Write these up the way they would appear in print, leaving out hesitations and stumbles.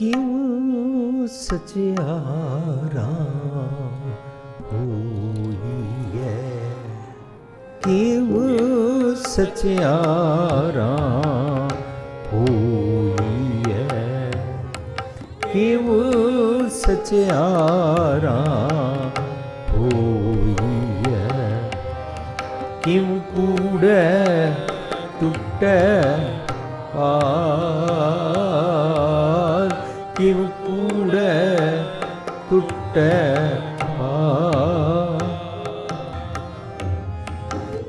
ਕਿਉਂ ਸਚਿਆਰਾ ਹੋਈਐ, ਕਿਉਂ ਸਚਿਆਰਾ ਹੋਈਐ, ਕਿਉਂ ਸਚਿਆਰਾ ਹੋਈਐ, ਕਿਉਂ ਕੂੜੈ ਟੁੱਟੈ ਪਾਰ, ਕਿਉਂ ਕੂੜੈ ਟੁੱਟੈ ਪਾਰ,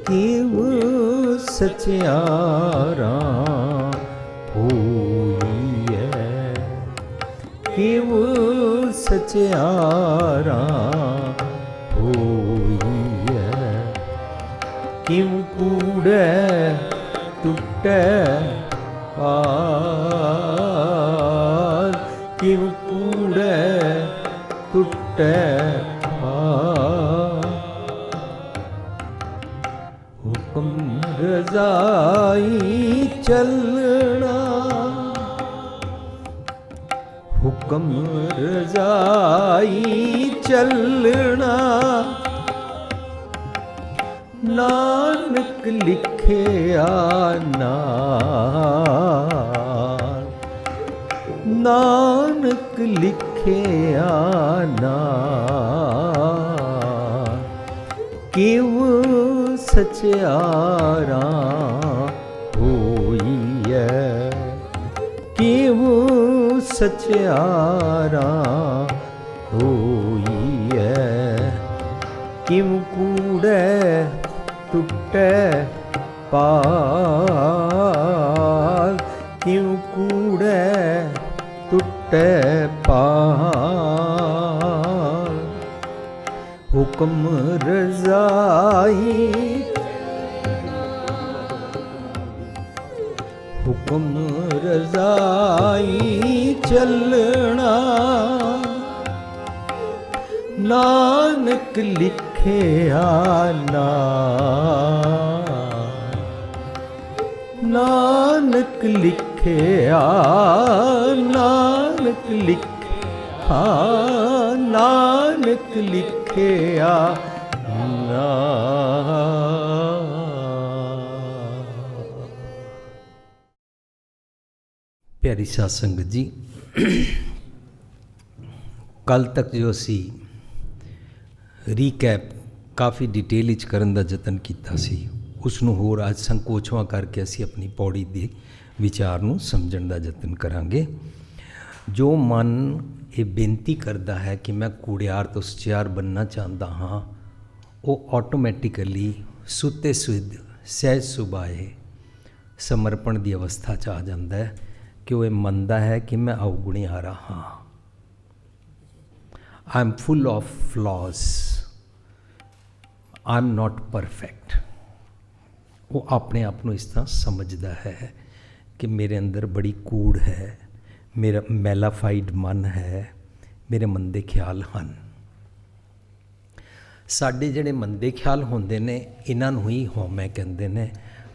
ਕਿਉਂ ਸਚਿਆਰਾ ਹੋਈਐ, ਕਿਉਂ ਸਚਿਆਰਾ ਹੋਈਐ, ਕਿਉਂ ਕੂੜੈ ਟੁੱਟੈ ਪਾਰ, ਕਿਉਂ ਕੂੜੈ ਟੁੱਟੈ ਪਾਰ। ਹੁਕਮ ਰਜ਼ਾਈ ਚੱਲਣਾ, ਹੁਕਮ ਰਜ਼ਾਈ ਚੱਲਣਾ, ਨਾਨਕ ਲਿਖਿਆ ਨਾਲ, ਨਾਨਕ ਲਿਖਿਆ ਨਾਲ, ਕਿਉਂ ਸਚਿਆਰਾ ਹੋਈਐ, ਕਿਉਂ ਸਚਿਆਰਾ ਹੋਈਐ, ਕਿਉਂ ਕੂੜੈ ਟੁੱਟੈ ਪਾਰ, ਕਿਉਂ ਕੂੜੈ ਟੁੱਟੈ ਪਾਰ। ਹੁਕਮ ਰਜ਼ਾਈ, ਹੁਕਮ ਰਜ਼ਾਈ ਚੱਲਣਾ, ਨਾਨਕ ਲਿਖਿਆ ਨਾਲ, ਨਾਨਕ ਲਿਖਿਆ, ਨਾਨਕ ਲਿਖਿਆ, ਨਾਨਕ ਲਿਖਿਆ ਨਾਲ। ਪਿਆਰੀ ਸਾਧ ਸੰਗਤ ਜੀ, ਕੱਲ ਤੱਕ ਜੋ ਅਸੀਂ ਰੀਕੈਪ ਕਾਫੀ ਡਿਟੇਲ ਵਿੱਚ ਕਰਨ ਦਾ ਯਤਨ ਕੀਤਾ ਸੀ, ਉਸ ਨੂੰ ਹੋਰ ਅੱਜ ਸੰਕੋਚਵਾਂ ਕਰਕੇ ਅਸੀਂ ਆਪਣੀ ਪੌੜੀ ਦੇ ਵਿਚਾਰ ਨੂੰ ਸਮਝਣ ਦਾ ਯਤਨ ਕਰਾਂਗੇ। ਜੋ ਮਨ ਇਹ ਬੇਨਤੀ ਕਰਦਾ ਹੈ ਕਿ ਮੈਂ ਕੂੜਿਆਰ ਤੋਂ ਸਚਿਆਰ ਬਣਨਾ ਚਾਹੁੰਦਾ ਹਾਂ, ਉਹ ਆਟੋਮੈਟਿਕਲੀ ਸੁੱਤੇ ਸੁਧ ਸਹਿਜ ਸੁਭਾਏ ਸਮਰਪਣ ਦੀ ਅਵਸਥਾ 'ਚ ਆ ਜਾਂਦਾ ਹੈ ਕਿ ਉਹ ਇਹ ਮੰਨਦਾ ਹੈ ਕਿ ਮੈਂ ਅਵਗੁਣਿਆਰਾ ਹਾਂ, I am full of flaws, I am not perfect। ਉਹ ਆਪਣੇ ਆਪ ਨੂੰ ਇਸ ਤਰ੍ਹਾਂ ਸਮਝਦਾ ਹੈ ਕਿ ਮੇਰੇ ਅੰਦਰ ਬੜੀ ਕੂੜ ਹੈ, ਮੇਰਾ ਮੈਲਾਫਾਈਡ ਮਨ ਹੈ, ਮੇਰੇ ਮੰਦੇ ਖਿਆਲ ਹਨ। ਸਾਡੇ ਜਿਹੜੇ ਮੰਦੇ ਖਿਆਲ ਹੁੰਦੇ ਨੇ, ਇਹਨਾਂ ਨੂੰ ਹੀ ਹਉਮੈ ਕਹਿੰਦੇ ਨੇ।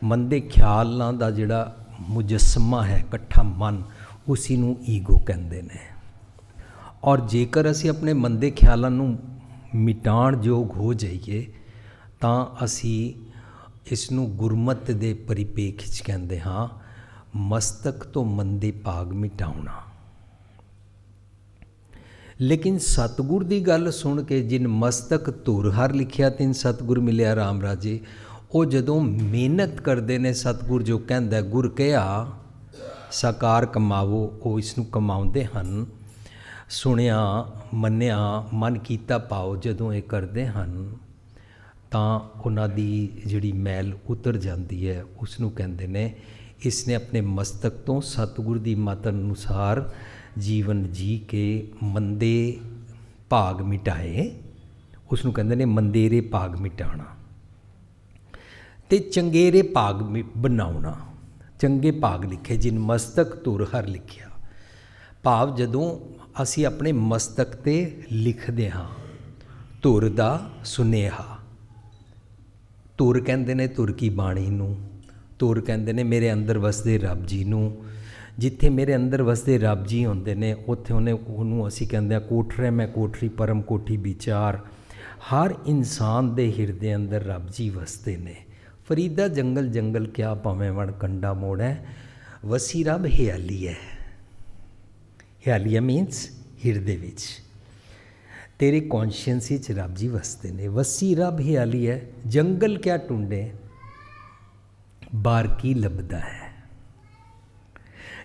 ਮੰਦੇ ਖਿਆਲਾਂ ਦਾ ਜਿਹੜਾ ਮੁਜੱਸਮਾ ਹੈ, ਇਕੱਠਾ ਮਨ, ਉਸੀ ਨੂੰ ਈਗੋ ਕਹਿੰਦੇ ਨੇ। ਔਰ ਜੇਕਰ ਅਸੀਂ ਆਪਣੇ ਮੰਦੇ ਖਿਆਲਾਂ ਨੂੰ ਮਿਟਾਉਣ ਯੋਗ ਹੋ ਜਾਈਏ ਤਾਂ ਅਸੀਂ ਇਸ ਨੂੰ ਗੁਰਮਤਿ ਦੇ ਪਰਿਪੇਖ 'ਚ ਕਹਿੰਦੇ ਹਾਂ, ਮਸਤਕ ਤੋਂ ਮੰਦੇ ਭਾਗ ਮਿਟਾਉਣਾ। ਲੇਕਿਨ ਸਤਿਗੁਰ ਦੀ ਗੱਲ ਸੁਣ ਕੇ, ਜਿਨ ਮਸਤਕ ਧੁਰ ਹਰ ਲਿਖਿਆ ਤਿਨ ਸਤਿਗੁਰ ਮਿਲਿਆ ਰਾਮ ਰਾਜੇ, ਉਹ ਜਦੋਂ ਮਿਹਨਤ ਕਰਦੇ ਨੇ, ਸਤਿਗੁਰ ਜੋ ਕਹਿੰਦਾ, ਗੁਰ ਕਿਹਾ ਸਾਕਾਰ ਕਮਾਵੋ, ਉਹ ਇਸ ਨੂੰ ਕਮਾਉਂਦੇ ਹਨ। ਸੁਣਿਆ ਮੰਨਿਆ ਮਨ ਕੀਤਾ ਪਾਓ, ਜਦੋਂ ਇਹ ਕਰਦੇ ਹਨ ਤਾਂ ਉਹਨਾਂ ਦੀ ਜਿਹੜੀ ਮੈਲ ਉਤਰ ਜਾਂਦੀ ਹੈ, ਉਸ ਨੂੰ ਕਹਿੰਦੇ ਨੇ ਇਸ ਨੇ ਆਪਣੇ ਮਸਤਕ ਤੋਂ ਸਤਿਗੁਰ ਦੀ ਮਤ ਅਨੁਸਾਰ ਜੀਵਨ ਜੀ ਕੇ ਮੰਦੇ ਭਾਗ ਮਿਟਾਏ। ਉਸ ਨੂੰ ਕਹਿੰਦੇ ਨੇ ਮੰਦੇਰੇ ਭਾਗ ਮਿਟਾਉਣਾ ਅਤੇ ਚੰਗੇਰੇ ਭਾਗ ਬਣਾਉਣਾ। ਚੰਗੇ ਭਾਗ ਲਿਖੇ ਜਿਨ ਮਸਤਕ ਧੁਰ ਹਰ ਲਿਖਿਆ। ਭਾਵ ਜਦੋਂ ਅਸੀਂ ਆਪਣੇ ਮਸਤਕ 'ਤੇ ਲਿਖਦੇ ਹਾਂ ਧੁਰ ਦਾ ਸੁਨੇਹਾ। ਧੁਰ ਕਹਿੰਦੇ ਨੇ ਧੁਰ ਕੀ ਬਾਣੀ ਨੂੰ, ਧੁਰ ਕਹਿੰਦੇ ਨੇ ਮੇਰੇ ਅੰਦਰ ਵਸਦੇ ਰੱਬ ਜੀ ਨੂੰ, ਜਿੱਥੇ ਮੇਰੇ ਅੰਦਰ ਵਸਦੇ ਰੱਬ ਜੀ ਹੁੰਦੇ ਨੇ ਉੱਥੇ ਉਹਨੂੰ ਅਸੀਂ ਕਹਿੰਦੇ ਹਾਂ ਕੋਠਰੇ ਮੈਂ ਕੋਠਰੀ ਪਰਮ ਕੋਠੀ ਵਿਚਾਰ। ਹਰ ਇਨਸਾਨ ਦੇ ਹਿਰਦੇ ਅੰਦਰ ਰੱਬ ਜੀ ਵਸਦੇ ਨੇ। ਫਰੀਦਾ ਜੰਗਲ ਜੰਗਲ ਕਿਆ ਭਾਵੇਂ ਵਣ ਕੰਡਾ ਮੋੜ ਹੈ, ਵਸੀ ਰੱਬ ਹਿਆਲੀ ਹੈ। ਹਿਆਲੀਆ ਮੀਨਸ ਹਿਰਦੇ ਵਿੱਚ, ਤੇਰੇ ਕੌਨਸ਼ੀਅੰਸ ਵਿੱਚ ਰੱਬ ਜੀ ਵਸਦੇ ਨੇ। ਵਸੀ ਰੱਬ ਹਿਆਲੀ ਹੈ, ਜੰਗਲ ਕਿਆ ਟੁੰਡੇ ਬਾਹਰ ਕੀ ਲੱਭਦਾ ਹੈ।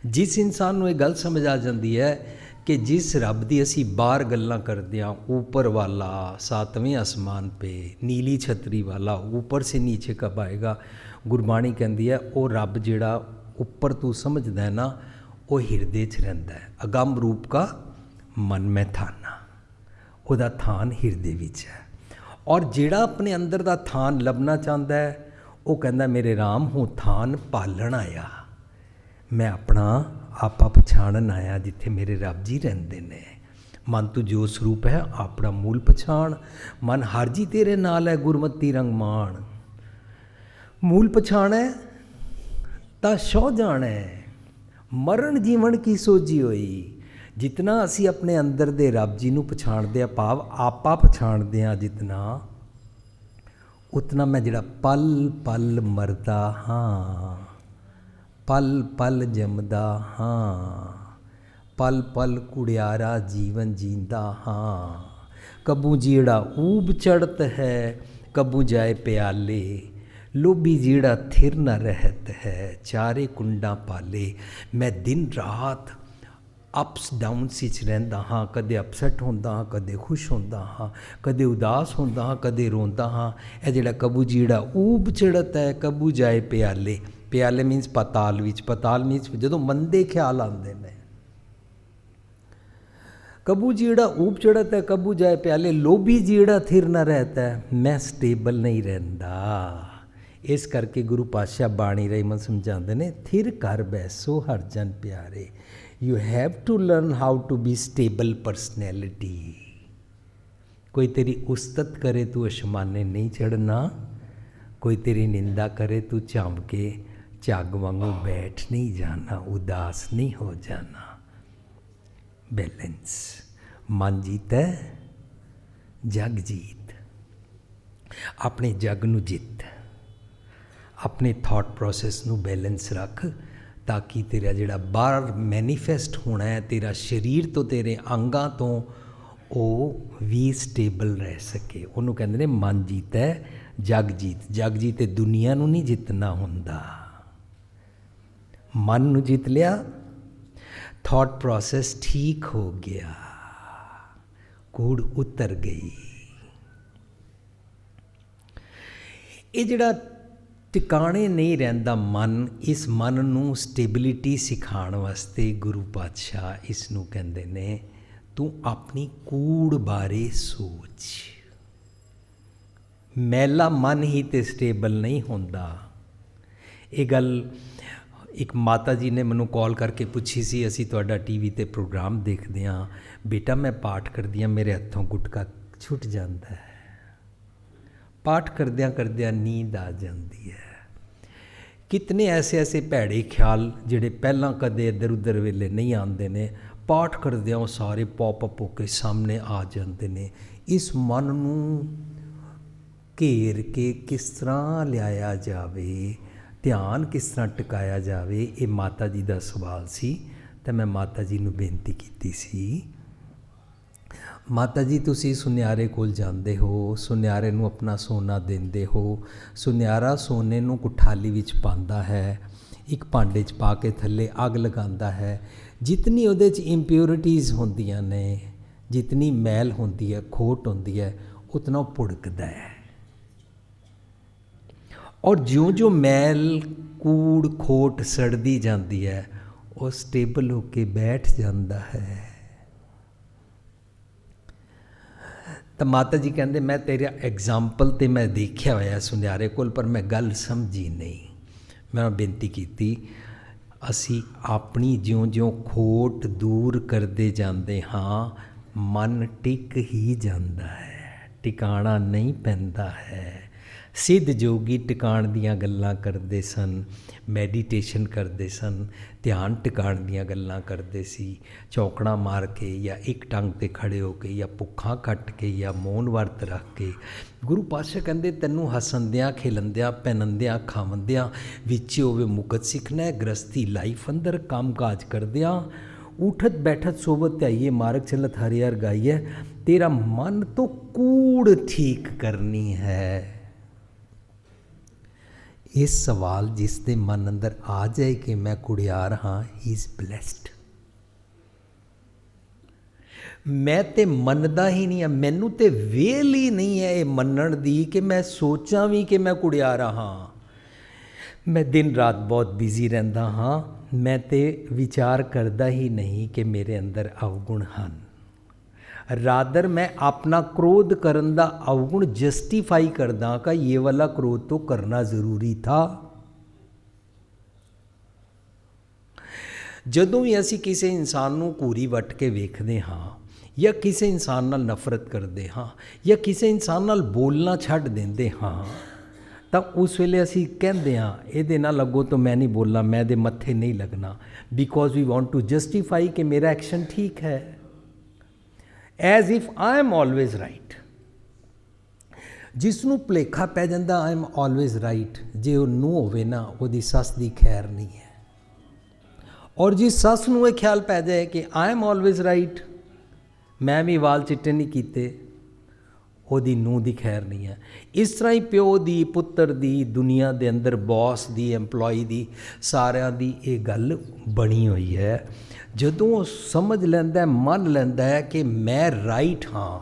ਜਿਸ ਇਨਸਾਨ ਨੂੰ ਇਹ ਗੱਲ ਸਮਝ ਆ ਜਾਂਦੀ ਹੈ ਕਿ ਜਿਸ ਰੱਬ ਦੀ ਅਸੀਂ ਬਾਹਰ ਗੱਲਾਂ ਕਰਦੇ ਹਾਂ, ऊपर वाला सातवें आसमान पे नीली छतरी वाला ऊपर से नीचे कब आएगा, गुरबाणी कहती है वो रब जिहड़ा ਉੱਪਰ तू समझदा है ना, वो हिरदे च रहिंदा है। अगम रूप का मन में थाना, ਉਹਦਾ ਥਾਨ ਹਿਰਦੇ ਵਿੱਚ ਹੈ। ਔਰ ਜਿਹੜਾ ਆਪਣੇ ਅੰਦਰ ਦਾ ਥਾਨ ਲੱਭਣਾ ਚਾਹੁੰਦਾ ਹੈ ਉਹ ਕਹਿੰਦਾ ਮੇਰੇ ਰਾਮ ਹੂੰ ਥਾਨ ਪਾਲਣ ਆਇਆ, ਮੈਂ ਆਪਣਾ ਆਪਾ ਪਛਾਣਨ ਆਇਆ ਜਿੱਥੇ ਮੇਰੇ ਰੱਬ ਜੀ ਰਹਿੰਦੇ ਨੇ। ਮਨ ਤੂੰ ਜੋ ਸਰੂਪ ਹੈ ਆਪਣਾ ਮੂਲ ਪਛਾਣ, ਮਨ ਹਰ ਜੀ ਤੇਰੇ ਨਾਲ ਹੈ ਗੁਰਮਤੀ ਰੰਗ ਮਾਣ। ਮੂਲ ਪਛਾਣ ਹੈ ਤਾਂ ਸਹੁ ਜਾਣੈ, ਮਰਨ ਜੀਵਨ ਕੀ ਸੋਝੀ ਹੋਈ। ਜਿਤਨਾ ਅਸੀਂ ਆਪਣੇ ਅੰਦਰ ਦੇ ਰੱਬ ਜੀ ਨੂੰ ਪਛਾਣਦੇ ਹਾਂ, ਭਾਵ ਆਪਾ ਪਛਾਣਦੇ ਹਾਂ ਜਿਤਨਾ, ਉਤਨਾ ਮੈਂ ਜਿਹੜਾ ਪਲ ਪਲ ਮਰਦਾ ਹਾਂ, ਪਲ ਪਲ ਜੰਮਦਾ ਹਾਂ, ਪਲ ਪਲ ਕੁੜਿਆਰਾ ਜੀਵਨ ਜੀਂਦਾ ਹਾਂ। ਕਬੂ ਜਿਹੜਾ ਊਬ ਚੜ੍ਹਤ ਹੈ, ਕਬੂ ਜਾਏ ਪਿਆਲੇ, ਲੋਭੀ ਜਿਹੜਾ ਥਿਰ ਨਾ ਰਹਿਤ ਹੈ, ਚਾਰੇ ਕੁੰਡਾਂ ਪਾਲੇ। ਮੈਂ ਦਿਨ ਰਾਤ ਅਪਸ ਡਾਊਨਸ ਵਿੱਚ ਰਹਿੰਦਾ ਹਾਂ, ਕਦੇ ਅਪਸੈਟ ਹੁੰਦਾ ਹਾਂ, ਕਦੇ ਖੁਸ਼ ਹੁੰਦਾ ਹਾਂ, ਕਦੇ ਉਦਾਸ ਹੁੰਦਾ ਹਾਂ, ਕਦੇ ਰੋਂਦਾ ਹਾਂ। ਇਹ ਜਿਹੜਾ ਕਬੂ ਜਿਹੜਾ ਊਬ ਚੜ੍ਹਤ ਹੈ, ਕਬੂ ਜਾਏ ਪਿਆਲੇ, ਪਿਆਲੇ ਮੀਨਸ ਪਤਾਲ ਵਿੱਚ, ਪਤਾਲ ਮੀਨਸ ਜਦੋਂ ਮੰਦੇ ਖਿਆਲ ਆਉਂਦੇ ਨੇ। ਕਬੂ ਜਿਹੜਾ ਊਬ ਚੜ੍ਹਤ ਹੈ, ਕਬੂ ਜਾਏ ਪਿਆਲੇ, ਲੋਭੀ ਜਿਹੜਾ ਥਿਰ ਨਾ ਰਹਿਤਾ ਹੈ, ਮੈਂ ਸਟੇਬਲ ਨਹੀਂ ਰਹਿੰਦਾ। ਇਸ ਕਰਕੇ ਗੁਰੂ ਪਾਤਸ਼ਾਹ ਬਾਣੀ ਰਾਹੀਂ ਸਮਝਾਉਂਦੇ ਨੇ, ਥਿਰ ਕਰ ਬੈਸੋ ਹਰ ਜਨ ਪਿਆਰੇ। You have to learn how to be stable personality। कोई तेरी उस्तत करे तू आसमाने नहीं चढ़ना, कोई तेरी निंदा करे तू झांप के झाग वांगू बैठ नहीं जाना, उदास नहीं हो जाना। बैलेंस, मन जीत है जग जीत। अपने जग नू जित, अपने थॉट प्रोसैस नू बैलेंस रख, ताकि तेरा जिहड़ा बाहर मैनीफेस्ट होना है तेरा शरीर तो तेरे अंगां तो ਉਹ ਵੀ ਸਟੇਬਲ ਰਹਿ ਸਕੇ। ਉਹਨੂੰ ਕਹਿੰਦੇ ਨੇ ਮਨ ਜੀਤ ਹੈ ਜਗ ਜੀਤ। ਜਗ ਜੀਤ ਤੇ ਦੁਨੀਆ ਨੂੰ ਨਹੀਂ ਜਿੱਤਣਾ ਹੁੰਦਾ, ਮਨ ਨੂੰ ਜਿੱਤ ਲਿਆ, ਥਾਟ ਪ੍ਰੋਸੈਸ ਠੀਕ ਹੋ ਗਿਆ, ਕੂੜ ਉਤਰ ਗਈ। ਇਹ ਜਿਹੜਾ ਟਿਕਾਣੇ ਨਹੀਂ ਰਹਿੰਦਾ ਮਨ, ਇਸ ਮਨ ਨੂੰ ਸਟੇਬਿਲਿਟੀ ਸਿਖਾਉਣ ਵਾਸਤੇ ਗੁਰੂ ਪਾਤਸ਼ਾਹ ਇਸ ਨੂੰ ਕਹਿੰਦੇ ਨੇ ਤੂੰ ਆਪਣੀ ਕੂੜ ਬਾਰੇ ਸੋਚ। ਮੈਲਾ ਮਨ ਹੀ ਤੇ ਸਟੇਬਲ ਨਹੀਂ ਹੁੰਦਾ। ਇਹ ਗੱਲ ਇੱਕ ਮਾਤਾ ਜੀ ਨੇ ਮੈਨੂੰ ਕਾਲ ਕਰਕੇ ਪੁੱਛੀ ਸੀ, ਅਸੀਂ ਤੁਹਾਡਾ ਟੀਵੀ 'ਤੇ ਪ੍ਰੋਗਰਾਮ ਦੇਖਦੇ ਹਾਂ, ਬੇਟਾ ਮੈਂ ਪਾਠ ਕਰਦੀ ਹਾਂ, ਮੇਰੇ ਹੱਥੋਂ ਗੁਟਕਾ ਛੁੱਟ ਜਾਂਦਾ ਹੈ, ਪਾਠ ਕਰਦਿਆਂ ਕਰਦਿਆਂ ਨੀਂਦ ਆ ਜਾਂਦੀ ਹੈ। ਕਿਤਨੇ ਐਸੇ ਭੈੜੇ ਖਿਆਲ ਜਿਹੜੇ ਪਹਿਲਾਂ ਕਦੇ ਇੱਧਰ ਉੱਧਰ ਵੇਲੇ ਨਹੀਂ ਆਉਂਦੇ ਨੇ, ਪਾਠ ਕਰਦਿਆਂ ਉਹ ਸਾਰੇ ਪੌਪ ਅਪ ਹੋ ਕੇ ਸਾਹਮਣੇ ਆ ਜਾਂਦੇ ਨੇ। ਇਸ ਮਨ ਨੂੰ ਘੇਰ ਕੇ ਕਿਸ ਤਰ੍ਹਾਂ ਲਿਆਇਆ ਜਾਵੇ, ਧਿਆਨ ਕਿਸ ਤਰ੍ਹਾਂ ਟਿਕਾਇਆ ਜਾਵੇ, ਇਹ ਮਾਤਾ ਜੀ ਦਾ ਸਵਾਲ ਸੀ। ਤਾਂ ਮੈਂ ਮਾਤਾ ਜੀ ਨੂੰ ਬੇਨਤੀ ਕੀਤੀ ਸੀ, ਮਾਤਾ ਜੀ ਤੁਸੀਂ ਸੁਨਿਆਰੇ ਕੋਲ ਜਾਂਦੇ ਹੋ, ਸੁਨਿਆਰੇ ਨੂੰ ਆਪਣਾ ਸੋਨਾ ਦਿੰਦੇ ਹੋ, ਸੁਨਿਆਰਾ ਸੋਨੇ ਨੂੰ ਕੁਠਾਲੀ ਵਿੱਚ ਪਾਉਂਦਾ ਹੈ, ਇੱਕ ਭਾਂਡੇ 'ਚ ਪਾ ਕੇ ਥੱਲੇ ਅੱਗ ਲਗਾਉਂਦਾ ਹੈ। ਜਿਤਨੀ ਉਹਦੇ 'ਚ ਇੰਪਿਓਰਿਟੀਜ਼ ਹੁੰਦੀਆਂ ਨੇ, ਜਿਤਨੀ ਮੈਲ ਹੁੰਦੀ ਹੈ, ਖੋਟ ਹੁੰਦੀ ਹੈ, ਉਤਨਾ ਉਹ ਭੁੜਕਦਾ ਹੈ। ਔਰ ਜਿਉਂ-ਜਿਉਂ ਮੈਲ ਕੂੜ ਖੋਟ ਸੜਦੀ ਜਾਂਦੀ ਹੈ, ਉਹ ਸਟੇਬਲ ਹੋ ਕੇ ਬੈਠ ਜਾਂਦਾ ਹੈ। ਤਾਂ ਮਾਤਾ ਜੀ ਕਹਿੰਦੇ ਮੈਂ ਤੇਰਾ ਐਗਜ਼ਾਮਪਲ ਤੇ ਮੈਂ ਦੇਖਿਆ ਹੋਇਆ ਸੁਨਿਆਰੇ ਕੋਲ, ਪਰ ਮੈਂ ਗੱਲ ਸਮਝੀ ਨਹੀਂ। ਮੈਂ ਬੇਨਤੀ ਕੀਤੀ, ਅਸੀਂ ਆਪਣੀ ਜਿਉਂ-ਜਿਉਂ ਖੋਟ ਦੂਰ ਕਰਦੇ ਜਾਂਦੇ ਹਾਂ, ਮਨ ਟਿਕ ਹੀ ਜਾਂਦਾ ਹੈ, ਟਿਕਾਣਾ ਨਹੀਂ ਪੈਂਦਾ ਹੈ। सिद्ध जोगी टिकाण दीयां गल्लां करदे सन, मैਡੀਟੇਸ਼ਨ ਕਰਦੇ ਸਨ, ਧਿਆਨ ਟਿਕਾਣ ਦੀਆਂ ਗੱਲਾਂ ਕਰਦੇ ਸੀ, ਚੌਕੜਾ ਮਾਰ ਕੇ ਜਾਂ ਇੱਕ ਟੰਗ 'ਤੇ ਖੜੇ ਹੋ ਕੇ ਜਾਂ ਭੁੱਖਾਂ ਕੱਟ ਕੇ ਜਾਂ ਮੌਨ ਵਰਤ ਰੱਖ ਕੇ। ਗੁਰੂ ਪਾਤਸ਼ਾਹ ਕਹਿੰਦੇ ਤੈਨੂੰ ਹੱਸਣਦਿਆਂ ਖਿਲੰਦਿਆਂ ਪਹਿਨੰਦਿਆਂ ਖਾਵੰਦਿਆਂ ਵਿੱਚ ਹੋਵੇ ਮੁਕਤ ਸਿੱਖਣਾ ਹੈ। ਗ੍ਰਸਤੀ ਲਾਈਫ ਅੰਦਰ ਕੰਮ ਕਾਜ ਕਰਦਿਆਂ ਉਠਤ ਬੈਠਤ ਸੋਵਤ ਧਿਆਈਏ ਮਾਰਗ ਚਲਤ ਹਰਿਆਰ ਗਾਈਏ। ਤੇਰਾ ਮਨ ਤੋਂ ਕੂੜ ਠੀਕ ਕਰਨੀ ਹੈ। ਇਸ ਸਵਾਲ ਜਿਸ ਦੇ ਮਨ ਅੰਦਰ ਆ ਜਾਏ ਕਿ ਮੈਂ ਕੁੜਿਆਰ ਹਾਂ, ਹੀ ਇਜ਼ ਬਲੈਸਡ। ਮੈਂ ਤੇ ਮੰਨਦਾ ਹੀ ਨਹੀਂ ਹਾਂ, ਮੈਨੂੰ ਤੇ ਵੇਲ ਹੀ ਨਹੀਂ ਹੈ ਇਹ ਮੰਨਣ ਦੀ ਕਿ ਮੈਂ ਸੋਚਾਂ ਵੀ ਕਿ ਮੈਂ ਕੁੜਿਆਰ ਹਾਂ। ਮੈਂ ਦਿਨ ਰਾਤ ਬਹੁਤ ਬਿਜ਼ੀ ਰਹਿੰਦਾ ਹਾਂ, ਮੈਂ ਤੇ ਵਿਚਾਰ ਕਰਦਾ ਹੀ ਨਹੀਂ ਕਿ ਮੇਰੇ ਅੰਦਰ ਅਵਗੁਣ ਹਨ। ਰਾਦਰ ਮੈਂ ਆਪਣਾ क्रोध ਕਰਨ ਦਾ ਅਵਗੁਣ ਜਸਟੀਫਾਈ ਕਰਦਾ ਕਿ ਇਹ ਵਾਲਾ क्रोध तो करना ਜ਼ਰੂਰੀ ਥਾ। ਜਦੋਂ ਵੀ ਅਸੀਂ ਕਿਸੇ ਇਨਸਾਨ ਨੂੰ ਘੂਰੀ ਵੱਟ ਕੇ ਵੇਖਦੇ ਹਾਂ ਜਾਂ ਕਿਸੇ ਇਨਸਾਨ ਨਾਲ ਨਫ਼ਰਤ ਕਰਦੇ ਹਾਂ ਜਾਂ ਕਿਸੇ ਇਨਸਾਨ ਨਾਲ ਬੋਲਣਾ ਛੱਡ ਦਿੰਦੇ ਹਾਂ ਤਾਂ ਉਸ ਵੇਲੇ ਅਸੀਂ ਕਹਿੰਦੇ ਹਾਂ ਇਹਦੇ ਨਾਲ ਅੱਗੋਂ ਤੋਂ ਮੈਂ ਨਹੀਂ ਬੋਲਣਾ, ਮੈਂ ਇਹਦੇ ਮੱਥੇ ਨਹੀਂ ਲੱਗਣਾ, because we want to justify ਕਿ ਮੇਰਾ ਐਕਸ਼ਨ ਠੀਕ ਹੈ। As if I am always right. ਜਿਸ ਨੂੰ ਭੁਲੇਖਾ ਪੈ ਜਾਂਦਾ ਆਈ ਐਮ ਆਲਵੇਜ਼ ਰਾਈਟ, ਜੇ ਉਹ ਨੂੰਹ ਹੋਵੇ ਨਾ ਉਹਦੀ ਸੱਸ ਦੀ ਖੈਰ ਨਹੀਂ ਹੈ। ਔਰ ਜਿਸ ਸੱਸ ਨੂੰ ਇਹ ਖਿਆਲ ਪੈ ਜਾਏ ਕਿ ਆਈ ਐਮ ਆਲਵੇਜ਼ ਰਾਈਟ, ਮੈਂ ਵੀ ਵਾਲ ਚਿੱਟੇ ਨਹੀਂ ਕੀਤੇ, ਉਹਦੀ ਨੂੰਹ ਦੀ ਖੈਰ ਨਹੀਂ ਹੈ। ਇਸ ਤਰ੍ਹਾਂ ਹੀ ਪਿਓ ਦੀ, ਪੁੱਤਰ ਦੀ, ਦੁਨੀਆ ਦੇ ਅੰਦਰ ਬੌਸ ਦੀ, ਐਮਪਲੋਈ ਦੀ, ਸਾਰਿਆਂ ਦੀ ਇਹ ਗੱਲ ਬਣੀ ਹੋਈ ਹੈ। ਜਦੋਂ ਉਹ ਸਮਝ ਲੈਂਦਾ, ਮੰਨ ਲੈਂਦਾ ਹੈ ਕਿ ਮੈਂ ਰਾਈਟ ਹਾਂ,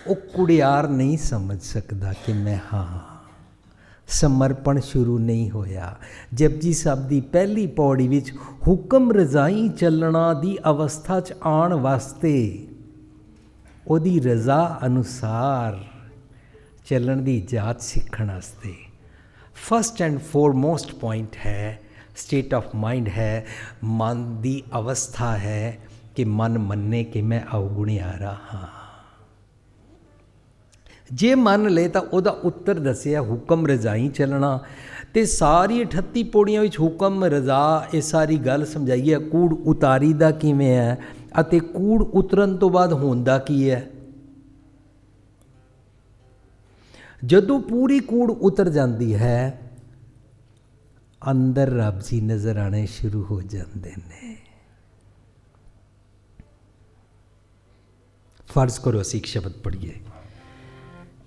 ਉਹ ਕੁੜਿਆਰ ਨਹੀਂ ਸਮਝ ਸਕਦਾ ਕਿ ਮੈਂ ਹਾਂ। ਸਮਰਪਣ ਸ਼ੁਰੂ ਨਹੀਂ ਹੋਇਆ। ਜਪਜੀ ਸਾਹਿਬ ਦੀ ਪਹਿਲੀ ਪੌੜੀ ਵਿੱਚ ਹੁਕਮ ਰਜ਼ਾਈ ਚੱਲਣਾ ਦੀ ਅਵਸਥਾ 'ਚ ਆਉਣ ਵਾਸਤੇ, ਉਹਦੀ ਰਜ਼ਾ ਅਨੁਸਾਰ ਚੱਲਣ ਦੀ ਜਾਚ ਸਿੱਖਣ ਵਾਸਤੇ ਫਸਟ ਐਂਡ ਫੋਰਮੋਸਟ ਪੁਆਇੰਟ ਹੈ, ਸਟੇਟ ਆਫ ਮਾਈਂਡ ਹੈ, ਮਨ ਦੀ ਅਵਸਥਾ ਹੈ ਕਿ ਮਨ ਮੰਨੇ ਕਿ ਮੈਂ ਅਵਗੁਣਿਆਰਾ ਹਾਂ। ਜੇ ਮੰਨ ਲਏ ਤਾਂ ਉਹਦਾ ਉੱਤਰ ਦੱਸਿਆ ਹੁਕਮ ਰਜ਼ਾਈ ਚੱਲਣਾ। ਅਤੇ ਸਾਰੀ 38 ਪੌੜੀਆਂ ਵਿੱਚ ਹੁਕਮ ਰਜ਼ਾ ਇਹ ਸਾਰੀ ਗੱਲ ਸਮਝਾਈ ਹੈ। ਕੂੜ ਉਤਾਰੀ ਦਾ ਕਿਵੇਂ ਹੈ ਅਤੇ ਕੂੜ ਉਤਰਨ ਤੋਂ ਬਾਅਦ ਹੁੰਦਾ ਕੀ ਹੈ। ਜਦੋਂ ਪੂਰੀ ਕੂੜ ਉਤਰ ਜਾਂਦੀ ਹੈ, ਅੰਦਰ ਰੱਬ ਜੀ ਨਜ਼ਰ ਆਣੇ ਸ਼ੁਰੂ ਹੋ ਜਾਂਦੇ ਨੇ। ਫਰਜ਼ ਕਰੋ ਅਸੀਂ ਇੱਕ ਸ਼ਬਦ ਪੜ੍ਹੀਏ।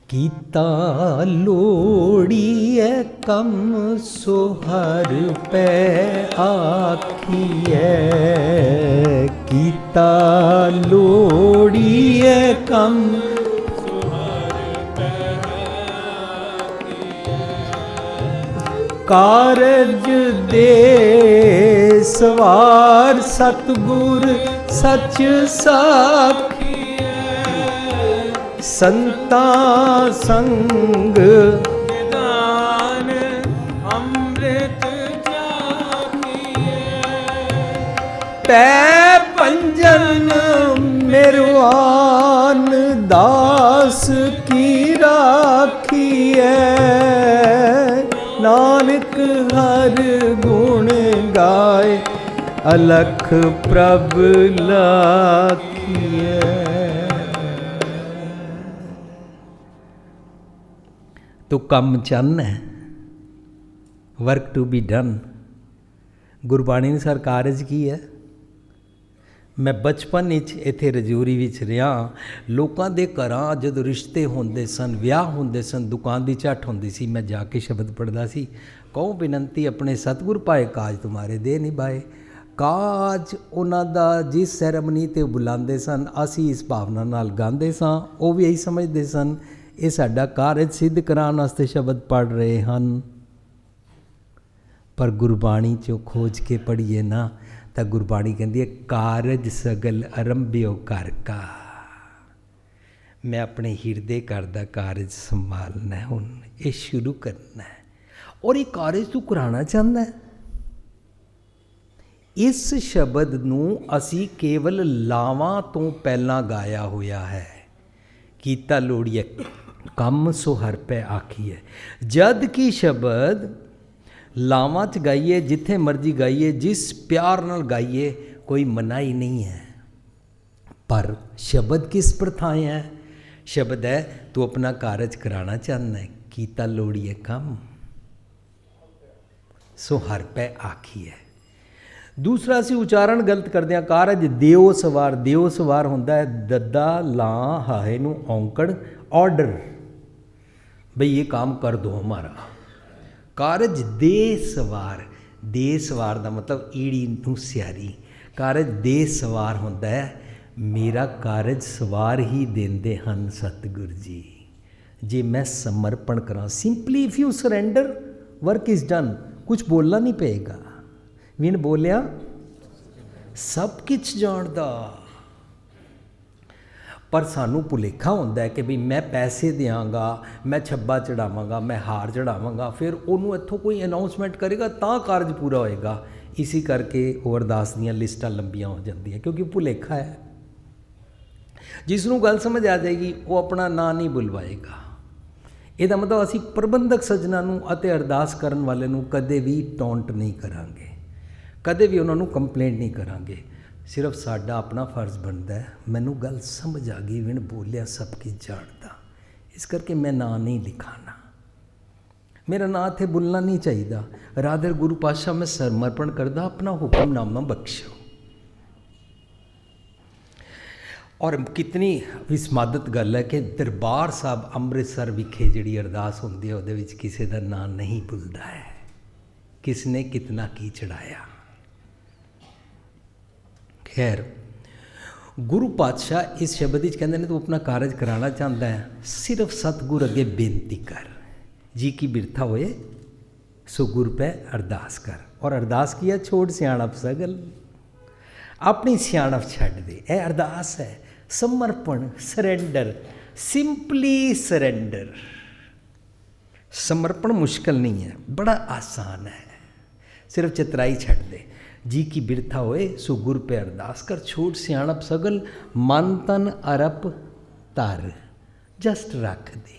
ਕੀਤਾ ਲੋੜੀਐ ਕੰਮ ਸੋ ਹਰ ਪੈ ਆਖੀਐ। ਕੀਤਾ ਲੋੜੀਐ ਕੰਮ ਸੋ ਹਰ ਪੈ ਆਖੀਐ। ਕਾਰਜ ਦੇ ਸਵਾਰ ਸਤਿਗੁਰ ਸੱਚ ਸਾਖੀ। ਸੰਤਾ ਸੰਗ ਨਿਦਾਨ ਅੰਮ੍ਰਿਤ ਜਾਖੀਏ। ਪੈ ਪੰਜਨ ਮਿਰਵਾਨ ਦਾਸ ਕੀ ਰਾਖੀਐ। ਨਾਨਕ ਹਰ ਗੁਣ ਗਾਏ ਅਲਖ ਪ੍ਰਭ ਲਾਖੀਐ। ਤੋ ਕੰਮ ਚੰਨ ਹੈ, work to be done. Gurbani ਅਨੁਸਾਰ ਕਾਰਜ ਕੀ ਹੈ। ਮੈਂ ਬਚਪਨ ਵਿੱਚ ਇੱਥੇ ਰਜੂਰੀ ਵਿੱਚ ਰਿਹਾ। ਲੋਕਾਂ ਦੇ ਘਰਾਂ ਜਦੋਂ ਰਿਸ਼ਤੇ ਹੁੰਦੇ ਸਨ, ਵਿਆਹ ਹੁੰਦੇ ਸਨ, ਦੁਕਾਨ ਦੀ ਝੱਟ ਹੁੰਦੀ ਸੀ, ਮੈਂ ਜਾ ਕੇ ਸ਼ਬਦ ਪੜ੍ਹਦਾ ਸੀ। ਕਹੋ ਬੇਨੰਤੀ ਆਪਣੇ ਸਤਿਗੁਰ ਪਾਏ ਕਾਜ ਤੁਮਾਰੇ ਦੇ ਨਿਭਾਏ। ਕਾਜ ਉਹਨਾਂ ਦਾ ਜਿਸ ਸੈਰਮਨੀ 'ਤੇ ਬੁਲਾਉਂਦੇ ਸਨ, ਅਸੀਂ ਇਸ ਭਾਵਨਾ ਨਾਲ ਗਾਉਂਦੇ ਸਾਂ, ਉਹ ਵੀ ਇਹੀ ਸਮਝਦੇ ਸਨ ਇਹ ਸਾਡਾ ਕਾਰਜ ਸਿੱਧ ਕਰਾਉਣ ਵਾਸਤੇ ਸ਼ਬਦ ਪੜ੍ਹ ਰਹੇ ਹਨ। ਪਰ ਗੁਰਬਾਣੀ 'ਚੋਂ ਖੋਜ ਕੇ ਪੜ੍ਹੀਏ ਨਾ ਤਾਂ ਗੁਰਬਾਣੀ ਕਹਿੰਦੀ ਹੈ ਕਾਰਜ ਸਗਲ ਆਰੰਭਿਓ ਘਰ ਕਾ। ਮੈਂ ਆਪਣੇ ਹਿਰਦੇ ਘਰ ਦਾ ਕਾਰਜ ਸੰਭਾਲਣਾ, ਹੁਣ ਇਹ ਸ਼ੁਰੂ ਕਰਨਾ ਹੈ। ਔਰ ਇਹ ਕਾਰਜ ਤੂੰ ਕਰਾਉਣਾ ਚਾਹੁੰਦਾ ਹੈ। ਇਸ ਸ਼ਬਦ ਨੂੰ ਅਸੀਂ ਕੇਵਲ ਲਾਵਾਂ ਤੋਂ ਪਹਿਲਾਂ ਗਾਇਆ ਹੋਇਆ ਹੈ। ਕੀਤਾ ਲੋੜੀਐ कम सो हर पै आखिए। जद की शब्द लावां च गाइए, जिथे मर्जी गाइए, जिस प्यार नाल गाइए, कोई मनाही नहीं है। पर शब्द किस प्रथाएं है? शब्द है तू अपना कारज कराना चाहना है, कीता लोड़िए कम सो हर पै आखिए। दूसरा ਅਸੀਂ ਉਚਾਰਨ ਗਲਤ ਕਰਦੇ ਹਾਂ। ਕਾਰਜ ਦਿਓ ਸਵਾਰ, ਦਿਓ ਸਵਾਰ ਹੁੰਦਾ ਹੈ ਦੱਦਾ ਲਾਂ ਹਾਹੇ ਨੂੰ ਔਂਕੜ ऑर्डर, भाई ये काम कर दो हमारा। कारज दे सवार, दे सवार का मतलब ईड़ी नूं सियारी, कारज दे सवार होंदा है मेरा कारज सवार ही देंदे हन सतगुर जी। जे मैं समर्पण करा, simply if you surrender work is done. कुछ बोलना नहीं पेगा, विन बोलिया सब कुछ जानदा। पर सानू भुलेखा होंदा है कि भी मैं पैसे देंगा, मैं छब्बा चढ़ावांगा, मैं हार चढ़ावांगा, फिर उन्होंने इत्थों कोई अनाउंसमेंट करेगा तां कारज पूरा होएगा। इसी करके वो अरदास दीयां लिस्टां लंबियां हो जांदियां, क्योंकि भुलेखा है। जिसनों गल समझ आ जाएगी वो अपना ਨਾਂ नहीं बुलवाएगा। ਇਹਦਾ मतलब ਅਸੀਂ ਪ੍ਰਬੰਧਕ ਸੱਜਣਾ ਨੂੰ ਅਤੇ ਅਰਦਾਸ ਕਰਨ ਵਾਲੇ ਨੂੰ ਕਦੇ ਵੀ ਟੌਂਟ ਨਹੀਂ ਕਰਾਂਗੇ, ਕਦੇ ਵੀ ਉਹਨਾਂ ਨੂੰ ਕੰਪਲੇਂਟ ਨਹੀਂ ਕਰਾਂਗੇ। सिर्फ साडा अपना फर्ज बनता है, मैनू गल समझ आ गई, विण बोलिया सब कुछ जानता, इस करके मैं ना नहीं लिखाना, मेरा ना इत्थे बोलना नहीं चाहिए। राधर गुरु पातशाह मैं समर्पण करदा, अपना हुक्मनामा बख्शो। और कितनी विस्मादत गल है कि दरबार साहब अमृतसर विखे जिहड़ी अरदास हुंदी है उहदे विच किसी दा नाम नहीं भुलदा है, किसने कितना की चढ़ाया। खैर गुरु पातशाह इस शब्द कहते हैं तू अपना कारज कराना चाहता है, सिर्फ सतगुर अगे बेनती कर, जी की बिरथा होए सो गुर पे अरदास कर। और अरदास किया छोड़ सियाणप सगल, अपनी सियाणप छड्ड दे। यह अरदास है, समर्पण, सरेंडर, सिंपली सरेंडर। समर्पण मुश्किल नहीं है, बड़ा आसान है, सिर्फ चतराई छड्ड दे। जी की बिरथा होए सो गुर पे अरदास कर, छोड़ सियाणप सगल, मन तन अरप तर जस्ट रख दे।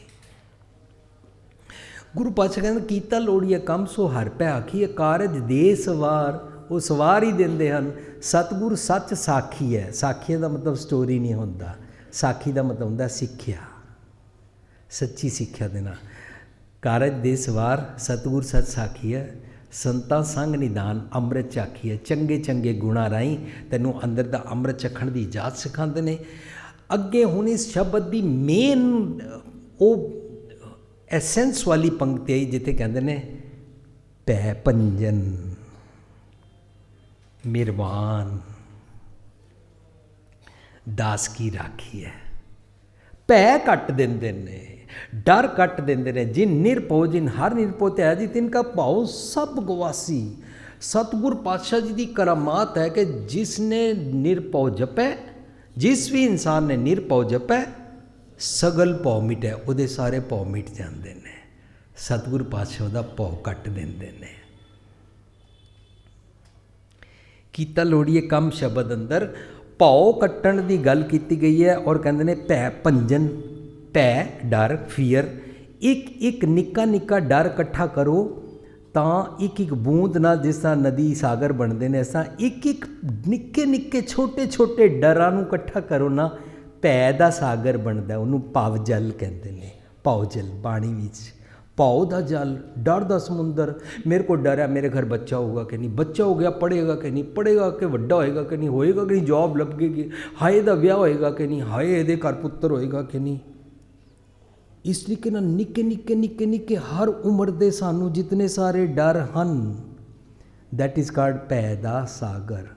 गुरु पातशाह कहते कीता लोड़िए कम सो हर पै आखिए। कारज दे सवार, वो सवार ही देंदे हन सतगुर सच साखी है। साखी का मतलब स्टोरी नहीं होंदा, साखी का मतलब होंदा सिक्ख्या, सच्ची सिक्ख्या देना। कारज दे सवार सतगुर सच साखी है, संतां संग निदान अमृत चाखी है। चंगे चंगे गुणा राई तैनूं अंदर दा अमृत चखण दी जाच सिखांदे ने। अगे हुण इस शब्द की मेन वो एसेंस वाली पंक्ति आई जिथे कहंदे ने पै पंजन मिरवान दास की राखी है। पै कट देंदे ने, डर कट देंदे ने। जिन निरभो जिन हर निरभो ते है जी तिनका भाव सब गवासी। सतगुर पातशाह जी की करामात है कि जिसने निरभो जपै, जिस भी इंसान ने निरभो जपै सगल भौ मिटै, उहदे सारे भौ मिट जाते हैं। सतगुर पातशाह दा भौ कट देंदे ने। कीता लोड़िए कम शब्द अंदर भौ कट्टण की गल की गई है। और कहते हैं भै भंजन, भै डर फीयर, एक एक निक्का निक्का डर इकट्ठा करो तो एक एक बूंद नाल जिस तरह नदी सागर बनते हैं, इस तरह एक एक निक्के निक्के छोटे छोटे डरां नूं इकट्ठा करो ना, भै दा सागर बनता। उन्होंने भाव जल कहते हैं, भाव जल बाणी विच भाव दा जल, डर दा समुंदर। मेरे को डर है मेरे घर बच्चा होगा कि नहीं, बच्चा हो गया पढ़ेगा कि नहीं, पढ़ेगा कि वड्डा होएगा कि नहीं, होएगा कि नहीं, जॉब लगेगी, हाए दा विआह होएगा कि नहीं, हाए इहदे घर पुत्तर होएगा कि नहीं। इस तरीके नाल निक्के निक्के निक्के निक्के हर उम्र दे सानू जितने सारे डर हैं, दैट इज कॉल्ड भै दा सागर,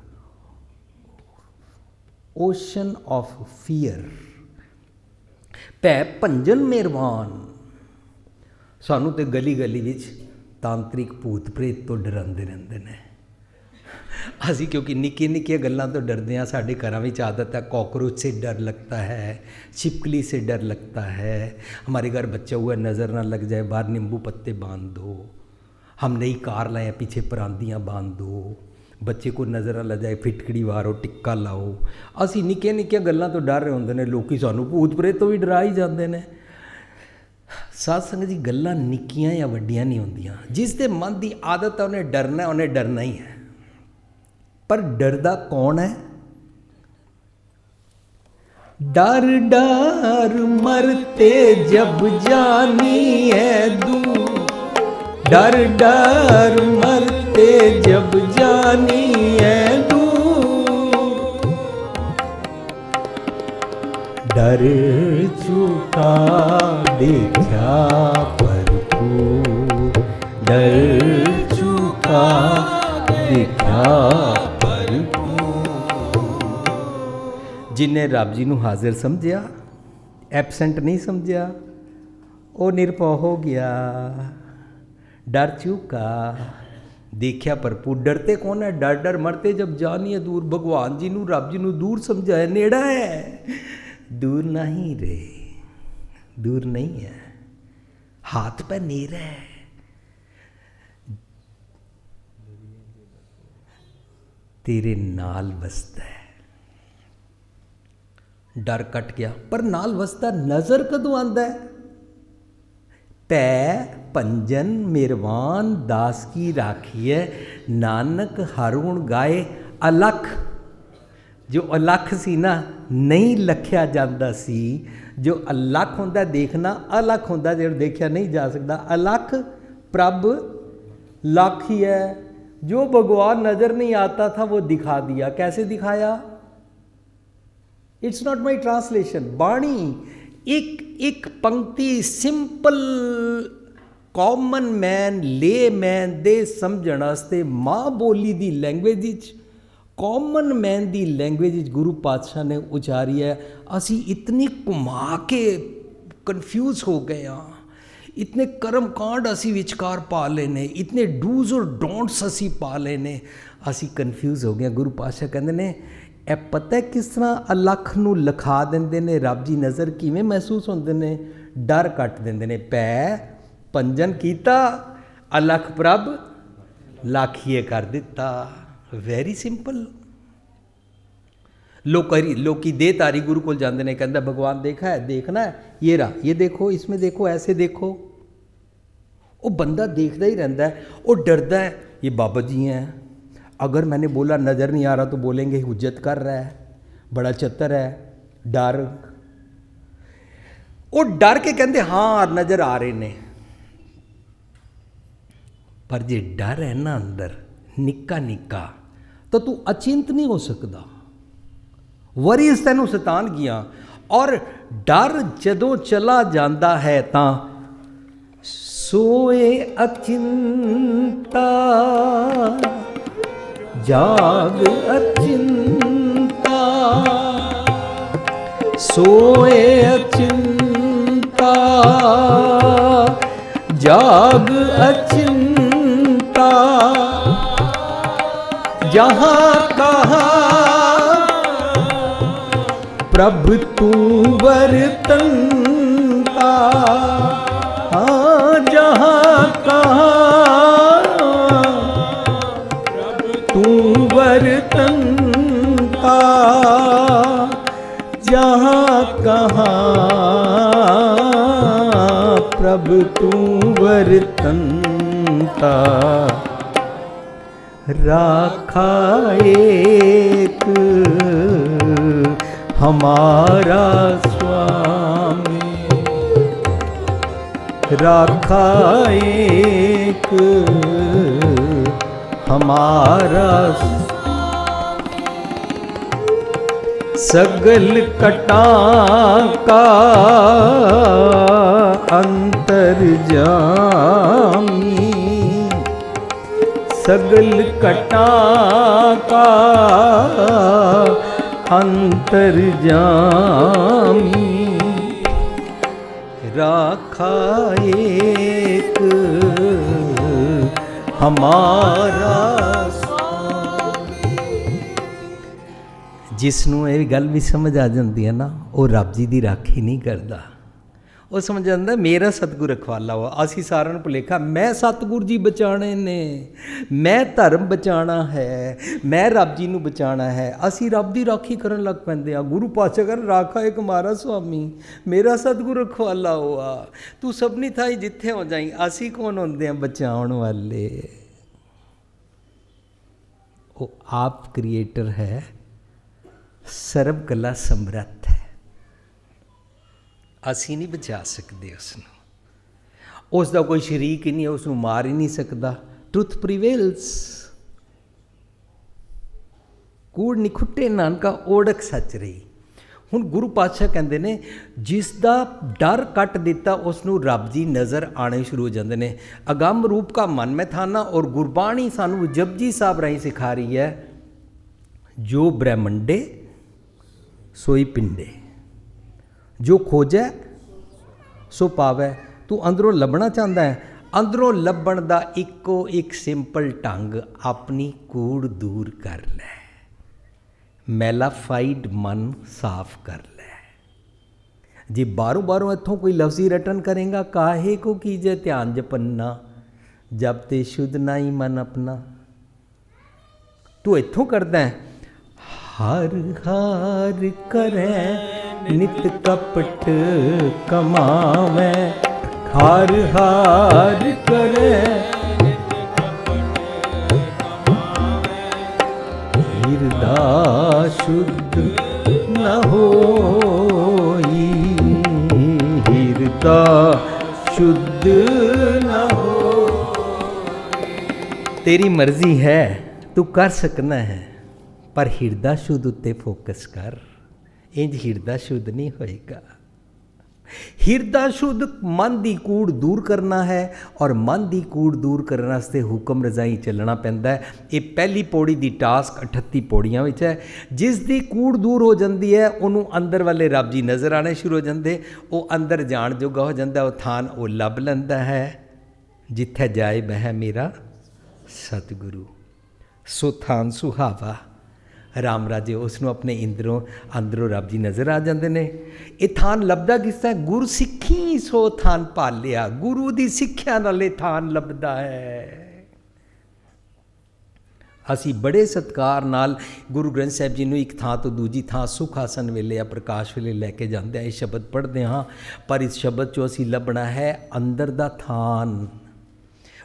ओशन ऑफ फीयर। भै भंजन मेहरबान। सानू तो गली गली विच तांत्रिक भूत प्रेत तो डराते रहते हैं। असी क्योंकि निक्की निक्की गल्लां तो डरते हैं। साढ़े घरों में आदत है, कॉकरोच से डर लगता है, छिपकली से डर लगता है, हमारे घर बच्चा हुआ नज़र ना लग जाए बाहर नींबू पत्ते बांध दो, हम नई कार लाए पीछे परांदियाँ बांध दो, बच्चे को नज़र ना लग जाए फिटकड़ी मारो, टिक्का लाओ। असी निक्कियां निक्कियां गल्लां तो डर रहे होंदे ने, लोग सानू भूत प्रेत तो भी डरा ही जाते हैं। साध संगत जी गल्लां निक्कियां या वड्डियां नहीं होंदियां। जिस दे मन की आदत है उन्हें डरना ही है। पर डरदा कौन है? डर डर मरते जब जानी है दूर, डर डर मरते जब जानी है दूर, डर चुका देखा भरपूर, डर चुका देखा भरपूर। जिन्हें रब जी नूं हाजिर समझिया, एबसेंट नहीं समझिया, वो निरभौ हो गया। डर चुका देखा भरपूर। डरते कौन है? डर डर मरते जब जानिए दूर। भगवान जी नूं रब जी नूं दूर समझाया, नेड़ा है, दूर नहीं रे, दूर नहीं है, हाथ पे नेरा है। तेरे नाल वसदा है। डर कट गया। पर नाल वसदा नज़र कदों आंदा है? पै पंजन मेरवान दास की राखी है, नानक हर गुण गाए अलख। जो अलख सी ना, नहीं लखिया जाता सी। जो अलख होंदा देखना, अलख होंदा जो देखा नहीं जा सकता। अलख प्रभ लख ही है। जो भगवान नज़र नहीं आता था वो दिखा दिया। कैसे दिखाया? It's not my translation. बाणी एक एक पंक्ति सिंपल कॉमन मैन ले मैन दे समझण वास्ते माँ बोली दी लैंग्वेज, कॉमन मैन दी लैंग्वेज गुरु पातशाह ने उचारी है। असी इतनी घुमा के कन्फ्यूज हो गए हाँ। इतने कर्म कांड असी विचकार पा लेने, इतने डूज और डोंट्स असी पा लेने, असी कन्फ्यूज हो गए। गुरु पातशाह कहते ने ए पता किस तरह अलख नूं लिखा देंदे ने। रब जी नज़र किवें महसूस होंदे ने? डर कट देंदे ने। पै पंजन कीता, अलख प्रभ लाखीए कर दिता। Very simple. लोकी दे तारी गुरु को जाते हैं, कहता भगवान देखा है, देखना है, ये रहा, ये देखो, इसमें देखो, ऐसे देखो। वो बंदा देखता ही रहता है। वो डरता है, ये बाबा जी हैं, अगर मैंने बोला नज़र नहीं आ रहा तो बोलेंगे हुज्जत कर रहा है, बड़ा चतर है। डर, वो डर के कहते हाँ नज़र आ रहे ने। पर जे डर है ना अंदर निक्का निक्का, तो तू अचिंत नहीं हो सकता। वरीस तैनू सतान गया। और डर जदों चला जाता है तां सोए अचिंता जाग अचिंता, सोए अचिंता जाग अचिंता, जहाँ कहाँ प्रभु तू वर्तनता। हाँ जहाँ कहाँ तू वर्तनता, जहाँ कहाँ प्रभु तू वर्तनता। राखा एक हमारा स्वामी, राखा एक हमारा सगल कटा का अंतर्यामी, सगल कटा का अंतर्यामी। राखा एक हमारा जिसनों ये गल भी समझ आ जाती है ना, वो रब जी की राखी नहीं करता, ਉਹ ਸਮਝ ਜਾਂਦਾ ਮੇਰਾ ਸਤਿਗੁਰ ਰਖਵਾਲਾ ਵਾ। ਅਸੀਂ ਸਾਰਿਆਂ ਨੂੰ ਭੁਲੇਖਾ, ਮੈਂ ਸਤਿਗੁਰ ਜੀ ਬਚਾਣੇ ਨੇ, ਮੈਂ ਧਰਮ ਬਚਾਉਣਾ ਹੈ, ਮੈਂ ਰੱਬ ਜੀ ਨੂੰ ਬਚਾਉਣਾ ਹੈ। ਅਸੀਂ ਰੱਬ ਦੀ ਰਾਖੀ ਕਰਨ ਲੱਗ ਪੈਂਦੇ ਆ। ਗੁਰੂ ਪਾਤਸ਼ਾਹ ਕਹਿੰਦੇ ਰਾਖਾ ਇੱਕ ਮਾਰਾ ਸੁਆਮੀ, ਮੇਰਾ ਸਤਿਗੁਰ ਰਖਵਾਲਾ ਹੋਆ, ਤੂੰ ਸਭਨੀ ਥਾਈ ਜਿੱਥੇ ਹੋ ਜਾਈ। ਅਸੀਂ ਕੌਣ ਹੁੰਦੇ ਆ ਬਚਾਉਣ ਵਾਲੇ? ਉਹ ਆਪ ਕ੍ਰੀਏਟਰ ਹੈ, ਸਰਬ ਕਲਾ ਸਮਰੱਥ ਹੈ। ਅਸੀਂ ਨਹੀਂ ਬਚਾ ਸਕਦੇ ਉਸ ਨੂੰ, ਉਸ ਦਾ ਕੋਈ ਸ਼ਰੀਕ ਹੀ ਨਹੀਂ, ਉਸ ਨੂੰ ਮਾਰ ਹੀ ਨਹੀਂ ਸਕਦਾ। ਟਰੁਥ ਪ੍ਰੀਵੇਲਸ, ਕੂੜ ਨਿਖੁੱਟੇ ਨਾਨਕਾ ਓੜਕ ਸੱਚ ਰਹੀ। ਹੁਣ ਗੁਰੂ ਪਾਤਸ਼ਾਹ ਕਹਿੰਦੇ ਨੇ ਜਿਸ ਦਾ ਡਰ ਕੱਟ ਦਿੱਤਾ ਉਸ ਨੂੰ ਰੱਬ ਜੀ ਨਜ਼ਰ ਆਉਣੇ ਸ਼ੁਰੂ ਹੋ ਜਾਂਦੇ ਨੇ। ਅਗੰਮ ਰੂਪ ਕਾ ਮਨ ਮੈਂ ਥਾਨਾ। ਔਰ ਗੁਰਬਾਣੀ ਸਾਨੂੰ ਜਪਜੀ ਸਾਹਿਬ ਰਾਹੀਂ ਸਿਖਾ ਰਹੀ ਹੈ, ਜੋ ਬ੍ਰਹਮੰਡੇ ਸੋਈ ਪਿੰਡੇ, ਜੋ ਖੋਜੈ ਸੋ ਪਾਵੈ। ਤੂੰ ਅੰਦਰੋਂ ਲੱਭਣਾ ਚਾਹੁੰਦਾ ਹੈ, ਅੰਦਰੋਂ ਲੱਭਣ ਦਾ ਇੱਕੋ ਇੱਕ ਸਿੰਪਲ ਢੰਗ ਆਪਣੀ ਕੂੜ ਦੂਰ ਕਰ ਲੈ, ਮੈਲਾਫਾਈਡ ਮਨ ਸਾਫ਼ ਕਰ ਲੈ। ਜੇ ਬਾਹਰੋਂ ਇੱਥੋਂ ਕੋਈ ਲਫ਼ਜ਼ੀ ਰਟਨ ਕਰੇਗਾ, ਕਾਹੇ ਕੋ ਕੀਜੇ ਧਿਆਨ ਜਪੰਨਾ, ਜਬ ਤੇ ਸ਼ੁੱਧ ਨਾਹੀ ਮਨ ਆਪਣਾ। ਤੂੰ ਇੱਥੋਂ ਕਰਦਾ ਹੈ, ਹਰ ਹਰ ਕਰੈ ਨਿਤ ਕਪਟ ਕਮਾਵੈ, ਹਰ ਹਰ ਕਰੈ ਹਿਰਦਾ ਸ਼ੁੱਧ ਨ ਹੋਈ, ਹਿਰਦਾ ਸ਼ੁੱਧ ਨ ਹੋਈ। ਤੇਰੀ ਮਰਜ਼ੀ ਹੈ, ਤੂੰ ਕਰ ਸਕਣਾ ਹੈ, ਪਰ ਹਿਰਦਾ ਸ਼ੁੱਧ ਉੱਤੇ ਫੋਕਸ ਕਰ। ਇੰਜ ਹਿਰਦਾ ਸ਼ੁੱਧ ਨਹੀਂ ਹੋਏਗਾ। ਹਿਰਦਾ ਸ਼ੁੱਧ ਮਨ ਦੀ ਕੂੜ ਦੂਰ ਕਰਨਾ ਹੈ, ਔਰ ਮਨ ਦੀ ਕੂੜ ਦੂਰ ਕਰਨ ਵਾਸਤੇ ਹੁਕਮ ਰਜ਼ਾਈ ਚੱਲਣਾ ਪੈਂਦਾ ਹੈ। ਇਹ ਪਹਿਲੀ ਪੌੜੀ ਦੀ ਟਾਸਕ 38 ਪੌੜੀਆਂ ਵਿੱਚ ਹੈ। ਜਿਸ ਦੀ ਕੂੜ ਦੂਰ ਹੋ ਜਾਂਦੀ ਹੈ ਉਹਨੂੰ ਅੰਦਰ ਵਾਲੇ ਰੱਬ ਜੀ ਨਜ਼ਰ ਆਉਣੇ ਸ਼ੁਰੂ ਹੋ ਜਾਂਦੇ, ਉਹ ਅੰਦਰ ਜਾਣ ਜੋਗਾ ਹੋ ਜਾਂਦਾ, ਉਹ ਥਾਨ ਉਹ ਲੱਭ ਲੈਂਦਾ ਹੈ ਜਿੱਥੇ ਜਾਏ ਬਹਿ ਮੇਰਾ ਸਤਿਗੁਰੂ। ਸੋ ਥਾਨ ਸੁਹਾਵਾ ਰਾਮ ਰਾਜੇ, ਉਸ ਨੂੰ ਆਪਣੇ ਅੰਦਰੋਂ ਰੱਬ ਜੀ ਨਜ਼ਰ ਆ ਜਾਂਦੇ ਨੇ। ਇਹ ਥਾਨ ਲੱਭਦਾ ਕਿਸ ਤਰ੍ਹਾਂ? ਗੁਰ ਸਿੱਖੀ ਸੋ ਥਾਨ ਭਾਲਿਆ। ਗੁਰੂ ਦੀ ਸਿੱਖਿਆ ਨਾਲ ਇਹ ਥਾਨ ਲੱਭਦਾ ਹੈ। ਅਸੀਂ ਬੜੇ ਸਤਿਕਾਰ ਨਾਲ ਗੁਰੂ ਗ੍ਰੰਥ ਸਾਹਿਬ ਜੀ ਨੂੰ ਇੱਕ ਥਾਂ ਤੋਂ ਦੂਜੀ ਥਾਂ ਸੁਖ ਆਸਨ ਵੇਲੇ ਜਾਂ ਪ੍ਰਕਾਸ਼ ਵੇਲੇ ਲੈ ਕੇ ਜਾਂਦੇ ਹਾਂ, ਇਹ ਸ਼ਬਦ ਪੜ੍ਹਦੇ ਹਾਂ, ਪਰ ਇਸ ਸ਼ਬਦ 'ਚੋਂ ਅਸੀਂ ਲੱਭਣਾ ਹੈ ਅੰਦਰ ਦਾ ਥਾਨ,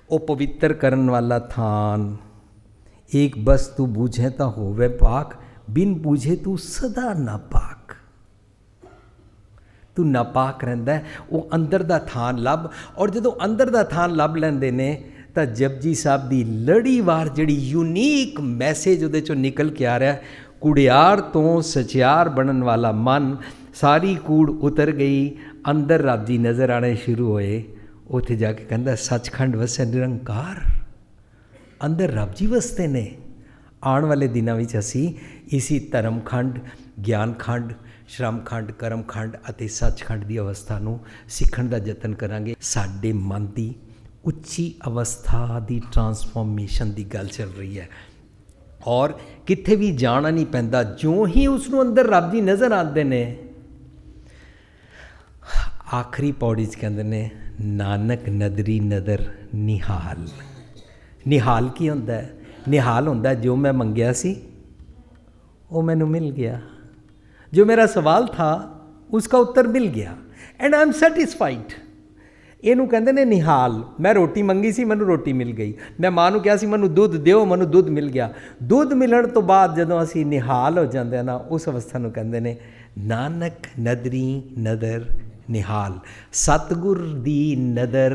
ਉਹ ਪਵਿੱਤਰ ਕਰਨ ਵਾਲਾ ਥਾਨ। एक बस तू बूझे तो होवे पाक, बिन बूझे तू सदा नापाक। तू नापाक रहिंदा है, वो अंदर दा थान लभ। और जदों अंदर दा थान लभ लैंदे ने तां जपजी साहब दी लड़ीवार जिहड़ी यूनीक मैसेज उहदे चों निकल के आ रहा है, कुड़ियार तो सचियार बनन वाला मन, सारी कूड़ उतर गई, अंदर रब जी नज़र आने शुरू होए। उत्थे जाके कहंदा सचखंड वसै निरंकार, अंदर रब जी वसते ने। आने वाले दिनों में असी इसी धर्मखंड, ज्ञानखंड, श्रमखंड, कर्मखंड अते सचखंड की अवस्था नूं सीखण दा यतन करांगे। साडे मन की उच्ची अवस्था की ट्रांसफॉर्मेशन की गल चल रही है, और कित्थे भी जाना नहीं पैंदा। जो ही उसनूं अंदर रब जी नज़र आते ने, आखिरी पौड़ी च कहंदे ने नानक नदरी नदर निहाल। निहाल की होंदा है? निहाल होंदा जो मैं मंगया सी वो मैनू मिल गया, जो मेरा सवाल था उसका उत्तर मिल गया, एंड आई एम सैटिस्फाइड। इनू कहते ने निहाल। मैं रोटी मंगी सी, मैनू रोटी मिल गई। मैं माँ नूं कहा सी मैनू दुध दिओ, मैनू दुध मिल गया। दुध मिलण तो बाद जदों असी निहाल हो जाते हैं ना, उस अवस्था नूं कहते ने नानक नदरी नदर निहाल। सतगुर दी नदर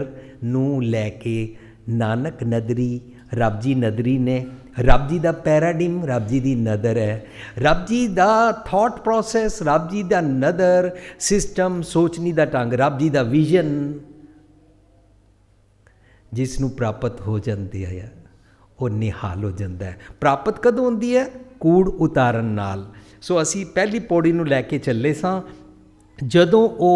नूं लैके नानक नदरी, रब जी नदरी ने। रब जी दा पैराडिम रब जी दी नदर है, रब जी दा थॉट प्रोसैस, रब जी दा नदर सिस्टम, सोचनी दा ढंग, रब जी दा विजन, जिसनूं प्राप्त हो जाती है वो निहाल हो जाता है। प्राप्त कदों होंदी है? कूड़ उतारन नाल। सो असी पहली पौड़ी नूं लैके चले सां। जदों वो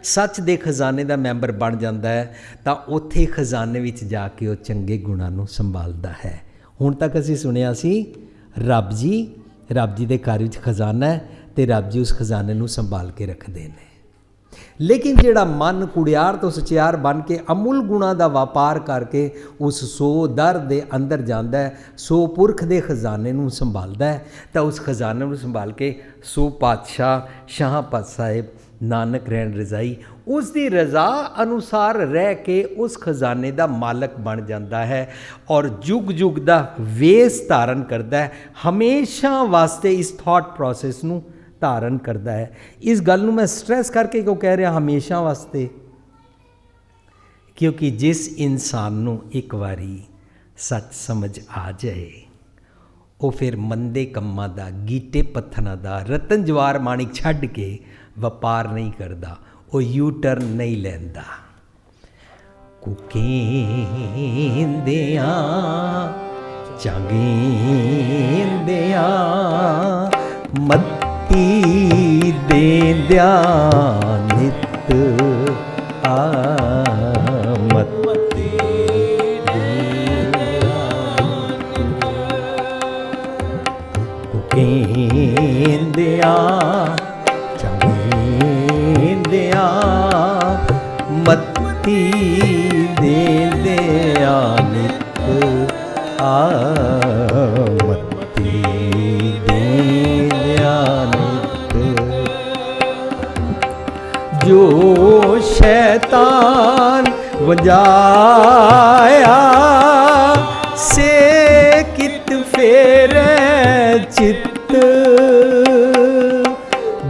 सच दे खजाने का मैंबर बन जाता है तो उत्थे खजाने विच जाके वो चंगे गुणां नूं संभालदा है। हुण तक असीं सुनिया सी रब जी दे घर विच खजाना है, तो रब जी उस खजाने नूं संभाल के रखते हैं। लेकिन जिहड़ा मन कुड़ियार तो सचियार बन के अमुल गुणा का व्यापार करके उस सो दर दे अंदर जाता है, सो पुरख दे खजाने नूं संभालदा है, तो उस खजाने नूं संभाल के सो पातशाह शाह पत साहिब नानक रैन रजाई उसकी रज़ा अनुसार रह के उस खजाने का मालक बन जाता है और जुग जुग का वेस धारण करता है, हमेशा वास्ते इस थॉट प्रोसैस नूं धारण करता है। इस गल नूं मैं स्ट्रैस करके क्यों कह रहा हमेशा वास्ते, क्योंकि जिस इंसान नूं एक बारी सच समझ आ जाए वो फिर मंदे कम्मां दा, गीटे पत्थरां दा, रतन जवार माणिक छड्ड के व्यापार नहीं करता, वो यू टर्न नहीं लैंदा। कुकेंदियां चंगेंदियां मत्ती देंदियां नित मत्ती कुकेंदियां चंगेंदियां मत्ती देंदियां नित मत्ती देंदियां नित। जो शैतान वजाया से कित फेरे चित्त,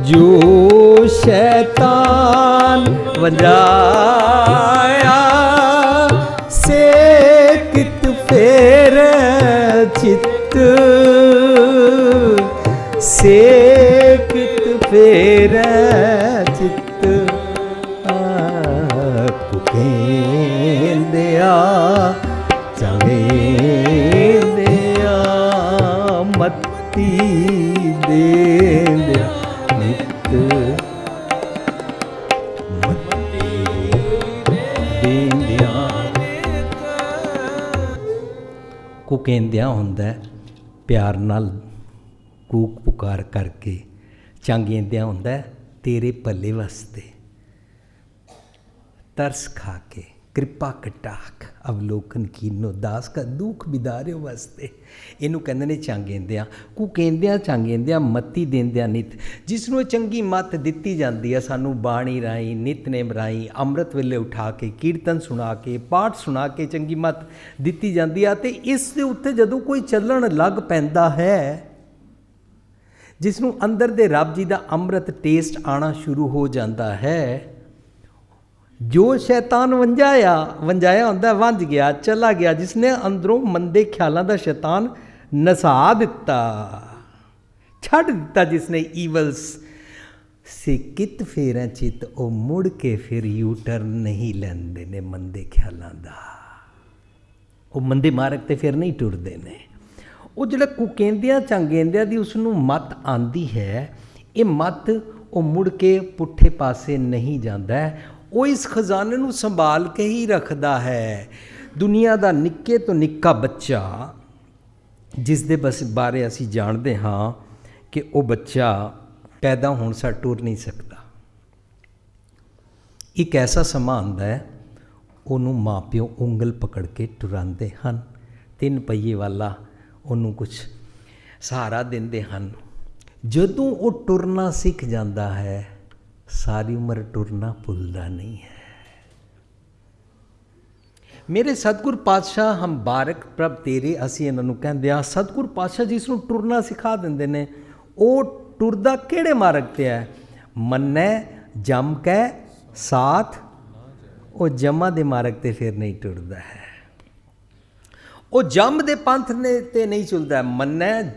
जो शैतान वजाया से कित फेरे चित्त, से कित फेरे चित्त। कुकेंदिया चंगेंदिया मत्ती देंदिया नित मत्ती देंदिया। कुकेंदिया हुंदा प्यार नाल कूक पुकार करके, चंगेंदिया हुंदा तेरे भले वास्ते, तरस खा के कृपा कटाक अवलोकन कीनो दास का दुख बिदारे वास्ते, इनू कहंदे ने चंगेंदिया। कुकेंदिया चंगेंदिया मत्ती देंदिया नित, जिसनों चंगी मत दिती जाती है सानू बाणी राई, नितनेम राई, अमृत वेले उठा के, कीर्तन सुना के, पाठ सुना के चंगी मत दिती जाती है। तो इस दे उत्ते जदों कोई चलण लग पैंदा है, जिसनों अंदर दे रब जी का अमृत टेस्ट आना शुरू हो जाता है, जो शैतान वंजाया होंदा वंज गया चला गया, जिसने अंदरों मंदे ख्यालों का शैतान नसा दिता, छड़ दिता जिसने ईवल्स से कित फेरें चित, वो मुड़ के फिर यू टर्न नहीं लेंदे ने मंदे ख्यालों का, वो मंदे मार्ग ते फिर नहीं टुरदे ने। वो जिहड़ा कुकेंदिया चंगेंदिया दी उसनूं मत आंदी है, ये मत वो मुड़ के पुठे पासे नहीं जाता है, वो इस खजाने नूं संभाल के ही रखता है। दुनिया का निक्के तो निक्का बच्चा जिस दे बस बारे असी जानते हाँ कि वो बच्चा पैदा होने से टुर नहीं सकता, एक ऐसा समा आंदा है उन्होंने माँ प्यो उंगल पकड़ के टुरांदे हैं, 3 पहिए वाला उन्होंने कुछ सहारा देंदे हैं। जदों वो टुरना सीख जाता है सारी उम्र टुरना भुलदा नहीं है। मेरे सतगुर पातशाह हम बारक प्रभ तेरे, असी इन्हों कहते हैं सतगुर पातशाह जिसनों टुरना सिखा देंदे ने, वो टुरदा केड़े मार्ग ते है, मन्नै जम कै साथ, वो जमा दे मार्ग ते फिर नहीं टुरदा है, वो जम दे पंथ ने ते नहीं चलता है। मन्नै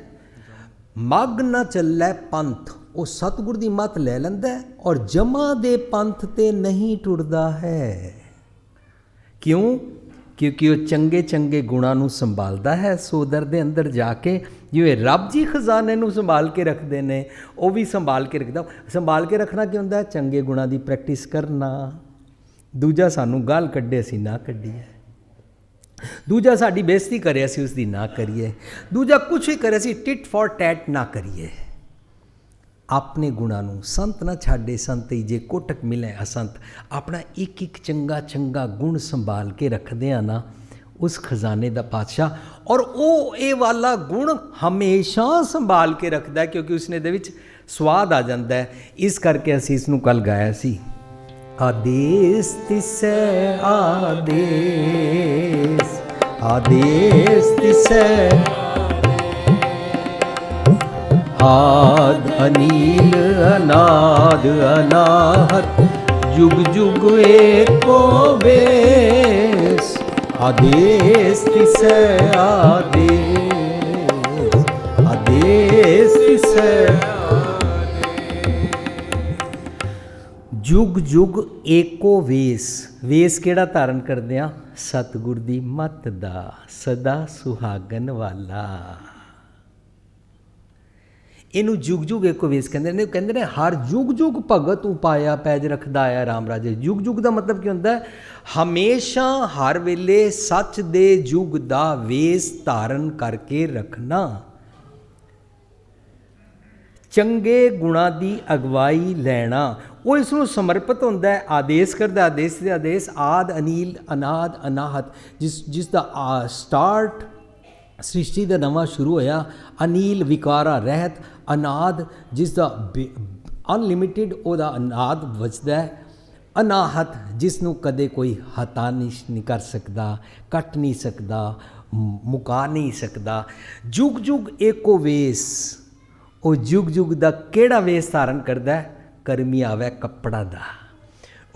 मग न चलै पंथ, वो सतगुर की मत ले लेंदा है और जमा दे पंथ ते नहीं टुरदा है। क्यों? क्योंकि वो चंगे चंगे गुणा नूं संभालदा है सोदर दे अंदर जाके, जिवें रब जी खजाने नूं संभाल के रखते हैं, वो भी संभाल के रखदा। संभाल के रखना क्या होंदा है? चंगे गुणा की प्रैक्टिस करना। दूजा सानू गाल कड्डे असीं ना कड्डीए, दूजा साड़ी बेइज्जती करे असीं उसकी ना करिए, दूजा कुछ भी करे असीं टिट फॉर टैट ना करिए। ਆਪਣੇ ਗੁਣਾਂ ਨੂੰ ਸੰਤ ਨਾ ਛਾੜੇ ਸੰਤ ਹੀ ਜੇ ਕੋਟਕ ਮਿਲੇ ਅਸੰਤ। ਆਪਣਾ ਇੱਕ ਇੱਕ ਚੰਗਾ ਚੰਗਾ ਗੁਣ ਸੰਭਾਲ ਕੇ ਰੱਖਦੇ ਆ ਨਾ ਉਸ ਖਜ਼ਾਨੇ ਦਾ ਪਾਤਸ਼ਾਹ, ਔਰ ਉਹ ਇਹ ਵਾਲਾ ਗੁਣ ਹਮੇਸ਼ਾ ਸੰਭਾਲ ਕੇ ਰੱਖਦਾ ਕਿਉਂਕਿ ਉਸਨੇ ਦੇ ਵਿੱਚ ਸਵਾਦ ਆ ਜਾਂਦਾ ਹੈ। ਇਸ ਕਰਕੇ ਅਸੀਂ ਇਸ ਨੂੰ ਕੱਲ੍ਹ ਗਾਇਆ ਸੀ, ਆਦੇਸ ਤਿਸੈ ਆਦੇਸ, ਆਦੇਸ ਤਿਸੈ ਆਦ ਅਨੀਲ ਅਨਾਦ ਅਨਾਹਤ, ਜੁਗ ਜੁਗ ਏਕੋ ਵੇਸ। ਆਦੇਸ ਤਿਸੈ ਆਦੇਸ, ਆਦੇਸ ਤਿਸੈ ਜੁਗ ਜੁਗ ਏਕੋ ਵੇਸ। ਵੇਸ ਕਿਹੜਾ ਧਾਰਨ ਕਰਦੇ ਆ? ਸਤਿਗੁਰ ਦੀ ਮੱਤ ਦਾ, ਸਦਾ ਸੁਹਾਗਨ ਵਾਲਾ। ਇਹਨੂੰ ਜੁਗ ਜੁਗ ਏਕੋ ਵੇਸ ਕਹਿੰਦੇ ਨੇ। ਕਹਿੰਦੇ ਨੇ ਹਰ ਜੁਗ ਜੁਗ ਭਗਤ ਉਪਾਇਆ ਪੈਜ ਰੱਖਦਾ ਆਇਆ ਰਾਮ ਰਾਜੇ। ਜੁਗ ਜੁਗ ਦਾ ਮਤਲਬ ਕੀ ਹੁੰਦਾ ਹੈ? ਹਮੇਸ਼ਾ ਹਰ ਵੇਲੇ ਸੱਚ ਦੇ ਯੁੱਗ ਦਾ ਵੇਸ ਧਾਰਨ ਕਰਕੇ ਰੱਖਣਾ, ਚੰਗੇ ਗੁਣਾਂ ਦੀ ਅਗਵਾਈ ਲੈਣਾ। ਉਹ ਇਸ ਨੂੰ ਸਮਰਪਿਤ ਹੁੰਦਾ ਹੈ, ਆਦੇਸ਼ ਕਰਦਾ, ਆਦੇਸ਼ ਦੇ ਆਦੇਸ਼ ਆਦ ਅਨੀਲ ਅਨਾਦ ਅਨਾਹਤ, ਜਿਸ ਦਾ ਸਟਾਰਟ ਸ੍ਰਿਸ਼ਟੀ ਦਾ ਨਵਾਂ ਸ਼ੁਰੂ ਹੋਇਆ, ਅਨੀਲ ਵਿਕਾਰਾ ਰਹਿਤ, ਅਨਾਦ ਜਿਸ ਦਾ ਅਨਲਿਮਿਟਿਡ ਉਹਦਾ ਅਨਾਦ ਵਜਦਾ ਹੈ, ਅਨਾਹਤ ਜਿਸ ਨੂੰ ਕਦੇ ਕੋਈ ਹਟਾ ਨਹੀਂ ਕਰ ਸਕਦਾ, ਕੱਟ ਨਹੀਂ ਸਕਦਾ, ਮੁਕਾ ਨਹੀਂ ਸਕਦਾ। ਜੁਗ ਜੁਗ ਏਕੋ ਵੇਸ। ਉਹ ਜੁਗ ਜੁਗ ਦਾ ਕਿਹੜਾ ਵੇਸ ਧਾਰਨ ਕਰਦਾ? ਕਰਮੀ ਆਵੇ ਕੱਪੜਾ ਦਾ।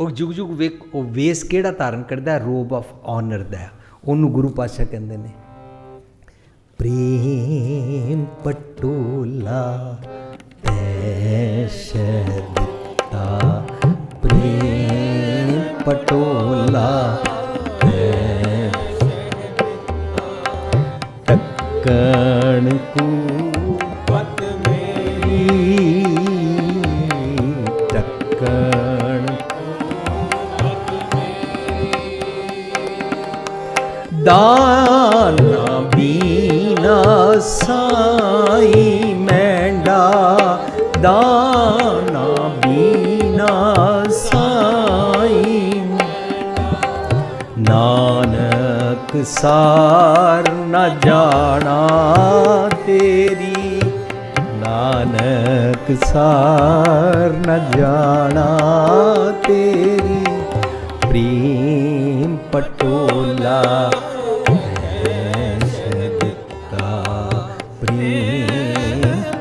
ਉਹ ਜੁਗ ਜੁਗ ਉਹ ਵੇਸ ਕਿਹੜਾ ਧਾਰਨ ਕਰਦਾ? ਰੋਬ ਆਫ ਆਨਰ ਦਾ। ਉਹਨੂੰ ਗੁਰੂ ਪਾਤਸ਼ਾਹ ਕਹਿੰਦੇ ਨੇ, ਪ੍ਰੇਮ ਪਟੋਲਾ ਤੈਸ਼ ਦਿੱਤਾ, ਪ੍ਰੇਮ ਪਟੋਲਾ ਟੱਕਣ ਕੂ ਪਤ ਮੇਰੀ, ਟੱਕਣ ਦਾਨਾ ਬੀਨਾ ਸਾਈ ਮੈਂਡਾ, ਦਾਨਾ ਬੀਨਾ ਸਾਈ ਨਾਨਕ ਸਾਰ ਨ ਜਾਣਾ ਤੇਰੀ, ਨਾਨਕ ਸਾਰ ਨ ਜਾਣਾ ਤੇਰੀ, ਪ੍ਰੇਮ ਪਟੋਲਾ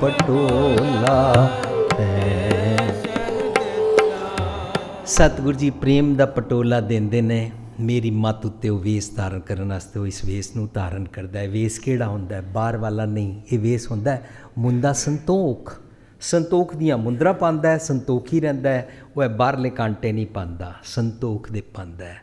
ਪਟੋਲਾ। ਸਤਿਗੁਰੂ ਜੀ ਪ੍ਰੇਮ ਦਾ ਪਟੋਲਾ ਦਿੰਦੇ ਨੇ ਮੇਰੀ ਮੱਤ ਉੱਤੇ। ਉਹ ਵੇਸ ਧਾਰਨ ਕਰਨ ਵਾਸਤੇ ਉਹ ਇਸ ਵੇਸ ਨੂੰ ਧਾਰਨ ਕਰਦਾ ਹੈ। ਵੇਸ ਕਿਹੜਾ ਹੁੰਦਾ ਹੈ? ਬਾਹਰ ਵਾਲਾ ਨਹੀਂ। ਇਹ ਵੇਸ ਹੁੰਦਾ ਹੈ ਮੁੰਦਾ ਸੰਤੋਖ। ਸੰਤੋਖ ਦੀਆਂ ਮੁੰਦਰਾਂ ਪਾਉਂਦਾ ਹੈ, ਸੰਤੋਖੀ ਰਹਿੰਦਾ ਹੈ। ਉਹ ਬਾਹਰਲੇ ਕਾਂਟੇ ਨਹੀਂ ਪਾਉਂਦਾ, ਸੰਤੋਖ ਦੇ ਪਾਉਂਦਾ ਹੈ।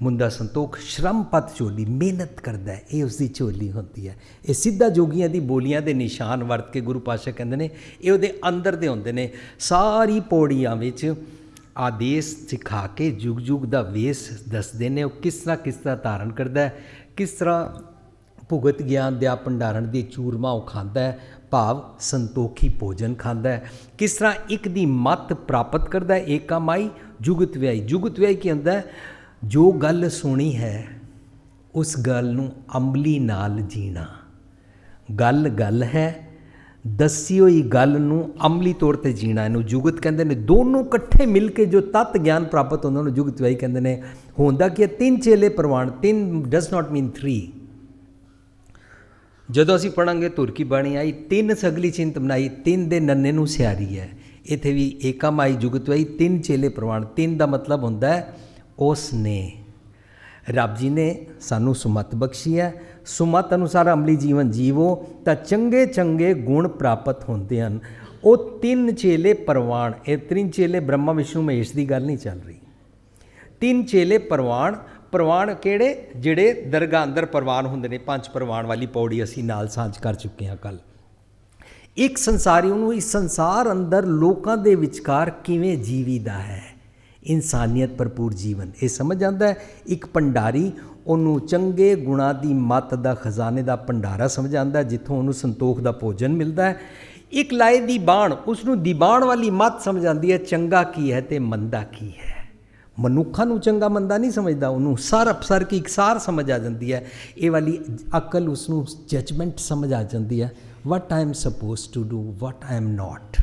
ਮੁੰਡਾ ਸੰਤੋਖ ਸ਼ਰਮਪਤ ਝੋਲੀ, ਮਿਹਨਤ ਕਰਦਾ ਹੈ, ਇਹ ਉਸਦੀ ਝੋਲੀ ਹੁੰਦੀ ਹੈ। ਇਹ ਸਿੱਧਾ ਜੋਗੀਆਂ ਦੀ ਬੋਲੀਆਂ ਦੇ ਨਿਸ਼ਾਨ ਵਰਤ ਕੇ ਗੁਰੂ ਪਾਤਸ਼ਾਹ ਕਹਿੰਦੇ ਨੇ ਇਹ ਉਹਦੇ ਅੰਦਰ ਦੇ ਹੁੰਦੇ ਨੇ। ਸਾਰੀ ਪੌੜੀਆਂ ਵਿੱਚ ਆਦੇਸ਼ ਸਿਖਾ ਕੇ ਜੁਗ ਜੁਗ ਦਾ ਵੇਸ ਦੱਸਦੇ ਨੇ। ਉਹ ਕਿਸ ਤਰ੍ਹਾਂ ਧਾਰਨ ਕਰਦਾ ਹੈ, ਕਿਸ ਤਰ੍ਹਾਂ ਭੁਗਤ ਗਿਆਨ ਦਿਆ ਭੰਡਾਰਨ ਦੀ ਚੂਰਮਾ ਉਹ ਖਾਂਦਾ ਹੈ, ਭਾਵ ਸੰਤੋਖੀ ਭੋਜਨ ਖਾਂਦਾ ਹੈ। ਕਿਸ ਤਰ੍ਹਾਂ ਇੱਕ ਦੀ ਮੱਤ ਪ੍ਰਾਪਤ ਕਰਦਾ ਹੈ, ਏਕਾ ਮਾਈ ਜੁਗਤ ਵਿਆਈ। ਜੁਗਤ ਵਿਆਈ ਕੀ ਹੁੰਦਾ ਹੈ? ਜੋ ਗੱਲ ਸੁਣੀ ਹੈ ਉਸ ਗੱਲ ਨੂੰ ਅਮਲੀ ਨਾਲ ਜੀਣਾ। ਗੱਲ ਗੱਲ ਹੈ, ਦੱਸੀ ਹੋਈ ਗੱਲ ਨੂੰ ਅਮਲੀ ਤੌਰ 'ਤੇ ਜੀਣਾ, ਇਹਨੂੰ ਜੁਗਤ ਕਹਿੰਦੇ ਨੇ। ਦੋਨੋਂ ਇਕੱਠੇ ਮਿਲ ਕੇ ਜੋ ਤੱਤ ਗਿਆਨ ਪ੍ਰਾਪਤ ਹੁੰਦਾ ਉਹਨੂੰ ਜੁਗਤ ਵਿਆਈ ਕਹਿੰਦੇ ਨੇ। ਹੁੰਦਾ ਕਿ 3 ਚੇਲੇ ਪ੍ਰਵਾਨ, 3 ਡਸ ਨਾਟ ਮੀਨ 3। ਜਦੋਂ ਅਸੀਂ ਪੜ੍ਹਾਂਗੇ ਧੁਰ ਕੀ ਬਾਣੀ ਆਈ, 3 ਸਗਲੀ ਚਿੰਤ ਬਣਾਈ, 3 ਦੇ ਨੰਨੇ ਨੂੰ ਸਿਆਰੀ ਹੈ। ਇੱਥੇ ਵੀ ਏਕਾ ਮਾਈ ਜੁਗਤ ਵਿਆਈ, 3 ਚੇਲੇ ਪ੍ਰਵਾਨ। 3 ਦਾ ਮਤਲਬ ਹੁੰਦਾ ਹੈ ਉਸ ਨੇ, ਰੱਬ ਜੀ ਨੇ ਸਾਨੂੰ ਸੁਮਤ ਬਖਸ਼ੀ ਹੈ। ਸੁਮਤ ਅਨੁਸਾਰ ਅਮਲੀ ਜੀਵਨ ਜੀਵੋ ਤਾਂ ਚੰਗੇ ਚੰਗੇ ਗੁਣ ਪ੍ਰਾਪਤ ਹੁੰਦੇ ਹਨ। ਉਹ 3 ਚੇਲੇ ਪ੍ਰਵਾਨ, ਇਹ 3 ਚੇਲੇ ਬ੍ਰਹਮਾ ਵਿਸ਼ਨੂੰ ਮਹੇਸ਼ ਦੀ ਗੱਲ ਨਹੀਂ ਚੱਲ ਰਹੀ। 3 ਚੇਲੇ ਪ੍ਰਵਾਨ। ਪ੍ਰਵਾਨ ਕਿਹੜੇ? ਜਿਹੜੇ ਦਰਗਾਹ ਅੰਦਰ ਪ੍ਰਵਾਨ ਹੁੰਦੇ ਨੇ। 5 ਪ੍ਰਵਾਨ ਵਾਲੀ ਪੌੜੀ ਅਸੀਂ ਨਾਲ ਸਾਂਝ ਕਰ ਚੁੱਕੇ ਹਾਂ ਕੱਲ੍ਹ। ਇੱਕ ਸੰਸਾਰੀ ਉਹਨੂੰ ਇਸ ਸੰਸਾਰ ਅੰਦਰ ਲੋਕਾਂ ਦੇ ਵਿਚਕਾਰ ਕਿਵੇਂ ਜੀਵੀਦਾ ਹੈ, ਇਨਸਾਨੀਅਤ ਭਰਪੂਰ ਜੀਵਨ, ਇਹ ਸਮਝ ਆਉਂਦਾ ਹੈ। ਇੱਕ ਭੰਡਾਰੀ ਉਹਨੂੰ ਚੰਗੇ ਗੁਣਾਂ ਦੀ ਮੱਤ ਦਾ ਖਜ਼ਾਨੇ ਦਾ ਭੰਡਾਰਾ ਸਮਝ ਆਉਂਦਾ, ਜਿੱਥੋਂ ਉਹਨੂੰ ਸੰਤੋਖ ਦਾ ਭੋਜਨ ਮਿਲਦਾ ਹੈ। ਇੱਕ ਲਾਏ ਦੀ ਬਾਣ, ਉਸ ਨੂੰ ਦੀਬਾਨ ਵਾਲੀ ਮੱਤ ਸਮਝ ਆਉਂਦੀ ਹੈ ਚੰਗਾ ਕੀ ਹੈ ਤੇ ਮੰਦਾ ਕੀ ਹੈ। ਮਨੁੱਖਾਂ ਨੂੰ ਚੰਗਾ ਮੰਦਾ ਨਹੀਂ ਸਮਝਦਾ, ਉਹਨੂੰ ਸਾਰ ਕੀ ਇਕਸਾਰ ਸਮਝ ਆ ਜਾਂਦੀ ਹੈ। ਇਹ ਵਾਲੀ ਅਕਲ ਉਸ ਨੂੰ ਜਜਮੈਂਟ ਸਮਝ ਆ ਜਾਂਦੀ ਹੈ, what I am suppose to do, what I am not.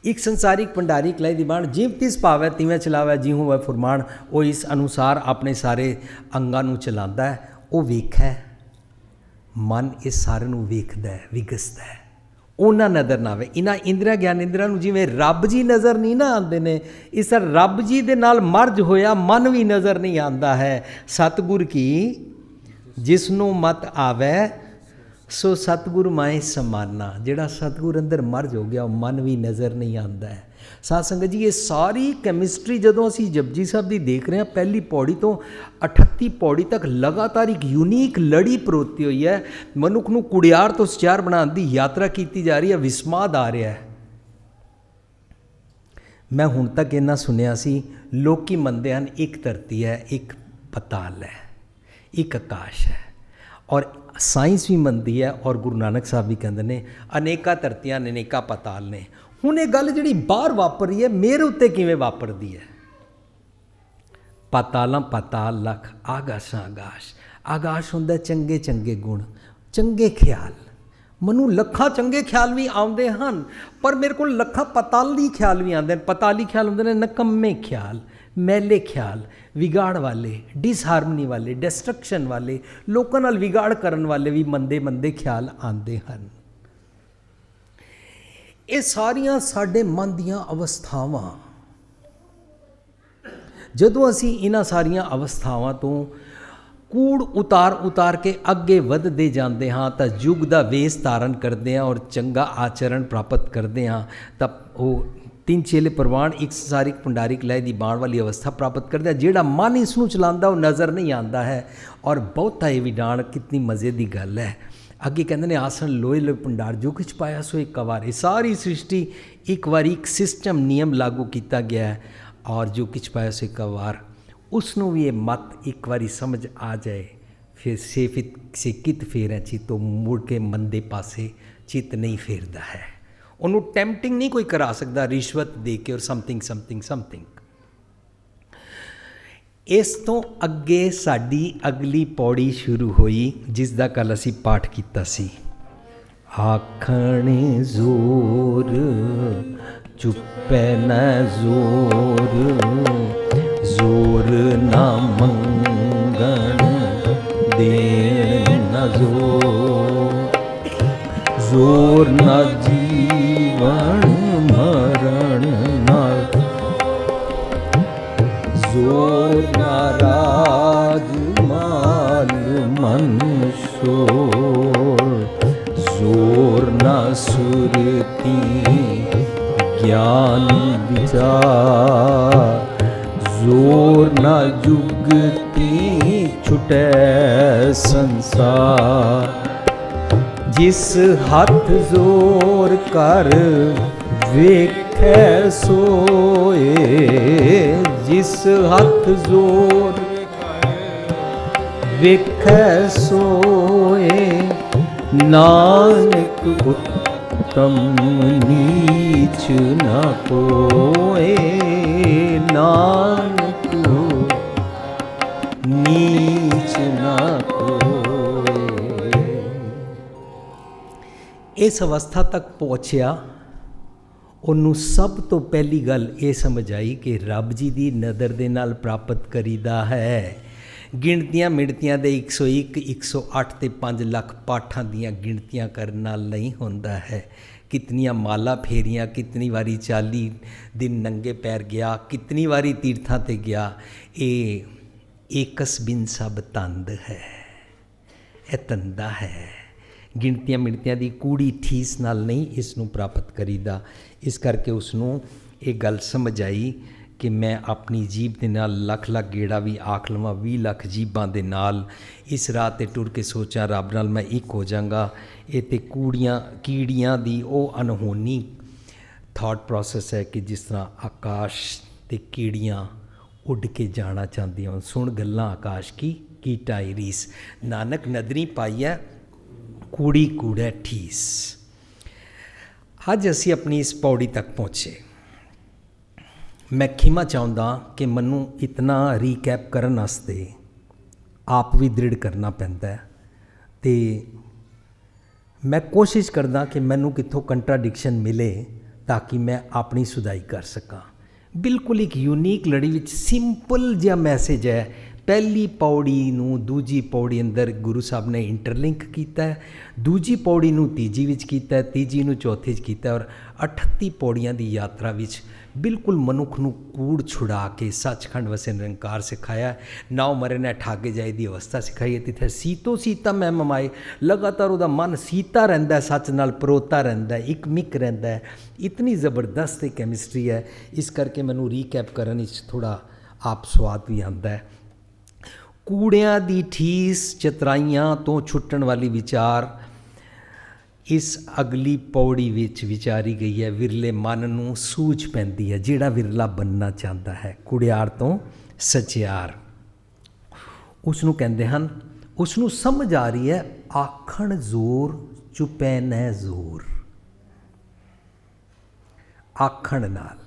ਇੱਕ ਸੰਸਾਰਿਕ ਭੰਡਾਰੀ ਕਲਾਈ ਦੀ ਬਾਣ, ਜਿਵ ਤਿਸ ਭਾਵੈ ਤਿਵੇਂ ਚਲਾਵੈ, ਜਿਉ ਹੋਵੈ ਫੁਰਮਾਨ। ਉਹ ਇਸ ਅਨੁਸਾਰ ਆਪਣੇ ਸਾਰੇ ਅੰਗਾਂ ਨੂੰ ਚਲਾਉਂਦਾ ਹੈ। ਉਹ ਵੇਖੈ, ਮਨ ਇਸ ਸਾਰੇ ਨੂੰ ਵੇਖਦਾ ਹੈ, ਵਿਗਸਦਾ ਹੈ, ਉਹਨਾਂ ਨਜ਼ਰ ਨਾ ਆਵੇ। ਇਹਨਾਂ ਇੰਦਰੀਆਂ ਗਿਆਨ ਇੰਦਰੀਆਂ ਨੂੰ ਜਿਵੇਂ ਰੱਬ ਜੀ ਨਜ਼ਰ ਨਹੀਂ ਨਾ ਆਉਂਦੇ ਨੇ, ਇਸ ਤਰ੍ਹਾਂ ਰੱਬ ਜੀ ਦੇ ਨਾਲ ਮਰਜ ਹੋਇਆ ਮਨ ਵੀ ਨਜ਼ਰ ਨਹੀਂ ਆਉਂਦਾ ਹੈ। ਸਤਿਗੁਰ ਕੀ ਜਿਸ ਨੂੰ ਮਤ ਆਵੈ, ਸੋ ਸਤਿਗੁਰ ਮਾਏ ਸਮਾਨਾ। ਜਿਹੜਾ ਸਤਿਗੁਰ ਅੰਦਰ ਮਰਜ ਹੋ ਗਿਆ, ਉਹ ਮਨ ਵੀ ਨਜ਼ਰ ਨਹੀਂ ਆਉਂਦਾ ਹੈ। ਸਾਧ ਸੰਗਤ ਜੀ, ਇਹ ਸਾਰੀ ਕੈਮਿਸਟਰੀ ਜਦੋਂ ਅਸੀਂ ਜਪਜੀ ਸਾਹਿਬ ਦੀ ਦੇਖ ਰਹੇ ਹਾਂ, ਪਹਿਲੀ ਪੌੜੀ ਤੋਂ 38 ਪੌੜੀ ਤੱਕ ਲਗਾਤਾਰ ਇੱਕ ਯੂਨੀਕ ਲੜੀ ਪਰੋਤੀ ਹੋਈ ਹੈ। ਮਨੁੱਖ ਨੂੰ ਕੁੜਿਆਰ ਤੋਂ ਸਚਿਆਰ ਬਣਾਉਣ ਦੀ ਯਾਤਰਾ ਕੀਤੀ ਜਾ ਰਹੀ ਹੈ, ਵਿਸਮਾਦ ਆ ਰਿਹਾ ਹੈ। ਮੈਂ ਹੁਣ ਤੱਕ ਇੰਨਾ ਸੁਣਿਆ ਸੀ, ਲੋਕੀ ਮੰਨਦੇ ਹਨ ਇੱਕ ਧਰਤੀ ਹੈ, ਇੱਕ ਪਤਾਲ ਹੈ, ਇੱਕ ਆਕਾਸ਼ ਹੈ, ਔਰ ਸਾਇੰਸ ਵੀ ਮੰਨਦੀ ਹੈ, ਔਰ ਗੁਰੂ ਨਾਨਕ ਸਾਹਿਬ ਵੀ ਕਹਿੰਦੇ ਨੇ ਅਨੇਕਾਂ ਧਰਤੀਆਂ ਨੇ, ਅਨੇਕਾਂ ਪਤਾਲ ਨੇ। ਹੁਣ ਇਹ ਗੱਲ ਜਿਹੜੀ ਬਾਹਰ ਵਾਪਰ ਰਹੀ ਹੈ, ਮੇਰੇ ਉੱਤੇ ਕਿਵੇਂ ਵਾਪਰਦੀ ਹੈ? ਪਾਤਾਲਾਂ ਪਾਤਾਲ ਲੱਖ, ਆਗਾਸ਼ਾਂ ਆਗਾਸ਼। ਆਗਾਸ਼ ਹੁੰਦਾ ਚੰਗੇ ਚੰਗੇ ਗੁਣ, ਚੰਗੇ ਖਿਆਲ। ਮੈਨੂੰ ਲੱਖਾਂ ਚੰਗੇ ਖਿਆਲ ਵੀ ਆਉਂਦੇ ਹਨ, ਪਰ ਮੇਰੇ ਕੋਲ ਲੱਖਾਂ ਪਤਾਲੀ ਖਿਆਲ ਵੀ ਆਉਂਦੇ ਨੇ। ਪਤਾਲੀ ਖਿਆਲ ਹੁੰਦੇ ਨੇ ਨਕੰਮੇ ਖਿਆਲ, ਮੈਲੇ ਖਿਆਲ, ਵਿਗਾੜ ਵਾਲੇ, ਡਿਸਹਾਰਮਨੀ ਵਾਲੇ, ਡਿਸਟਰਕਸ਼ਨ ਵਾਲੇ, ਲੋਕਾਂ ਨਾਲ ਵਿਗਾੜ ਕਰਨ ਵਾਲੇ ਵੀ ਮੰਦੇ ਮੰਦੇ ਖਿਆਲ ਆਉਂਦੇ ਹਨ। ਇਹ ਸਾਰੀਆਂ ਸਾਡੇ ਮਨ ਦੀਆਂ ਅਵਸਥਾਵਾਂ। ਜਦੋਂ ਅਸੀਂ ਇਹਨਾਂ ਸਾਰੀਆਂ ਅਵਸਥਾਵਾਂ ਤੋਂ ਕੂੜ ਉਤਾਰ ਕੇ ਅੱਗੇ ਵਧਦੇ ਜਾਂਦੇ ਹਾਂ, ਤਾਂ ਯੁੱਗ ਦਾ ਵੇਸ ਧਾਰਨ ਕਰਦੇ ਹਾਂ ਔਰ ਚੰਗਾ ਆਚਰਣ ਪ੍ਰਾਪਤ ਕਰਦੇ ਹਾਂ, ਤਾਂ ਉਹ ਤਿੰਨ ਚੇਲੇ ਪ੍ਰਵਾਨ ਇੱਕ ਸੰਸਾਰਿਕ ਭੰਡਾਰਿਕ ਲਹਿ ਦੀ ਬਾਣ ਵਾਲੀ ਅਵਸਥਾ ਪ੍ਰਾਪਤ ਕਰਦੇ ਆ। ਜਿਹੜਾ ਮਨ ਇਸ ਨੂੰ ਚਲਾਉਂਦਾ ਉਹ ਨਜ਼ਰ ਨਹੀਂ ਆਉਂਦਾ ਹੈ। ਔਰ ਬਹੁਤਾ ਇਹ ਵੀ ਡਾਣ ਕਿਤਨੀ ਮਜ਼ੇ ਦੀ ਗੱਲ ਹੈ। ਅੱਗੇ ਕਹਿੰਦੇ ਨੇ ਆਸਣ ਲੋਏ ਲੋਏ ਭੰਡਾਰ, ਜੋ ਕੁਛ ਪਾਇਆ ਸੋ ਇੱਕ ਵਾਰ। ਇਹ ਸਾਰੀ ਸ੍ਰਿਸ਼ਟੀ ਇੱਕ ਵਾਰੀ ਇੱਕ ਸਿਸਟਮ ਨਿਯਮ ਲਾਗੂ ਕੀਤਾ ਗਿਆ ਹੈ, ਔਰ ਜੋ ਕੁਛ ਪਾਇਆ ਸੋ ਇੱਕ ਵਾਰ। ਉਸ ਨੂੰ ਵੀ ਇਹ ਮਤ ਇੱਕ ਵਾਰੀ ਸਮਝ ਆ ਜਾਏ, ਫਿਰ ਸੇ ਕਿਤ ਫੇਰੈ ਚਿੱਤੋਂ, ਮੁੜ ਕੇ ਮੰਦੇ ਪਾਸੇ ਚਿੱਤ ਨਹੀਂ ਫੇਰਦਾ ਹੈ। ਉਹਨੂੰ ਟੈਂਪਟਿੰਗ ਨਹੀਂ ਕੋਈ ਕਰਾ ਸਕਦਾ ਰਿਸ਼ਵਤ ਦੇ ਕੇ ਔਰ ਸਮਥਿੰਗ। ਇਸ ਤੋਂ ਅੱਗੇ ਸਾਡੀ ਅਗਲੀ ਪੌੜੀ ਸ਼ੁਰੂ ਹੋਈ, ਜਿਸ ਦਾ ਕੱਲ ਅਸੀਂ ਪਾਠ ਕੀਤਾ ਸੀ। ਆਖਣ ਜ਼ੋਰ ਚੁੱਪੈ ਨਾ ਜ਼ੋਰ, ਜ਼ੋਰ ਨਾ ਮੰਗਣ ਦੇਣ ਨਾ ਜ਼ੋਰ, ਜ਼ੋਰ ਨਾ ਜੀਵਨ ਮਰਨ ਨਾਲ, ਜ਼ੋਰ ਨਾ ਰਾਜ ਮਾਲ ਮਨ ਸ਼ੋਰ, ਜ਼ੋਰ ਨਾ ਸੁਰਤੀ ਗਿਆਨ ਵਿਚਾਰ, ਜ਼ੋਰ ਨਾ ਜੁਗਤੀ ਛੁਟੈ ਸੰਸਾਰ। ਜਿਸ ਹੱਥ ਜ਼ੋਰ ਕਰ ਵੇਖੈ ਸੋਏ, ਜਿਸ ਹੱਥ ਜ਼ੋਰ ਵੇਖੈ ਸੋਏ, ਨਾਨਕ ਉਤਮ ਨੀਚ ਨਾ ਕੋਏ, ਨਾਨਕ ਨੀਚ ਨਾ ਕੋਏ। ਇਸ ਅਵਸਥਾ ਤੱਕ ਪਹੁੰਚਿਆ, ਉਹਨੂੰ ਸਭ ਤੋਂ ਪਹਿਲੀ ਗੱਲ ਇਹ ਸਮਝ ਆਈ ਕਿ ਰੱਬ ਜੀ ਦੀ ਨਜ਼ਰ ਦੇ ਨਾਲ ਪ੍ਰਾਪਤ ਕਰੀਦਾ ਹੈ। ਗਿਣਤੀਆਂ ਮਿਣਤੀਆਂ ਦੇ 101, 108 ਤੇ 5 ਲੱਖ ਪਾਠਾਂ ਦੀਆਂ ਗਿਣਤੀਆਂ ਕਰਨ ਨਾਲ ਨਹੀਂ ਹੁੰਦਾ ਹੈ। ਕਿਤਨੀਆਂ ਮਾਲਾ ਫੇਰੀਆਂ, ਕਿਤਨੀ ਵਾਰੀ 40 ਦਿਨ ਨੰਗੇ ਪੈਰ ਗਿਆ, ਕਿਤਨੀ ਵਾਰੀ ਤੀਰਥਾਂ ਤੇ ਗਿਆ। ਇਹ ਏਕਸ ਬਿਨ ਸਭ ਤੰਦ ਹੈ, ਇਹ ਤੰਦਾ ਹੈ। ਗਿਣਤੀਆਂ ਮਿਣਤੀਆਂ ਦੀ ਕੂੜੀ ਠੀਸ ਨਾਲ ਨਹੀਂ ਇਸ ਨੂੰ ਪ੍ਰਾਪਤ ਕਰੀਦਾ। ਇਸ ਕਰਕੇ ਉਸ ਨੂੰ ਇਹ ਗੱਲ ਸਮਝ ਆਈ ਕਿ ਮੈਂ ਆਪਣੀ ਜੀਭ ਦੇ ਨਾਲ ਲੱਖ ਲੱਖ ਗੇੜਾ ਵੀ ਆਖ ਲਵਾਂ, 20 ਲੱਖ ਜੀਭਾਂ ਦੇ ਨਾਲ ਇਸ ਰਾਹ 'ਤੇ ਟੁਰ ਕੇ ਸੋਚਾਂ ਰੱਬ ਨਾਲ ਮੈਂ ਇੱਕ ਹੋ ਜਾਂਗਾ। ਇਹ ਤਾਂ ਕੀੜੀਆਂ ਦੀ ਉਹ ਅਨਹੋਨੀ ਥਾਟ ਪ੍ਰੋਸੈਸ ਹੈ ਕਿ ਜਿਸ ਤਰ੍ਹਾਂ ਆਕਾਸ਼ 'ਤੇ ਕੀੜੀਆਂ ਉੱਡ ਕੇ ਜਾਣਾ ਚਾਹੁੰਦੀਆਂ। ਸੁਣ ਗੱਲਾਂ ਆਕਾਸ਼ ਕੀ ਟਾਈ ਰੀਸ, ਨਾਨਕ ਨਦਰੀ ਪਾਈਐ ਕੂੜੀ ਕੂੜੈ ਠੀਸ। ਅੱਜ ਅਸੀਂ ਆਪਣੀ ਇਸ ਪੌੜੀ ਤੱਕ ਪਹੁੰਚੇ। ਮੈਂ ਖਿਮਾ ਚਾਹੁੰਦਾ ਕਿ ਮੈਨੂੰ ਇਤਨਾ ਰੀਕੈਪ ਕਰਨ ਵਾਸਤੇ ਆਪ ਵੀ ਦ੍ਰਿੜ ਕਰਨਾ ਪੈਂਦਾ ਅਤੇ ਮੈਂ ਕੋਸ਼ਿਸ਼ ਕਰਦਾ ਕਿ ਮੈਨੂੰ ਕਿੱਥੋਂ ਕੰਟਰਾਡਿਕਸ਼ਨ ਮਿਲੇ ਤਾਂ ਕਿ ਮੈਂ ਆਪਣੀ ਸੁਧਾਈ ਕਰ ਸਕਾਂ। ਬਿਲਕੁਲ ਇੱਕ ਯੂਨੀਕ ਲੜੀ ਵਿੱਚ ਸਿੰਪਲ ਜਿਹਾ ਮੈਸੇਜ ਹੈ। ਪਹਿਲੀ ਪੌੜੀ ਨੂੰ ਦੂਜੀ ਪੌੜੀ ਅੰਦਰ ਗੁਰੂ ਸਾਹਿਬ ਨੇ ਇੰਟਰਲਿੰਕ ਕੀਤਾ ਹੈ, ਦੂਜੀ ਪੌੜੀ ਨੂੰ ਤੀਜੀ ਵਿੱਚ ਕੀਤਾ ਹੈ, ਤੀਜੀ ਨੂੰ ਚੌਥੀ 'ਚ ਕੀਤਾ ਔਰ 38 ਪੌੜੀਆਂ ਦੀ ਯਾਤਰਾ ਵਿੱਚ ਬਿਲਕੁਲ ਮਨੁੱਖ ਨੂੰ ਕੂੜ ਛੁਡਾ ਕੇ ਸੱਚਖੰਡ ਵਸੇ ਨਿਰੰਕਾਰ ਸਿਖਾਇਆ। ਨਾਉ ਮਰੇ ਨਾ ਠਾਗੇ ਜਾਏ ਦੀ ਅਵਸਥਾ ਸਿਖਾਈ ਹੈ। ਤਿੱਥੇ ਸੀਤੋ ਸੀਤਾ ਮੈਂ ਮਮਾਏ, ਲਗਾਤਾਰ ਉਹਦਾ ਮਨ ਸੀਤਾ ਰਹਿੰਦਾ, ਸੱਚ ਨਾਲ ਪਰੋਤਾ ਰਹਿੰਦਾ, ਇੱਕ ਮਿਕ ਰਹਿੰਦਾ। ਇਤਨੀ ਜ਼ਬਰਦਸਤ ਕੈਮਿਸਟਰੀ ਹੈ। ਇਸ ਕਰਕੇ ਮੈਨੂੰ ਰੀਕੈਪ ਕਰਨ ਵਿੱਚ ਥੋੜ੍ਹਾ ਆਪ ਸਵਾਦ ਵੀ ਆਉਂਦਾ ਹੈ। ਕੂੜਿਆਂ ਦੀ ਠੀਸ ਚਤਰਾਈਆਂ ਤੋਂ ਛੁੱਟਣ ਵਾਲੀ ਵਿਚਾਰ ਇਸ ਅਗਲੀ ਪੌੜੀ ਵਿੱਚ ਵਿਚਾਰੀ ਗਈ ਹੈ। ਵਿਰਲੇ ਮਨ ਨੂੰ ਸੂਝ ਪੈਂਦੀ ਹੈ, ਜਿਹੜਾ ਵਿਰਲਾ ਬਣਨਾ ਚਾਹੁੰਦਾ ਹੈ, ਕੁੜਿਆਰ ਤੋਂ ਸਚਿਆਰ ਉਸ ਨੂੰ ਕਹਿੰਦੇ ਹਨ। ਉਸ ਨੂੰ ਸਮਝ ਆ ਰਹੀ ਹੈ ਆਖਣ ਜ਼ੋਰ ਚੁਪੈ ਨੈ ਜ਼ੋਰ। ਆਖਣ ਨਾਲ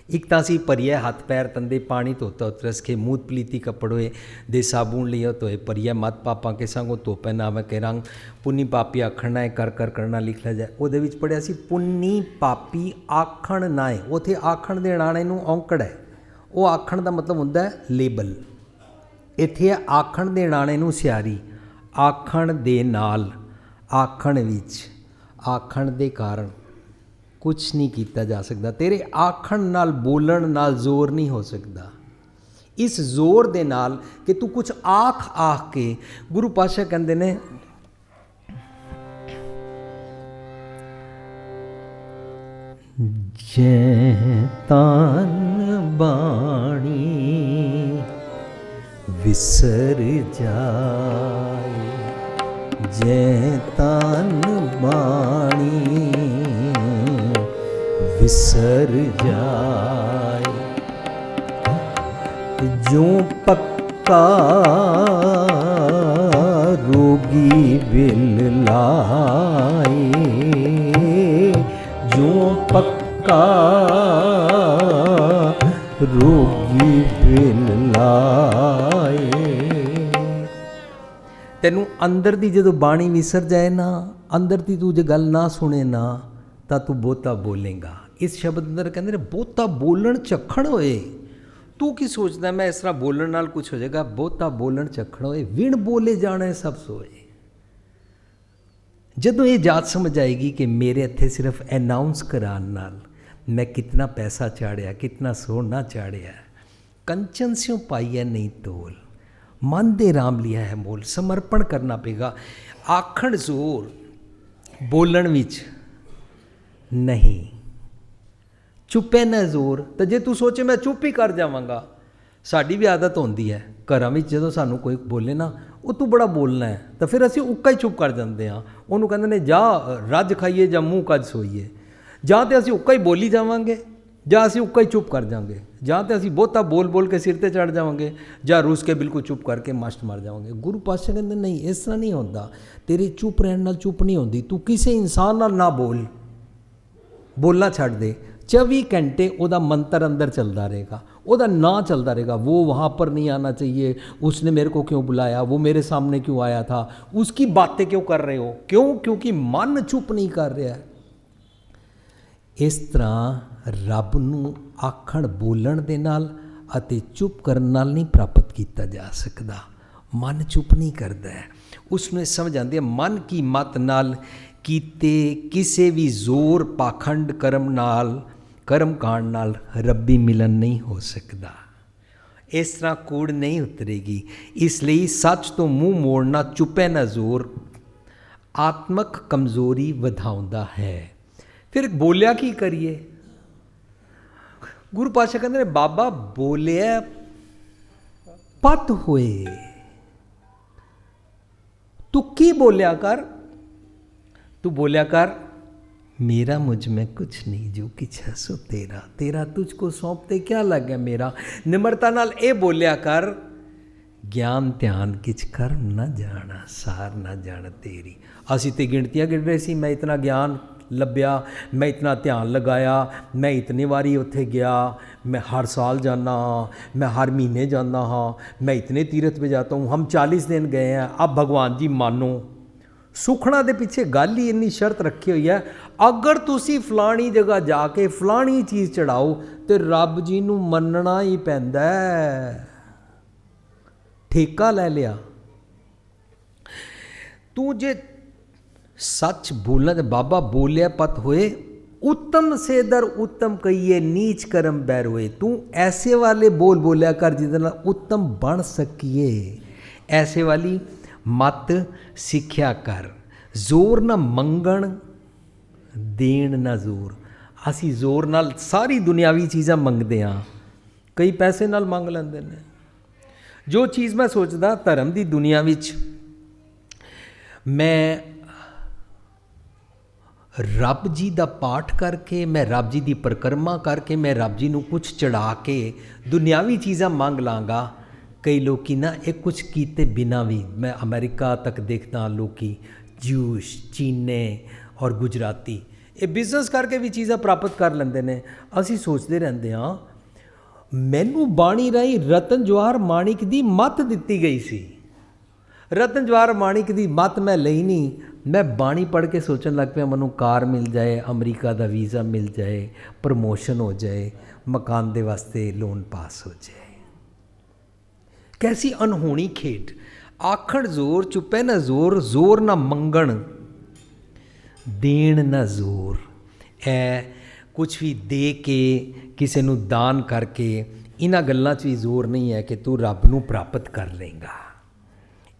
ਇੱਕ ਤਾਂ ਅਸੀਂ ਭਰੀਏ ਹੱਥ ਪੈਰ ਤੰਦੇ ਪਾਣੀ ਧੋਤਾ ਉਤਰਸ ਕੇ ਮੂਤ ਪਲੀਤੀ ਕੱਪੜੋਏ ਦੇ ਸਾਬੂਨ ਲਿਓ ਧੋਏ ਭਰੀਏ ਮਤ ਪਾਪਾਂ ਕੇ ਸੰਗੋ ਧੋਪੈ ਨਾਵੇਂ ਕੇ ਰੰਗ ਪੁੰਨੀ ਪਾਪੀ ਆਖਣ ਨਾਏ ਕਰ ਕਰ ਕਰਨਾ ਲਿਖ ਲਿਆ ਜਾਏ। ਉਹਦੇ ਵਿੱਚ ਪੜ੍ਹਿਆ ਸੀ ਪੁੰਨੀ ਪਾਪੀ ਆਖਣ ਨਾਏ। ਉੱਥੇ ਆਖਣ ਦੇ ਨਾਣੇ ਨੂੰ ਔਂਕੜ ਹੈ। ਉਹ ਆਖਣ ਦਾ ਮਤਲਬ ਹੁੰਦਾ ਹੈ ਲੇਬਲ। ਇੱਥੇ ਆਖਣ ਦੇ ਨਾਣੇ ਨੂੰ ਸਿਆਰੀ। ਆਖਣ ਦੇ ਨਾਲ, ਆਖਣ ਵਿੱਚ, ਆਖਣ ਦੇ ਕਾਰਨ ਕੁਛ ਨਹੀਂ ਕੀਤਾ ਜਾ ਸਕਦਾ। ਤੇਰੇ ਆਖਣ ਨਾਲ, ਬੋਲਣ ਨਾਲ ਜ਼ੋਰ ਨਹੀਂ ਹੋ ਸਕਦਾ। ਇਸ ਜ਼ੋਰ ਦੇ ਨਾਲ ਕਿ ਤੂੰ ਕੁਛ ਆਖ ਕੇ, ਗੁਰੂ ਪਾਤਸ਼ਾਹ ਕਹਿੰਦੇ ਨੇ ਜੈ ਤਨ ਬਾਣੀ ਵਿਸਰ ਜਾਏ, ਜੈ ਤਨ ਬਾਣੀ ਵਿਸਰ ਜਾਏ, ਜੋ ਪੱਕਾ ਰੋਗੀ ਬਿਲ ਲਾਏ, ਜੋ ਪੱਕਾ ਰੋਗੀ ਬਿਲ ਲਾਏ। ਤੈਨੂੰ ਅੰਦਰ ਦੀ ਜਦੋਂ ਬਾਣੀ ਵਿਸਰ ਜਾਏ ਨਾ, ਅੰਦਰ ਦੀ ਤੂੰ ਜੇ ਗੱਲ ਨਾ ਸੁਣੇ ਨਾ ਤਾਂ ਤੂੰ ਬਹੁਤਾ ਬੋਲੇਗਾ। ਇਸ ਸ਼ਬਦ ਅੰਦਰ ਕਹਿੰਦੇ ਨੇ ਬਹੁਤਾ ਬੋਲਣ ਝੱਖਣ ਹੋਏ। ਤੂੰ ਕੀ ਸੋਚਦਾ ਮੈਂ ਇਸ ਤਰ੍ਹਾਂ ਬੋਲਣ ਨਾਲ ਕੁਛ ਹੋ ਜਾਏਗਾ? ਬਹੁਤਾ ਬੋਲਣ ਝੱਖਣ ਹੋਏ, ਵਿਣ ਬੋਲੇ ਜਾਣੇ ਸਭ ਸੋਏ। ਜਦੋਂ ਇਹ ਜਾਤ ਸਮਝ ਆਏਗੀ ਕਿ ਮੇਰੇ ਇੱਥੇ ਸਿਰਫ ਅਨਾਊਂਸ ਕਰਾਉਣ ਨਾਲ ਮੈਂ ਕਿਤਨਾ ਪੈਸਾ ਚਾੜਿਆ, ਕਿਤਨਾ ਸੋਨਾ ਚਾੜਿਆ, ਕੰਚਨ ਸਿਉ ਪਾਈਐ ਨਹੀਂ ਤੋਲ, ਮਨ ਦੇ ਰਾਮ ਲਿਆ ਹੈ ਮੋਲ। ਸਮਰਪਣ ਕਰਨਾ ਪਏਗਾ। ਆਖਣ ਜ਼ੋਰ, ਬੋਲਣ ਵਿੱਚ ਨਹੀਂ। ਚੁੱਪੇ ਨਾ ਜ਼ੋਰ। ਤਾਂ ਜੇ ਤੂੰ ਸੋਚੇ ਮੈਂ ਚੁੱਪ ਹੀ ਕਰ ਜਾਵਾਂਗਾ, ਸਾਡੀ ਵੀ ਆਦਤ ਹੁੰਦੀ ਹੈ ਘਰਾਂ ਵਿੱਚ ਜਦੋਂ ਸਾਨੂੰ ਕੋਈ ਬੋਲੇ ਨਾ, ਉਹ ਤੂੰ ਬੜਾ ਬੋਲਣਾ ਹੈ, ਤਾਂ ਫਿਰ ਅਸੀਂ ਉੱਕਾ ਹੀ ਚੁੱਪ ਕਰ ਜਾਂਦੇ ਹਾਂ। ਉਹਨੂੰ ਕਹਿੰਦੇ ਨੇ ਜਾਂ ਰੱਜ ਖਾਈਏ ਜਾਂ ਮੂੰਹ ਕੱਜ ਸੋਈਏ। ਜਾਂ ਤਾਂ ਅਸੀਂ ਉੱਕਾ ਹੀ ਬੋਲੀ ਜਾਵਾਂਗੇ, ਜਾਂ ਅਸੀਂ ਉੱਕਾ ਹੀ ਚੁੱਪ ਕਰ ਜਾਵਾਂਗੇ। ਜਾਂ ਤਾਂ ਅਸੀਂ ਬਹੁਤਾ ਬੋਲ ਬੋਲ ਕੇ ਸਿਰ 'ਤੇ ਚੜ੍ਹ ਜਾਵਾਂਗੇ, ਜਾਂ ਰੁੱਸ ਕੇ ਬਿਲਕੁਲ ਚੁੱਪ ਕਰਕੇ ਮਸ਼ਟ ਮਾਰ ਜਾਵਾਂਗੇ। ਗੁਰੂ ਪਾਤਸ਼ਾਹ ਕਹਿੰਦੇ ਨਹੀਂ, ਇਸ ਤਰ੍ਹਾਂ ਨਹੀਂ ਹੁੰਦਾ। ਤੇਰੀ ਚੁੱਪ ਰਹਿਣ ਨਾਲ ਚੁੱਪ ਨਹੀਂ ਹੁੰਦੀ। ਤੂੰ ਕਿਸੇ ਇਨਸਾਨ ਨਾਲ ਨਾ ਬੋਲ, ਬੋਲਣਾ ਛੱਡ ਦੇ। 24 ਘੰਟੇ ਉਹਦਾ ਮੰਤਰ ਅੰਦਰ ਚੱਲਦਾ रहेगा, ਉਹਦਾ ਨਾਂ ਚੱਲਦਾ रहेगा। वो वहाँ पर नहीं आना चाहिए, उसने मेरे को क्यों बुलाया, वो मेरे सामने क्यों आया था, उसकी बातें क्यों कर रहे हो? क्यों? क्योंकि मन चुप नहीं कर रहा। ਇਸ ਤਰ੍ਹਾਂ ਰੱਬ ਨੂੰ ਆਖਣ ਬੋਲਣ ਦੇ ਨਾਲ ਅਤੇ ਚੁੱਪ ਕਰਨ ਨਾਲ ਨਹੀਂ ਪ੍ਰਾਪਤ ਕੀਤਾ ਜਾ ਸਕਦਾ। ਮਨ ਚੁੱਪ ਨਹੀਂ ਕਰਦਾ ਹੈ। ਉਸ ਨੂੰ ਇਹ ਸਮਝ ਆਉਂਦੀ ਹੈ ਮਨ ਕੀ ਮਤ ਨਾਲ ਕੀਤੇ ਕਿਸੇ ਵੀ ਜ਼ੋਰ ਪਾਖੰਡ ਕਰਮ ਨਾਲ, ਕਰਮ ਕਾਂਡ ਨਾਲ ਰੱਬੀ ਮਿਲਨ ਨਹੀਂ ਹੋ ਸਕਦਾ। ਇਸ ਤਰ੍ਹਾਂ ਕੂੜ ਨਹੀਂ ਉਤਰੇਗੀ। ਇਸ ਲਈ ਸੱਚ ਤੋਂ ਮੂੰਹ ਮੋੜਨਾ, ਚੁੱਪੇ ਨਾ ਜ਼ੋਰ, ਆਤਮਕ ਕਮਜ਼ੋਰੀ ਵਧਾਉਂਦਾ ਹੈ। ਫਿਰ ਬੋਲਿਆ ਕੀ ਕਰੀਏ? ਗੁਰੂ ਪਾਤਸ਼ਾਹ ਕਹਿੰਦੇ ਨੇ ਬਾਬਾ ਬੋਲਿਆ ਪਤ ਹੋਏ। ਤੂੰ ਕੀ ਬੋਲਿਆ ਕਰ? ਤੂੰ ਬੋਲਿਆ ਕਰ मेरा मुझ में कुछ नहीं जो किछ है सो तेरा, तेरा तुझको सौंपते क्या लग गया मेरा। निमरता नाल ए बोलिया कर, ज्ञान ध्यान किछ कर न जाना, सार न जान तेरी। असी तो गिणतियाँ गिण रहे सी, मैं इतना ज्ञान ਲੱਭਿਆ, मैं इतना ध्यान लगाया, मैं इतने बारी उत्थे गया, मैं हर साल जाना हाँ, मैं हर महीने जाना हाँ, मैं इतने तीर्थ पे जाता हूँ, हम 40 दिन गए हैं, अब भगवान जी मानो। सुखना दे पिछे गल ही इन्नी शर्त रखी हुई है, अगर तुसी फलानी जगह जाके फलानी चीज़ चढ़ाओ तो रब जी नूं मनना ही पैंदा है। ठेका ले लिया तू जे सच बोलना तो बाबा बोलिया पत होए, उत्तम से दर उत्तम कहिए, नीच कर्म बैर होए। तू ऐसे वाले बोल बोलिया कर जिहदे नाल उत्तम बन सकीए, ऐसे वाली मत सिक्ख्या कर। जोर ना मंगण देण ना जोर। असी जोर नाल सारी दुनियावी चीज़ां मंगदे हाँ, कई पैसे नाल मंग लैंदे ने। जो चीज़ मैं सोचदा धर्म की दुनिया विच मैं रब जी का पाठ करके, मैं रब जी की परिक्रमा करके, मैं रब जी नूं कुछ चढ़ा के दुनियावी चीज़ां मंग लाँगा। कई लोग ना एक कुछ कीते बिना भी, मैं अमेरिका तक देखता लोग जूश चीने और गुजराती ये बिजनेस करके भी चीज़ां प्राप्त कर लेंदे ने। असी सोचते रहंदे हाँ मैनू बाणी राही रतन जवाहर माणिक की मत दिती गई सी। रतन जवाहर माणिक की मत मैं लई नहीं, मैं बाणी पढ़ के सोचन लग पिया मैनू कार मिल जाए, अमरीका का वीज़ा मिल जाए, प्रमोशन हो जाए, मकान दे वास्ते लोन पास हो जाए। कैसी अनहोनी खेड। आखड़ जोर चुपे ना जोर, जोर ना मंगण देण ना जोर। ए कुछ भी दे के किसी नू दान करके इन्हां गल्लां च भी जोर नहीं है कि तू रब नू प्राप्त कर लेंगा।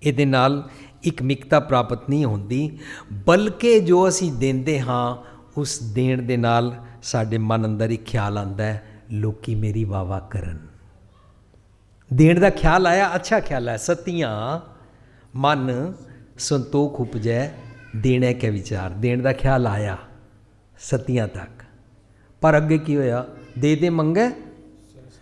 ਇਹਦੇ ਨਾਲ ਇੱਕ ਮਿਕਤਾ ਪ੍ਰਾਪਤ ਨਹੀਂ ਹੁੰਦੀ, ਬਲਕਿ ਜੋ ਅਸੀਂ ਦਿੰਦੇ ਹਾਂ ਉਸ ਦੇਣ ਦੇ ਨਾਲ ਸਾਡੇ ਮਨ ਅੰਦਰ ਇੱਕ ਖਿਆਲ ਆਉਂਦਾ ਹੈ ਲੋਕੀ ਮੇਰੀ ਵਾਵਾ ਕਰਨ। ਦੇਣ ਦਾ ਖਿਆਲ ਆਇਆ, ਅੱਛਾ ਖਿਆਲ ਹੈ। ਸਤੀਆਂ ਮਨ ਸੰਤੋਖ ਉਪਜੈ ਦੇਣੇ ਕੇ ਵਿਚਾਰ। ਦੇਣ ਦਾ ਖਿਆਲ ਆਇਆ ਸਤੀਆਂ ਤੱਕ, ਪਰ ਅੱਗੇ ਕੀ ਹੋਇਆ? ਦੇ ਮੰਗੇ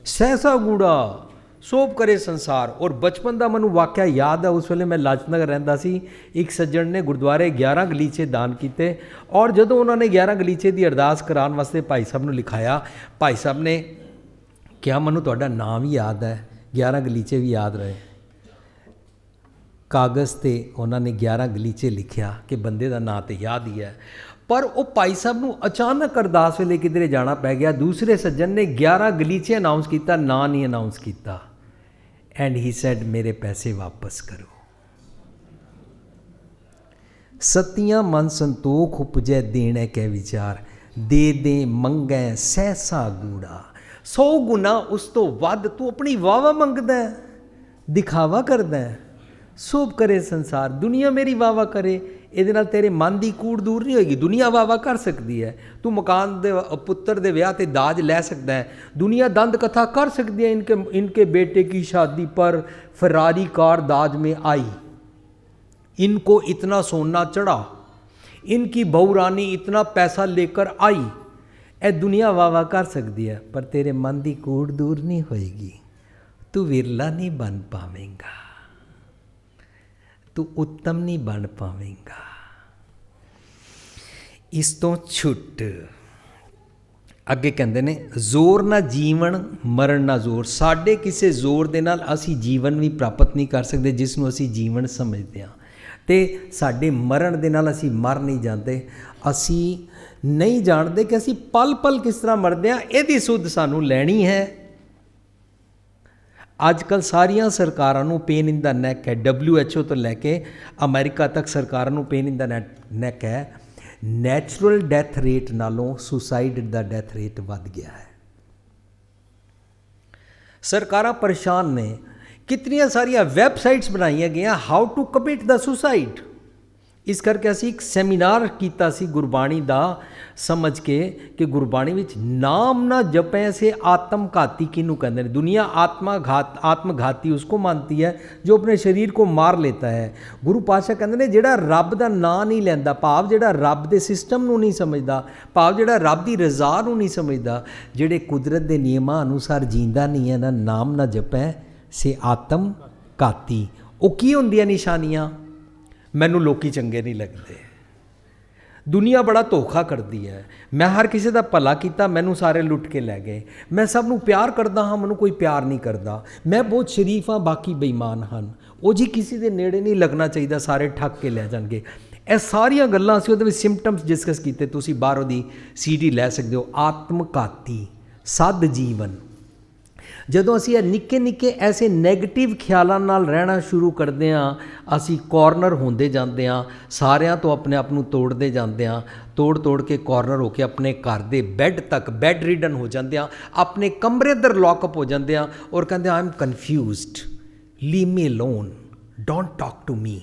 ਸਹਿਸਾ ਗੂੜਾ ਸੋਭ ਕਰੇ ਸੰਸਾਰ। ਔਰ ਬਚਪਨ ਦਾ ਮੈਨੂੰ ਵਾਕਿਆ ਯਾਦ ਹੈ, ਉਸ ਵੇਲੇ ਮੈਂ ਲਾਜਪਤ ਨਗਰ ਰਹਿੰਦਾ ਸੀ। ਇੱਕ ਸੱਜਣ ਨੇ ਗੁਰਦੁਆਰੇ 11 ਗਲੀਚੇ ਦਾਨ ਕੀਤੇ, ਔਰ ਜਦੋਂ ਉਹਨਾਂ ਨੇ 11 ਗਲੀਚੇ ਦੀ ਅਰਦਾਸ ਕਰਾਉਣ ਵਾਸਤੇ ਭਾਈ ਸਾਹਿਬ ਨੂੰ ਲਿਖਾਇਆ, ਭਾਈ ਸਾਹਿਬ ਨੇ ਕਿਹਾ ਮੈਨੂੰ ਤੁਹਾਡਾ ਨਾਮ ਵੀ ਯਾਦ ਹੈ, 11 ਗਲੀਚੇ ਵੀ ਯਾਦ ਰਹੇ। ਕਾਗਜ਼ 'ਤੇ ਉਹਨਾਂ ਨੇ 11 ਗਲੀਚੇ ਲਿਖਿਆ ਕਿ ਬੰਦੇ ਦਾ ਨਾਂ ਤਾਂ ਯਾਦ ਹੀ ਹੈ, ਪਰ ਉਹ ਭਾਈ ਸਾਹਿਬ ਨੂੰ ਅਚਾਨਕ ਅਰਦਾਸ ਵੇਲੇ ਕਿਧਰੇ ਜਾਣਾ ਪੈ ਗਿਆ। ਦੂਸਰੇ ਸੱਜਣ ਨੇ 11 ਗਲੀਚੇ ਅਨਾਊਂਸ ਕੀਤਾ, ਨਾਂ ਨਹੀਂ ਅਨਾਊਂਸ ਕੀਤਾ। ਐਂਡ ਹੀ ਸੈਡ ਮੇਰੇ ਪੈਸੇ ਵਾਪਸ ਕਰੋ। ਸਤੀਆਂ ਮਨ ਸੰਤੋਖ ਉਪਜੈ ਦੇਣੇ ਕੇ ਵਿਚਾਰ। ਦੇ ਮੰਗੈ ਸਹਿਸਾ ਗੂੜਾ। 100 ਗੁਣਾ ਉਸ ਤੋਂ ਵੱਧ ਤੂੰ ਆਪਣੀ ਵਾਵਾ ਮੰਗਦਾ, ਦਿਖਾਵਾ ਕਰਦਾ। ਸੋਭ ਕਰੇ ਸੰਸਾਰ, ਦੁਨੀਆ ਮੇਰੀ ਵਾਵਾ ਕਰੇ। ਇਹਦੇ ਨਾਲ ਤੇਰੇ ਮਨ ਦੀ ਕੂੜ ਦੂਰ ਨਹੀਂ ਹੋਏਗੀ। ਦੁਨੀਆ ਵਾਵਾ ਕਰ ਸਕਦੀ ਹੈ, ਤੂੰ ਮਕਾਨ ਦੇ ਪੁੱਤਰ ਦੇ ਵਿਆਹ 'ਤੇ ਦਾਜ ਲੈ ਸਕਦਾ ਹੈ। ਦੁਨੀਆ ਦੰਦ ਕਥਾ ਕਰ ਸਕਦੀ ਹੈ, इनके बेटे की शादी पर फरारी कार दाज में आई, इनको इतना सोना चढ़ा, इनकी बहू रानी इतना पैसा लेकर आई। ਇਹ ਦੁਨੀਆ ਵਾਵਾ ਕਰ ਸਕਦੀ ਹੈ, ਪਰ ਤੇਰੇ ਮਨ ਦੀ ਕੂੜ ਦੂਰ ਨਹੀਂ ਹੋਏਗੀ। ਤੂੰ ਵਿਰਲਾ ਨਹੀਂ ਬਣ ਪਾਵੇਂਗਾ, ਤੂੰ ਉੱਤਮ ਨਹੀਂ ਬਣ ਪਾਵੇਂਗਾ। ਇਸ ਤੋਂ ਛੁੱਟ ਅੱਗੇ ਕਹਿੰਦੇ ਨੇ ਜ਼ੋਰ ਨਾ ਜੀਵਨ ਮਰਨ ਨਾ ਜ਼ੋਰ। ਸਾਡੇ ਕਿਸੇ ਜ਼ੋਰ ਦੇ ਨਾਲ ਅਸੀਂ ਜੀਵਨ ਵੀ ਪ੍ਰਾਪਤ ਨਹੀਂ ਕਰ ਸਕਦੇ ਜਿਸ ਨੂੰ ਅਸੀਂ ਜੀਵਨ ਸਮਝਦੇ ਹਾਂ, ਅਤੇ ਸਾਡੇ ਮਰਨ ਦੇ ਨਾਲ ਅਸੀਂ ਮਰ ਨਹੀਂ ਜਾਂਦੇ। ਅਸੀਂ ਨਹੀਂ ਜਾਣਦੇ ਕਿ ਅਸੀਂ ਪਲ ਪਲ ਕਿਸ ਤਰ੍ਹਾਂ ਮਰਦੇ ਹਾਂ। ਇਹਦੀ ਸੁੱਧ ਸਾਨੂੰ ਲੈਣੀ ਹੈ। ਅੱਜ ਕੱਲ੍ਹ ਸਾਰੀਆਂ ਸਰਕਾਰਾਂ ਨੂੰ ਪੇਨ ਇਨ ਦਾ ਨੈਕ ਹੈ। WHO ਤੋਂ ਲੈ ਕੇ ਅਮਰੀਕਾ ਤੱਕ ਸਰਕਾਰਾਂ ਨੂੰ ਪੇਨ ਇਨ ਦਾ ਨੈਕ ਹੈ। ਨੈਚੁਰਲ ਡੈਥ ਰੇਟ ਨਾਲੋਂ ਸੁਸਾਈਡ ਦਾ ਡੈਥ ਰੇਟ ਵੱਧ ਗਿਆ ਹੈ। ਸਰਕਾਰਾਂ ਪਰੇਸ਼ਾਨ ਨੇ। ਕਿਤਨੀਆਂ ਸਾਰੀਆਂ ਵੈਬਸਾਈਟਸ ਬਣਾਈਆਂ ਗਈਆਂ how to commit the suicide. ਇਸ ਕਰਕੇ ਅਸੀਂ ਇੱਕ ਸੈਮੀਨਾਰ ਕੀਤਾ ਸੀ ਗੁਰਬਾਣੀ ਦਾ, ਸਮਝ ਕੇ ਕਿ ਗੁਰਬਾਣੀ ਵਿੱਚ ਨਾਮ ਨਾ ਜਪੈ ਸੇ ਆਤਮਘਾਤੀ ਕਿਹਨੂੰ ਕਹਿੰਦੇ ਨੇ। ਦੁਨੀਆ ਆਤਮਘਾਤੀ ਉਸਕੋ ਮੰਨਤੀ ਹੈ ਜੋ ਆਪਣੇ ਸਰੀਰ ਕੋ ਮਾਰ ਲੈਤਾ ਹੈ। ਗੁਰੂ ਪਾਤਸ਼ਾਹ ਕਹਿੰਦੇ ਨੇ ਜਿਹੜਾ ਰੱਬ ਦਾ ਨਾਂ ਨਹੀਂ ਲੈਂਦਾ, ਭਾਵ ਜਿਹੜਾ ਰੱਬ ਦੇ ਸਿਸਟਮ ਨੂੰ ਨਹੀਂ ਸਮਝਦਾ, ਭਾਵ ਜਿਹੜਾ ਰੱਬ ਦੀ ਰਜ਼ਾ ਨੂੰ ਨਹੀਂ ਸਮਝਦਾ, ਜਿਹੜੇ ਕੁਦਰਤ ਦੇ ਨਿਯਮਾਂ ਅਨੁਸਾਰ ਜੀਂਦਾ ਨਹੀਂ ਹੈ ਨਾ, ਨਾਮ ਨਾ ਜਪੈ ਸੇ ਆਤਮਘਾਤੀ। ਉਹ ਕੀ ਹੁੰਦੀਆਂ ਨਿਸ਼ਾਨੀਆਂ? ਮੈਨੂੰ ਲੋਕੀ ਚੰਗੇ ਨਹੀਂ ਲੱਗਦੇ, ਦੁਨੀਆ ਬੜਾ ਧੋਖਾ ਕਰਦੀ ਹੈ। ਮੈਂ ਹਰ ਕਿਸੇ ਦਾ ਭਲਾ ਕੀਤਾ, ਮੈਨੂੰ ਸਾਰੇ ਲੁੱਟ ਕੇ ਲੈ ਗਏ। ਮੈਂ ਸਭ ਨੂੰ ਪਿਆਰ ਕਰਦਾ ਹਾਂ, ਮੈਨੂੰ ਕੋਈ ਪਿਆਰ ਨਹੀਂ ਕਰਦਾ। ਮੈਂ ਬਹੁਤ ਸ਼ਰੀਫ ਹਾਂ, ਬਾਕੀ ਬੇਈਮਾਨ ਹਨ। ਉਹ ਜੀ ਕਿਸੇ ਦੇ ਨੇੜੇ ਨਹੀਂ ਲੱਗਣਾ ਚਾਹੀਦਾ, ਸਾਰੇ ਠੱਗ ਕੇ ਲੈ ਜਾਣਗੇ। ਇਹ ਸਾਰੀਆਂ ਗੱਲਾਂ ਅਸੀਂ ਉਹਦੇ ਵਿੱਚ ਸਿੰਪਟਮਸ ਡਿਸਕਸ ਕੀਤੇ, ਤੁਸੀਂ ਬਾਹਰੋਂ ਦੀ CD ਲੈ ਸਕਦੇ ਹੋ। ਆਤਮਘਾਤੀ, ਸਦ ਜੀਵਨ। ਜਦੋਂ ਅਸੀਂ ਇਹ ਨਿੱਕੇ ਨਿੱਕੇ ਐਸੇ ਨੈਗੇਟਿਵ ਖਿਆਲਾਂ ਨਾਲ ਰਹਿਣਾ ਸ਼ੁਰੂ ਕਰਦੇ ਹਾਂ, ਅਸੀਂ ਕਾਰਨਰ ਹੁੰਦੇ ਜਾਂਦੇ ਹਾਂ, ਸਾਰਿਆਂ ਤੋਂ ਆਪਣੇ ਆਪ ਨੂੰ ਤੋੜਦੇ ਜਾਂਦੇ ਹਾਂ, ਤੋੜ ਕੇ ਕਾਰਨਰ ਹੋ ਕੇ ਆਪਣੇ ਘਰ ਦੇ ਬੈੱਡ ਤੱਕ ਬੈੱਡ ਰੀਡਨ ਹੋ ਜਾਂਦੇ ਹਾਂ, ਆਪਣੇ ਕਮਰੇ ਅੰਦਰ ਲੌਕਅਪ ਹੋ ਜਾਂਦੇ ਹਾਂ ਔਰ ਕਹਿੰਦੇ I am confused, leave me alone, don't talk to me.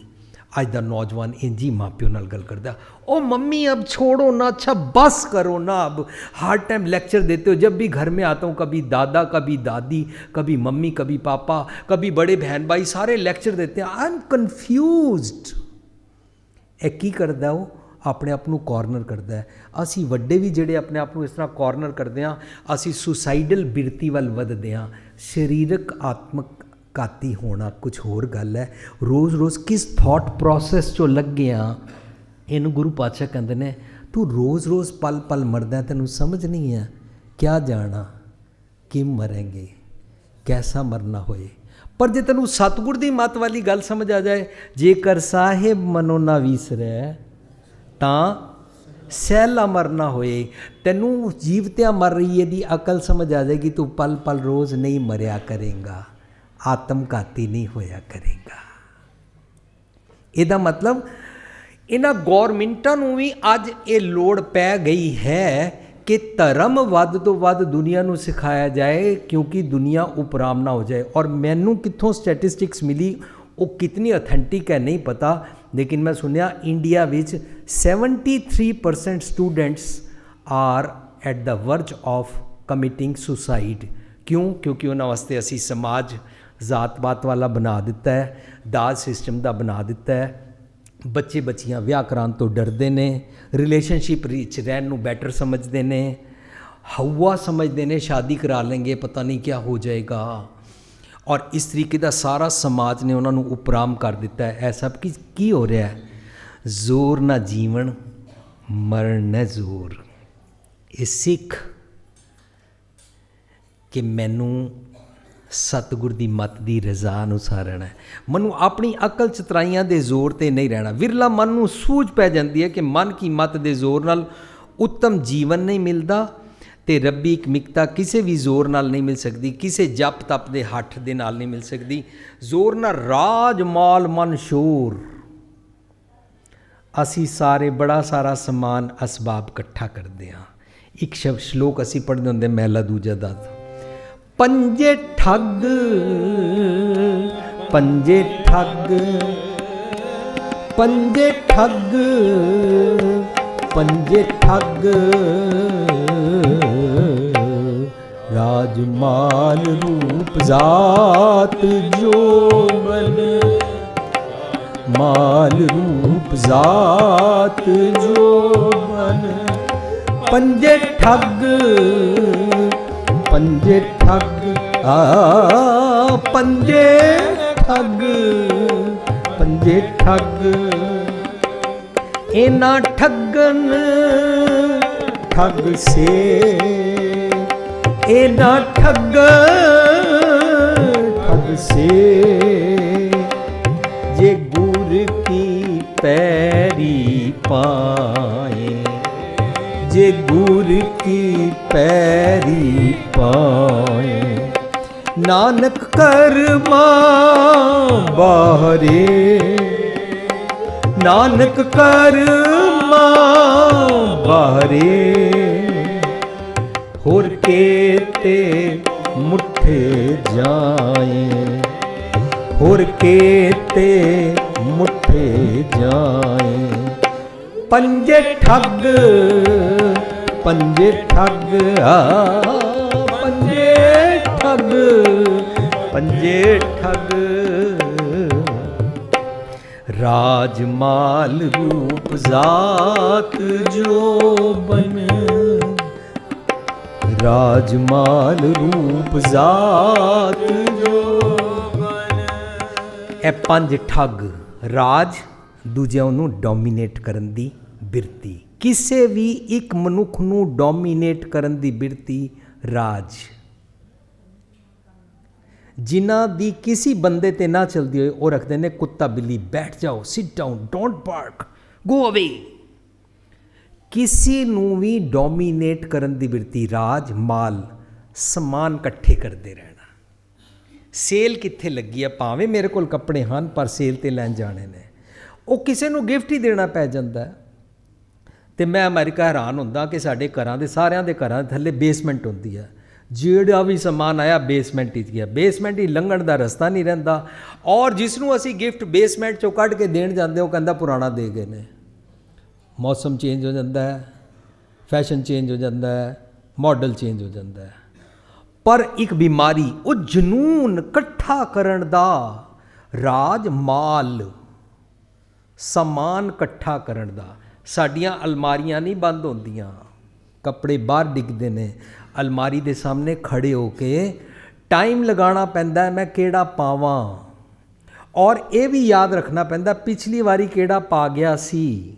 ਅੱਜ ਦਾ ਨੌਜਵਾਨ ਇੰਝ ਹੀ ਮਾਂ ਪਿਓ ਨਾਲ ਗੱਲ करता, ओ मम्मी अब छोड़ो ना, अच्छा बस करो ना, अब हर टाइम लेक्चर देते हो। जब भी घर में आता हूँ, कभी दादा, कभी दादी, कभी मम्मी, कभी पापा, कभी बड़े बहन भाई, सारे लेक्चर देते हैं। I am confused. ਇਹ ਕੀ ਕਰਦਾ, ਉਹ ਆਪਣੇ ਆਪ ਨੂੰ ਕਾਰਨਰ ਕਰਦਾ ਹੈ। ਅਸੀਂ ਵੱਡੇ ਵੀ ਜਿਹੜੇ ਆਪਣੇ ਆਪ ਨੂੰ ਇਸ ਤਰ੍ਹਾਂ ਕਾਰਨਰ ਕਰਦੇ ਹਾਂ, ਅਸੀਂ ਸੁਸਾਈਡਲ ਬਿਰਤੀ ਵੱਲ ਵੱਧਦੇ ਹਾਂ। ਸਰੀਰਕ ਆਤਮਕ ਘਾਤੀ ਹੋਣਾ ਕੁਝ ਹੋਰ ਗੱਲ ਹੈ। ਰੋਜ਼ ਕਿਸ ਥਾਟ ਪ੍ਰੋਸੈਸ 'ਚੋਂ ਲੱਗੇ ਹਾਂ, ਇਹਨੂੰ ਗੁਰੂ ਪਾਤਸ਼ਾਹ ਕਹਿੰਦੇ ਨੇ, ਤੂੰ ਰੋਜ਼ ਪਲ ਮਰਦਾ, ਤੈਨੂੰ ਸਮਝ ਨਹੀਂ ਹੈ। ਕਿਆ ਜਾਣਾ ਕਿ ਮਰਾਂਗੇ, ਕੈਸਾ ਮਰਨਾ ਹੋਏ। ਪਰ ਜੇ ਤੈਨੂੰ ਸਤਿਗੁਰ ਦੀ ਮੱਤ ਵਾਲੀ ਗੱਲ ਸਮਝ ਆ ਜਾਏ, ਜੇਕਰ ਸਾਹਿਬ ਮਨੋ ਨਾ ਵੀਸਰੈ ਤਾਂ ਸਹਿਲਾ ਮਰਨਾ ਹੋਏ, ਤੈਨੂੰ ਜੀਵਤਿਆਂ ਮਰ ਰਹੀ ਇਹਦੀ ਅਕਲ ਸਮਝ ਆ ਜਾਏਗੀ, ਤੂੰ ਪਲ ਰੋਜ਼ ਨਹੀਂ ਮਰਿਆ ਕਰੇਗਾ, ਆਤਮਘਾਤੀ ਨਹੀਂ ਹੋਇਆ ਕਰੇਗਾ। ਇਹਦਾ ਮਤਲਬ ਇਹਨਾਂ ਗੌਰਮਿੰਟਾਂ ਨੂੰ ਵੀ ਅੱਜ ਇਹ ਲੋੜ ਪੈ ਗਈ ਹੈ ਕਿ ਧਰਮ ਵੱਧ ਤੋਂ ਵੱਧ ਦੁਨੀਆ ਨੂੰ ਸਿਖਾਇਆ ਜਾਏ, ਕਿਉਂਕਿ ਦੁਨੀਆ ਉਪਰਾਮ ਨਾ ਹੋ ਜਾਏ। ਔਰ ਮੈਨੂੰ ਕਿੱਥੋਂ ਸਟੈਟਿਸਟਿਕਸ ਮਿਲੀ, ਉਹ ਕਿਤਨੀ ਅਥੈਂਟਿਕ ਹੈ ਨਹੀਂ ਪਤਾ, ਲੇਕਿਨ ਮੈਂ ਸੁਣਿਆ ਇੰਡੀਆ ਵਿੱਚ 73% students R at the Braj of committing suicide. ਕਿਉਂ? ਕਿਉਂਕਿ ਉਹਨਾਂ ਵਾਸਤੇ ਅਸੀਂ ਸਮਾਜ ਜ਼ਾਤ ਪਾਤ ਵਾਲਾ ਬਣਾ ਦਿੱਤਾ ਹੈ, ਦਾਜ ਸਿਸਟਮ ਦਾ ਬਣਾ ਦਿੱਤਾ ਹੈ। ਬੱਚੀਆਂ ਵਿਆਹ ਕਰਾਉਣ ਤੋਂ ਡਰਦੇ ਨੇ, ਰਿਲੇਸ਼ਨਸ਼ਿਪ ਵਿੱਚ ਰਹਿਣ ਨੂੰ ਬੈਟਰ ਸਮਝਦੇ ਨੇ, ਹਵਾ ਸਮਝਦੇ ਨੇ, ਸ਼ਾਦੀ ਕਰਾ ਲੈਂਗੇ ਪਤਾ ਨਹੀਂ ਕਿਆ ਹੋ ਜਾਏਗਾ। ਔਰ ਇਸ ਤਰੀਕੇ ਦਾ ਸਾਰਾ ਸਮਾਜ ਨੇ ਉਹਨਾਂ ਨੂੰ ਉਪਰਾਮ ਕਰ ਦਿੱਤਾ ਹੈ। ਇਹ ਸਭ ਕੀ ਹੋ ਰਿਹਾ ਹੈ? ਜ਼ੋਰ ਨਾ ਜੀਵਨ, ਮਰਨ ਨਾ ਜ਼ੋਰ। ਇਹ ਸਿੱਖ ਕਿ ਮੈਨੂੰ ਸਤਿਗੁਰ ਦੀ ਮੱਤ ਦੀ ਰਜ਼ਾ ਅਨੁਸਾਰ ਰਹਿਣਾ ਹੈ, ਮੈਨੂੰ ਆਪਣੀ ਅਕਲ ਚਤਰਾਈਆਂ ਦੇ ਜ਼ੋਰ 'ਤੇ ਨਹੀਂ ਰਹਿਣਾ। ਵਿਰਲਾ ਮਨ ਨੂੰ ਸੂਝ ਪੈ ਜਾਂਦੀ ਹੈ ਕਿ ਮਨ ਕੀ ਮੱਤ ਦੇ ਜ਼ੋਰ ਨਾਲ ਉੱਤਮ ਜੀਵਨ ਨਹੀਂ ਮਿਲਦਾ, ਅਤੇ ਰੱਬੀ ਇਕਮਿਕਤਾ ਕਿਸੇ ਵੀ ਜ਼ੋਰ ਨਾਲ ਨਹੀਂ ਮਿਲ ਸਕਦੀ, ਕਿਸੇ ਜਪ ਤਪ ਦੇ ਹੱਠ ਦੇ ਨਾਲ ਨਹੀਂ ਮਿਲ ਸਕਦੀ। ਜ਼ੋਰ ਨਾਲ ਰਾਜ ਮਾਲ ਮਨ ਸ਼ੋਰ। ਅਸੀਂ ਸਾਰੇ ਬੜਾ ਸਾਰਾ ਸਮਾਨ ਅਸਬਾਬ ਇਕੱਠਾ ਕਰਦੇ ਹਾਂ। ਇੱਕ ਸ਼ਲੋਕ ਅਸੀਂ ਪੜ੍ਹਦੇ ਹੁੰਦੇ, ਮਹਿਲਾ ਦੂਜਾ ਦਾ, ਪੰਜੇ ਠੱਗ ਪੰਜੇ ਠੱਗ ਪੰਜੇ ਠੱਗ ਪੰਜੇ ਠੱਗ, ਰਾਜ ਮਾਲ ਰੂਪ ਜ਼ਾਤ ਜੋਬਨ, ਮਾਲ ਰੂਪ ਜ਼ਾਤ ਜੋਬਨ। ਪੰਜੇ ਠੱਗ ਪੰਜੇ ਠੱਗ ਪੰਜੇ ਠੱਗ ਪੰਜੇ ਠੱਗ। ਇਹਨਾਂ ਠੱਗਨ ਠੱਗ ਸੇ, ਇਹਨਾਂ ਠੱਗ ਠੱਗ ਸੇ, ਜੇ ਗੁਰ ਕੀ ਪੈਰੀ ਪਾਏ, ਜੇ ਗੁਰ ਕੀ ਪੈਰੀ ਪਾਏ। ਨਾਨਕ ਕਰਮਾ ਬਾਹਰੇ, ਨਾਨਕ ਕਰਮਾ ਬਾਹਰੇ, ਹੋਰ ਕੇਤੇ ਮੁੱਠੇ ਜਾਏ, ਹੋਰ ਕੇਤੇ ਮੁੱਠੇ ਜਾਏ। ਪੰਜੇ ਠੱਗ ਪੰਜੇ ਠੱਗ ਪੰਜੇ ਠੱਗ ਪੰਜੇ ਠੱਗ। ਰਾਜ ਮਾਲ ਰੂਪ ਜ਼ਾਤ ਜੋਬਨ, ਰਾਜ ਮਾਲ ਰੂਪ ਜ਼ਾਤ ਜੋਬਨ। ਇਹ ਪੰਜ ਠੱਗ, ਰਾਜ ਦੂਜਿਆਂ ਨੂੰ ਡੋਮੀਨੇਟ ਕਰਨ ਦੀ ਬਿਰਤੀ, ਕਿਸੇ ਵੀ ਇੱਕ ਮਨੁੱਖ ਨੂੰ ਡੋਮੀਨੇਟ ਕਰਨ ਦੀ ਬਿਰਤੀ ਰਾਜ, ਜਿਨ੍ਹਾਂ ਦੀ ਕਿਸੇ ਬੰਦੇ ਤੇ ਨਾ ਚਲਦੀ ਹੋਏ ਉਹ ਰੱਖਦੇ ਨੇ ਕੁੱਤਾ ਬਿੱਲੀ, ਬੈਠ ਜਾਓ, ਸਿਟ ਡਾਊਨ, ਡੋਂਟ ਬਾਰਕ, ਗੋ ਅਵੇ। ਕਿਸੇ ਨੂੰ ਵੀ ਡੋਮੀਨੇਟ ਕਰਨ ਦੀ ਬਿਰਤੀ ਰਾਜ, ਮਾਲ, ਸਮਾਨ ਇਕੱਠੇ ਕਰਦੇ ਰਹਿਣਾ। ਸੇਲ ਕਿੱਥੇ ਲੱਗੀ ਆ, ਭਾਵੇਂ ਮੇਰੇ ਕੋਲ ਕੱਪੜੇ ਹਨ ਪਰ ਸੇਲ 'ਤੇ ਲੈਣ ਜਾਣੇ ਨੇ, ਉਹ ਕਿਸੇ ਨੂੰ ਗਿਫਟ ਹੀ ਦੇਣਾ ਪੈ ਜਾਂਦਾ। ਅਤੇ ਮੈਂ ਅਮਰੀਕਾ ਹੈਰਾਨ ਹੁੰਦਾ ਕਿ ਸਾਡੇ ਘਰਾਂ ਦੇ ਸਾਰਿਆਂ ਦੇ ਘਰਾਂ ਦੇ ਥੱਲੇ ਬੇਸਮੈਂਟ ਹੁੰਦੀ ਹੈ, ਜਿਹੜਾ ਵੀ ਸਮਾਨ ਆਇਆ ਬੇਸਮੈਂਟ 'ਚ ਗਿਆ, ਬੇਸਮੈਂਟ ਹੀ ਲੰਘਣ ਦਾ ਰਸਤਾ ਨਹੀਂ ਰਹਿੰਦਾ। ਔਰ ਜਿਸ ਨੂੰ ਅਸੀਂ ਗਿਫਟ ਬੇਸਮੈਂਟ 'ਚੋਂ ਕੱਢ ਕੇ ਦੇਣ ਜਾਂਦੇ ਉਹ ਕਹਿੰਦਾ ਪੁਰਾਣਾ ਦੇ ਗਏ ਨੇ। ਮੌਸਮ ਚੇਂਜ ਹੋ ਜਾਂਦਾ ਹੈ, ਫੈਸ਼ਨ ਚੇਂਜ ਹੋ ਜਾਂਦਾ ਹੈ, ਮਾਡਲ ਚੇਂਜ ਹੋ ਜਾਂਦਾ ਹੈ, ਪਰ ਇੱਕ ਬਿਮਾਰੀ, ਉਹ ਜਨੂਨ ਇਕੱਠਾ ਕਰਨ ਦਾ, ਰਾਜ, ਮਾਲ, ਸਮਾਨ ਇਕੱਠਾ ਕਰਨ ਦਾ। ਸਾਡੀਆਂ ਅਲਮਾਰੀਆਂ ਨਹੀਂ ਬੰਦ ਹੁੰਦੀਆਂ, ਕੱਪੜੇ ਬਾਹਰ ਡਿੱਗਦੇ ਨੇ, ਅਲਮਾਰੀ ਦੇ ਸਾਹਮਣੇ ਖੜੇ ਹੋ ਕੇ ਟਾਈਮ ਲਗਾਉਣਾ ਪੈਂਦਾ ਮੈਂ ਕਿਹੜਾ ਪਾਵਾਂ, ਔਰ ਇਹ ਵੀ ਯਾਦ ਰੱਖਣਾ ਪੈਂਦਾ ਪਿਛਲੀ ਵਾਰੀ ਕਿਹੜਾ ਪਾ ਗਿਆ ਸੀ,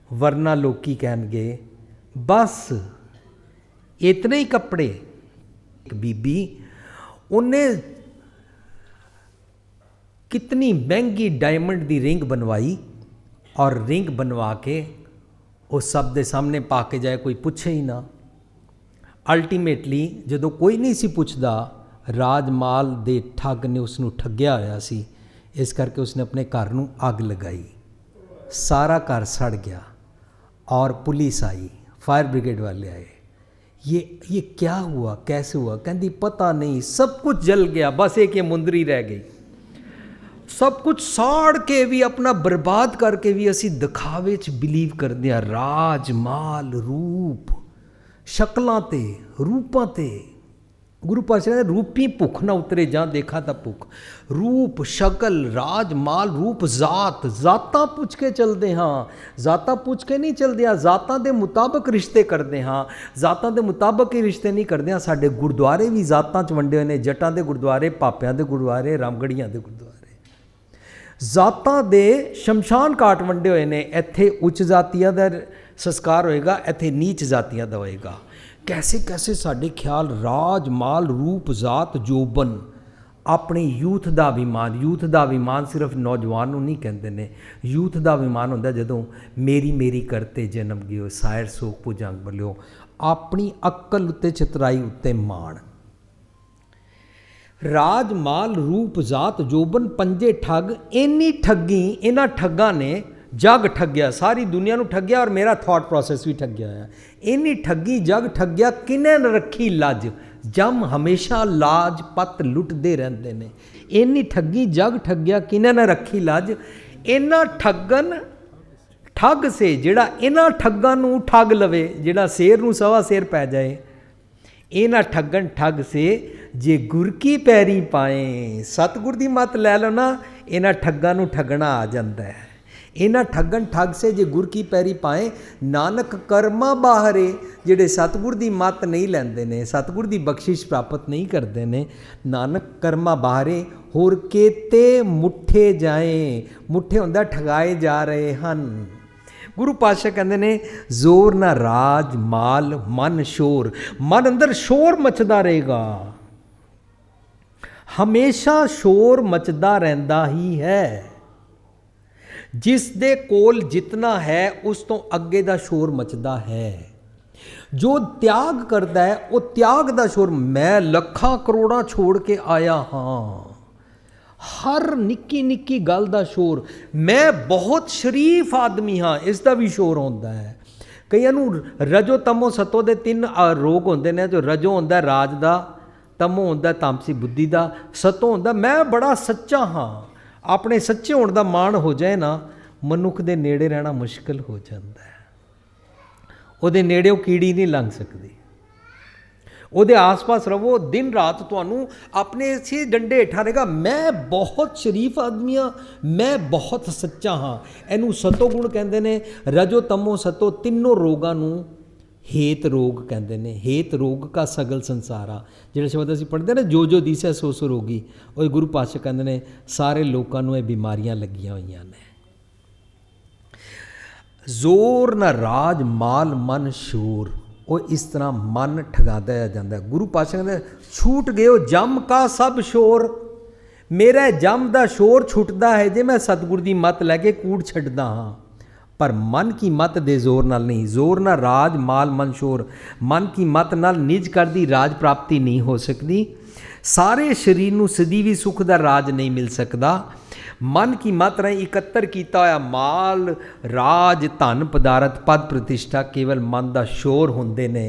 ਵਰਨਾ ਲੋਕੀ ਕਹਿਣਗੇ ਬਸ ਇਤਨੇ ਹੀ ਕੱਪੜੇ। ਇੱਕ ਬੀਬੀ, ਉਹਨੇ ਕਿਤਨੀ ਮਹਿੰਗੀ ਡਾਇਮੰਡ ਦੀ ਰਿੰਗ ਬਣਵਾਈ, ਔਰ ਰਿੰਗ ਬਣਵਾ ਕੇ ਉਹ ਸਭ ਦੇ ਸਾਹਮਣੇ ਪਾ ਕੇ ਜਾਏ, ਕੋਈ ਪੁੱਛੇ ਹੀ ਨਾ। ਅਲਟੀਮੇਟਲੀ ਜਦੋਂ ਕੋਈ ਨਹੀਂ ਸੀ ਪੁੱਛਦਾ, ਰਾਜਮਾਲ ਦੇ ਠੱਗ ਨੇ ਉਸ ਨੂੰ ਠੱਗਿਆ ਹੋਇਆ ਸੀ, ਇਸ ਕਰਕੇ ਉਸਨੇ ਆਪਣੇ ਘਰ ਨੂੰ ਅੱਗ ਲਗਾਈ, ਸਾਰਾ ਘਰ ਸੜ ਗਿਆ, और पुलिस आई, फायर ब्रिगेड वाले आए। ये क्या हुआ, कैसे हुआ? कहती पता नहीं, सब कुछ जल गया, बस एक ये मुंदरी रह गई। सब कुछ साड़ के भी, अपना बर्बाद करके भी असी दिखावे च बिलीव करते हैं। राज, माल, रूप, शक्लां ते रूपां ते, गुरु पातशाह ने रूपी भुख ना उतरे जा देखा तो भुख। रूप, शकल, राज, माल, रूप, जात, जातां पुछ के चलते हाँ, जातां पुछ के नहीं चलते हाँ, जातां दे मुताबिक रिश्ते करते हाँ, जातां दे मुताबिक ही रिश्ते नहीं करते हाँ। साडे गुरुद्वारे भी जातां च वंडे हुए ने, जटां दे गुरुद्वारे, पापियां दे गुरुद्वारे, रामगढ़ियां दे गुरुद्वारे। जातां दे शमशान घाट वंडे हुए ने, इत्थे उच्च जातियां दा संस्कार होएगा, इत्थे नीच जातियां दा होएगा। कैसे कैसे साढ़े ख्याल, राज, माल, रूप, जात, जोबन, अपने यूथ का अभिमान। यूथ का अभिमान सिर्फ नौजवान नूं नहीं कहते ने, यूथ का अभिमान होंदा जदों मेरी मेरी करते जन्म गियो, सायर सोख भुजंग बलियो, अपनी अक्ल उत्ते चतराई उत्ते मान। राज, माल, रूप, जात, जोबन, पंजे ठग, इन्नी ठगी इन्हां ठगां ने जग ठग्या, सारी दुनिया नूं ठग्या, और मेरा थॉट प्रोसैस भी ठग्या है। इन्नी ठगी जग ठग्या, किने न रखी लज, जम हमेशा लाज पत लुटते रहते ने। इन्नी ठगी जग ठग्या, किने न रखी लज। इन्हां ठगन ठग से, जिहड़ा इन्हां ठगां नूं ठग लवे, जिहड़ा शेर नूं सवा शेर पै जाए, इन्हां ठगन ठग से जे गुर की पैरी पाए। सतगुर दी मत लै लो ना, इन्हां ठगां नूं ठगना आ जांदा है। इन्हां ठगन ठग से जे गुर की पैरी पाए, नानक कर्मा बाहरे। जिहड़े सतगुर दी मत नहीं लैंदे ने, सतगुर दी बख्शिश प्राप्त नहीं करते ने, नानक कर्मा बाहरे होर केते मुठे जाए। मुठे हुंदा ठगाए जा रहे हन। गुरु पातशाह कहते ने, जोर ना राज, माल, मन शोर। मन अंदर शोर मचदा रहेगा, हमेशा शोर मचदा रहिंदा ही है। जिस दे कोल जितना है उस तो अगे दा शोर मचदा है। जो त्याग करता है वो त्याग दा शोर, मैं लखां करोड़ां छोड़ के आया हाँ, हर निक्की निक्की गल दा शोर, मैं बहुत शरीफ आदमी हाँ, इसका भी शोर होंदा है। कईयां नूं रजो तमो सतो दे 3 रोग होंदे ने। जो रजो होंदा राज दा, तमो होंदा तामसी बुद्धि दा, सतो होंदा मैं बड़ा सच्चा हाँ। अपने सच्चे होने का मान हो जाए ना, मनुख दे नेड़े रहना मुश्किल हो जाता है। उहदे नेड़ेओ कीड़ी नहीं लंघ सकती। उहदे आस पास रवो, दिन रात तुहानूं अपने इसे डंडे हेठा रहेगा, मैं बहुत शरीफ आदमी हाँ, मैं बहुत सच्चा हाँ। इनू सतो गुण कहते हैं। रजो तमो सतो तीनों रोगां नूं हेत रोग कहते हैं। हेत रोग का सगल संसारा, जिहड़ा शब्द असीं पढ़ते हैं ना, जो जो दिसै सो सो रोगी, वो गुरु पातशाह कहते हैं सारे लोगों नूं ये बीमारियां लगियां होईयां ने। ਜ਼ੋਰ ਨਾ ਰਾਜ ਮਾਲ ਮਨ ਸ਼ੂਰ। ਉਹ ਇਸ ਤਰ੍ਹਾਂ ਮਨ ਠਗਾਦਾ ਜਾਂਦਾ। ਗੁਰੂ ਪਾਤਸ਼ਾਹ ਕਹਿੰਦੇ ਛੂਟ ਗਿਓ ਜਮ ਕਾ ਸਭ ਸ਼ੋਰ। ਮੇਰਾ ਜਮ ਦਾ ਸ਼ੋਰ ਛੁੱਟਦਾ ਹੈ ਜੇ ਮੈਂ ਸਤਿਗੁਰ ਦੀ ਮੱਤ ਲੈ ਕੇ ਕੂੜ ਛੱਡਦਾ ਹਾਂ, ਪਰ ਮਨ ਕੀ ਮੱਤ ਦੇ ਜ਼ੋਰ ਨਾਲ ਨਹੀਂ। ਜ਼ੋਰ ਨਾਲ ਰਾਜ ਮਾਲ ਮਨ ਸ਼ੋਰ। ਮਨ ਕੀ ਮੱਤ ਨਾਲ ਨਿਜ ਕਰਦੀ ਰਾਜ ਪ੍ਰਾਪਤੀ ਨਹੀਂ ਹੋ ਸਕਦੀ। ਸਾਰੇ ਸਰੀਰ ਨੂੰ ਸਦੀਵੀ ਸੁੱਖ ਦਾ ਰਾਜ ਨਹੀਂ ਮਿਲ ਸਕਦਾ। ਮਨ ਕੀ ਮੱਤ ਰਾਹੀਂ ਇਕੱਤਰ ਕੀਤਾ ਹੋਇਆ ਮਾਲ, ਰਾਜ, ਧਨ, ਪਦਾਰਥ, ਪਦ, ਪ੍ਰਤਿਸ਼ਠਾ ਕੇਵਲ ਮਨ ਦਾ ਸ਼ੋਰ ਹੁੰਦੇ ਨੇ।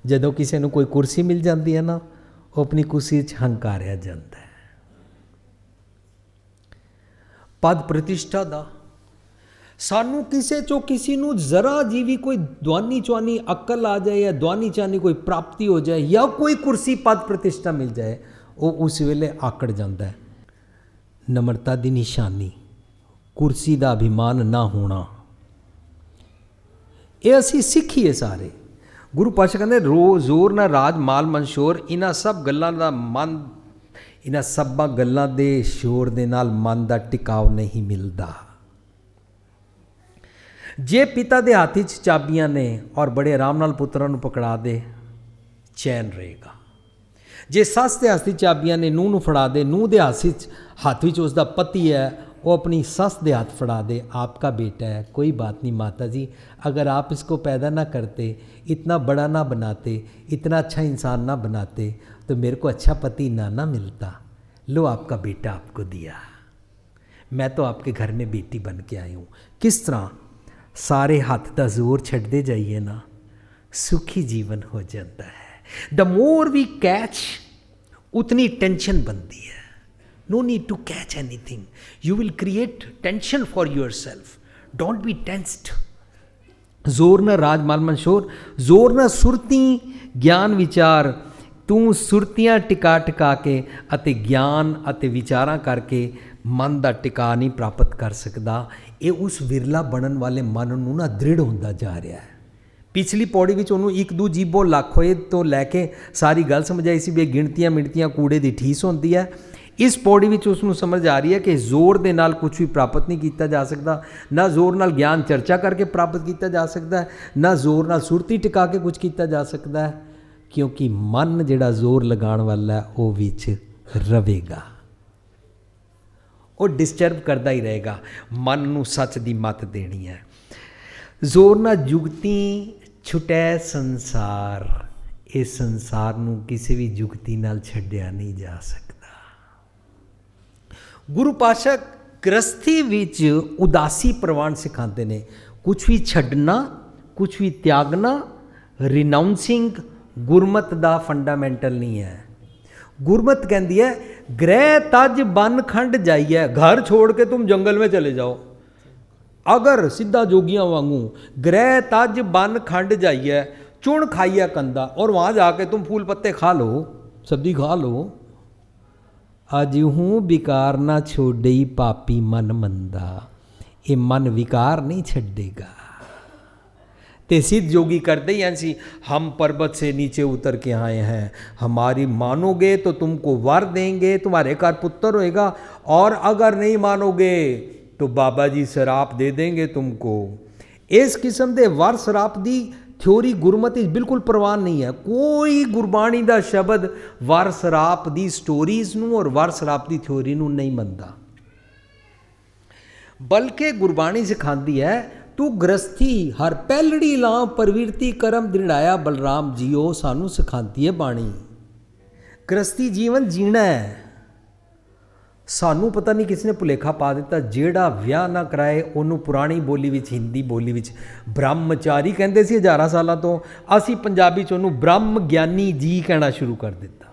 ਜਦੋਂ ਕਿਸੇ ਨੂੰ ਕੋਈ ਕੁਰਸੀ ਮਿਲ ਜਾਂਦੀ ਹੈ ਨਾ, ਉਹ ਆਪਣੀ ਕੁਰਸੀ 'ਚ ਹੰਕਾਰਿਆ ਜਾਂਦਾ ਹੈ। ਪਦ ਪ੍ਰਤਿਸ਼ਠਾ ਦਾ ਸਾਨੂੰ ਕਿਸੇ ਚੋਂ ਕਿਸੇ ਨੂੰ ਜ਼ਰਾ ਜੀ ਵੀ ਕੋਈ ਦਵਾਨੀ ਚਵਾਨੀ ਅਕਲ ਆ ਜਾਏ ਜਾਂ ਦਵਾਨੀ ਚਾਨੀ ਕੋਈ ਪ੍ਰਾਪਤੀ ਹੋ ਜਾਏ ਜਾਂ ਕੋਈ ਕੁਰਸੀ ਪਦ ਪ੍ਰਤਿਸ਼ਠਾ ਮਿਲ ਜਾਏ, ਉਹ ਉਸ ਵੇਲੇ ਆਕੜ ਜਾਂਦਾ ਹੈ। ਨਮਰਤਾ ਦੀ ਨਿਸ਼ਾਨੀ, ਕੁਰਸੀ ਦਾ ਅਭਿਮਾਨ ਨਾ ਹੋਣਾ, ਇਹ ਅਸੀਂ ਸਿੱਖੀਏ ਸਾਰੇ। ਗੁਰੂ ਪਾਤਸ਼ਾਹ ਕਹਿੰਦੇ ਜ਼ੋਰ ਨਾ ਰਾਜ ਮਾਲ ਮਨ ਸ਼ੋਰ। ਇਹਨਾਂ ਸਭ ਗੱਲਾਂ ਦਾ ਮਨ, ਇਹਨਾਂ ਸਭਾਂ ਗੱਲਾਂ ਦੇ ਸ਼ੋਰ ਦੇ ਨਾਲ ਮਨ ਦਾ ਟਿਕਾਉ ਨਹੀਂ ਮਿਲਦਾ। ਜੇ ਪਿਤਾ ਦੇ ਹੱਥ 'ਚ ਚਾਬੀਆਂ ਨੇ ਔਰ ਬੜੇ ਆਰਾਮ ਨਾਲ ਪੁੱਤਰਾਂ ਨੂੰ ਪਕੜਾ ਦੇ, ਚੈਨ ਰਹੇਗਾ। ਜੇ ਸੱਸ ਦੇ ਹੱਥ 'ਚ ਚਾਬੀਆਂ ਨੇ, ਨੂੰਹ ਨੂੰ ਫੜਾ ਦੇ, ਨੂੰਹ ਦੇ ਹੱਥ ਵਿੱਚ ਉਸ ਦਾ ਪਤੀ ਹੈ, वो अपनी सस दे हाथ फड़ा दे, आपका बेटा है, कोई बात नहीं माता जी, अगर आप इसको पैदा ना करते, इतना बड़ा ना बनाते, इतना अच्छा इंसान ना बनाते, तो मेरे को अच्छा पति ना मिलता। लो आपका बेटा आपको दिया, मैं तो आपके घर में बेटी बन के आई हूँ। किस तरह सारे हाथ का जोर छड्डदे जाइए ना, सुखी जीवन हो जाता है। द मोर वी कैच, उतनी टेंशन बनती है। No need to catch anything. You will create tension for yourself. Don't be tensed. ਜ਼ੋਰ ਨਾ ਰਾਜ ਮਾਲ ਮਨ ਸ਼ੋਰ, ਜ਼ੋਰ ਨਾ ਸੁਰਤੀ ਗਿਆਨ ਵਿਚਾਰ। ਤੂੰ ਸੁਰਤੀਆਂ ਟਿਕਾ ਟਿਕਾ ਕੇ ਅਤੇ ਗਿਆਨ ਅਤੇ ਵਿਚਾਰਾਂ ਕਰਕੇ ਮਨ ਦਾ ਟਿਕਾ ਨਹੀਂ ਪ੍ਰਾਪਤ ਕਰ ਸਕਦਾ। ਇਹ ਉਸ ਵਿਰਲਾ ਬਣਨ ਵਾਲੇ ਮਨ ਨੂੰ ਨਾ ਦ੍ਰਿੜ ਹੁੰਦਾ ਜਾ ਰਿਹਾ ਹੈ। ਪਿਛਲੀ ਪੌੜੀ ਵਿੱਚ ਉਹਨੂੰ 1 2 ਜੀਬੋ ਲੱਖ ਹੋਏ ਤੋਂ ਲੈ ਕੇ ਸਾਰੀ ਗੱਲ ਸਮਝਾਈ ਸੀ ਵੀ ਗਿਣਤੀਆਂ ਮਿਣਤੀਆਂ ਕੂੜੇ ਦੀ ਠੀਸ ਹੁੰਦੀ ਹੈ। ਇਸ ਪੌੜੀ ਵਿੱਚ ਉਸ ਨੂੰ ਸਮਝ ਆ ਰਹੀ ਹੈ ਕਿ ਜ਼ੋਰ ਦੇ ਨਾਲ ਕੁਝ ਵੀ ਪ੍ਰਾਪਤ ਨਹੀਂ ਕੀਤਾ ਜਾ ਸਕਦਾ, ਨਾ ਜ਼ੋਰ ਨਾਲ ਗਿਆਨ ਚਰਚਾ ਕਰਕੇ ਪ੍ਰਾਪਤ ਕੀਤਾ ਜਾ ਸਕਦਾ ਹੈ, ਨਾ ਜ਼ੋਰ ਨਾਲ ਸੁਰਤੀ ਟਿਕਾ ਕੇ ਕੁਝ ਕੀਤਾ ਜਾ ਸਕਦਾ ਹੈ, ਕਿਉਂਕਿ ਮਨ ਜਿਹੜਾ ਜ਼ੋਰ ਲਗਾਉਣ ਵਾਲਾ ਉਹ ਵਿੱਚ ਰਵੇਗਾ, ਉਹ ਡਿਸਟਰਬ ਕਰਦਾ ਹੀ ਰਹੇਗਾ। ਮਨ ਨੂੰ ਸੱਚ ਦੀ ਮੱਤ ਦੇਣੀ ਹੈ। ਜ਼ੋਰ ਨਾਲ ਜੁਗਤੀ ਛੁਟੈ ਸੰਸਾਰ, ਇਸ ਸੰਸਾਰ ਨੂੰ ਕਿਸੇ ਵੀ ਜੁਗਤੀ ਨਾਲ ਛੱਡਿਆ ਨਹੀਂ ਜਾ ਸਕਦਾ। ਗੁਰੂ ਪਾਤਸ਼ਾਹ ਗ੍ਰਸਥੀ ਵਿੱਚ ਉਦਾਸੀ ਪ੍ਰਵਾਨ ਸਿਖਾਉਂਦੇ ਨੇ। ਕੁਛ ਵੀ ਛੱਡਣਾ, ਕੁਛ ਵੀ ਤਿਆਗਣਾ, ਰਿਨਾਊਂਸਿੰਗ ਗੁਰਮਤ ਦਾ ਫੰਡਾਮੈਂਟਲ ਨਹੀਂ ਹੈ। ਗੁਰਮਤ ਕਹਿੰਦੀ ਹੈ ਗ੍ਰਹਿ ਤਜ ਬਨ ਖੰਡ ਜਾਈਏ, घर छोड़ के तुम जंगल में चले जाओ। अगर सीधा जोगियां वांगू गृह तज बन खंड जाइए, चुन खाइए कंधा, और वहाँ जाके तुम फूल पत्ते खा लो, सब्जी खा लो। अजहूँ विकार ना छोड़े पापी मन मंदा, ये मन विकार नहीं छड्डेगा। ते सिद्ध जोगी करते ही ऐसी, हम पर्वत से नीचे उतर के आए हैं, हमारी मानोगे तो तुमको वर देंगे, तुम्हारे घर पुत्र होएगा, और अगर नहीं मानोगे तो बाबा जी शराप दे देंगे तुमको। इस किस्म के वर शराप की थ्योरी गुरमति बिल्कुल प्रवान नहीं है। कोई गुरबाणी का शब्द वर शराप की स्टोरीज नूं और वर शराप की थ्योरी नूं नहीं मनता, बल्कि गुरबाणी सिखाती है तू गृहस्थी हर पहलड़ी लां प्रवृत्ति कर्म दृढ़ाया बलराम जीओ, सानू सिखाती है बाणी। गृहस्थी जीवन जीना है। सानू पता नहीं किसने भुलेखा पा दिता, जेड़ा विआह ना कराए उन्होंने पुरानी बोली विच, हिंदी बोली विच ब्रह्मचारी कहते सी हज़ारां सालों तो, असी पंजाबी च उन्होंने ब्रह्म ज्ञानी जी कहना शुरू कर दिता।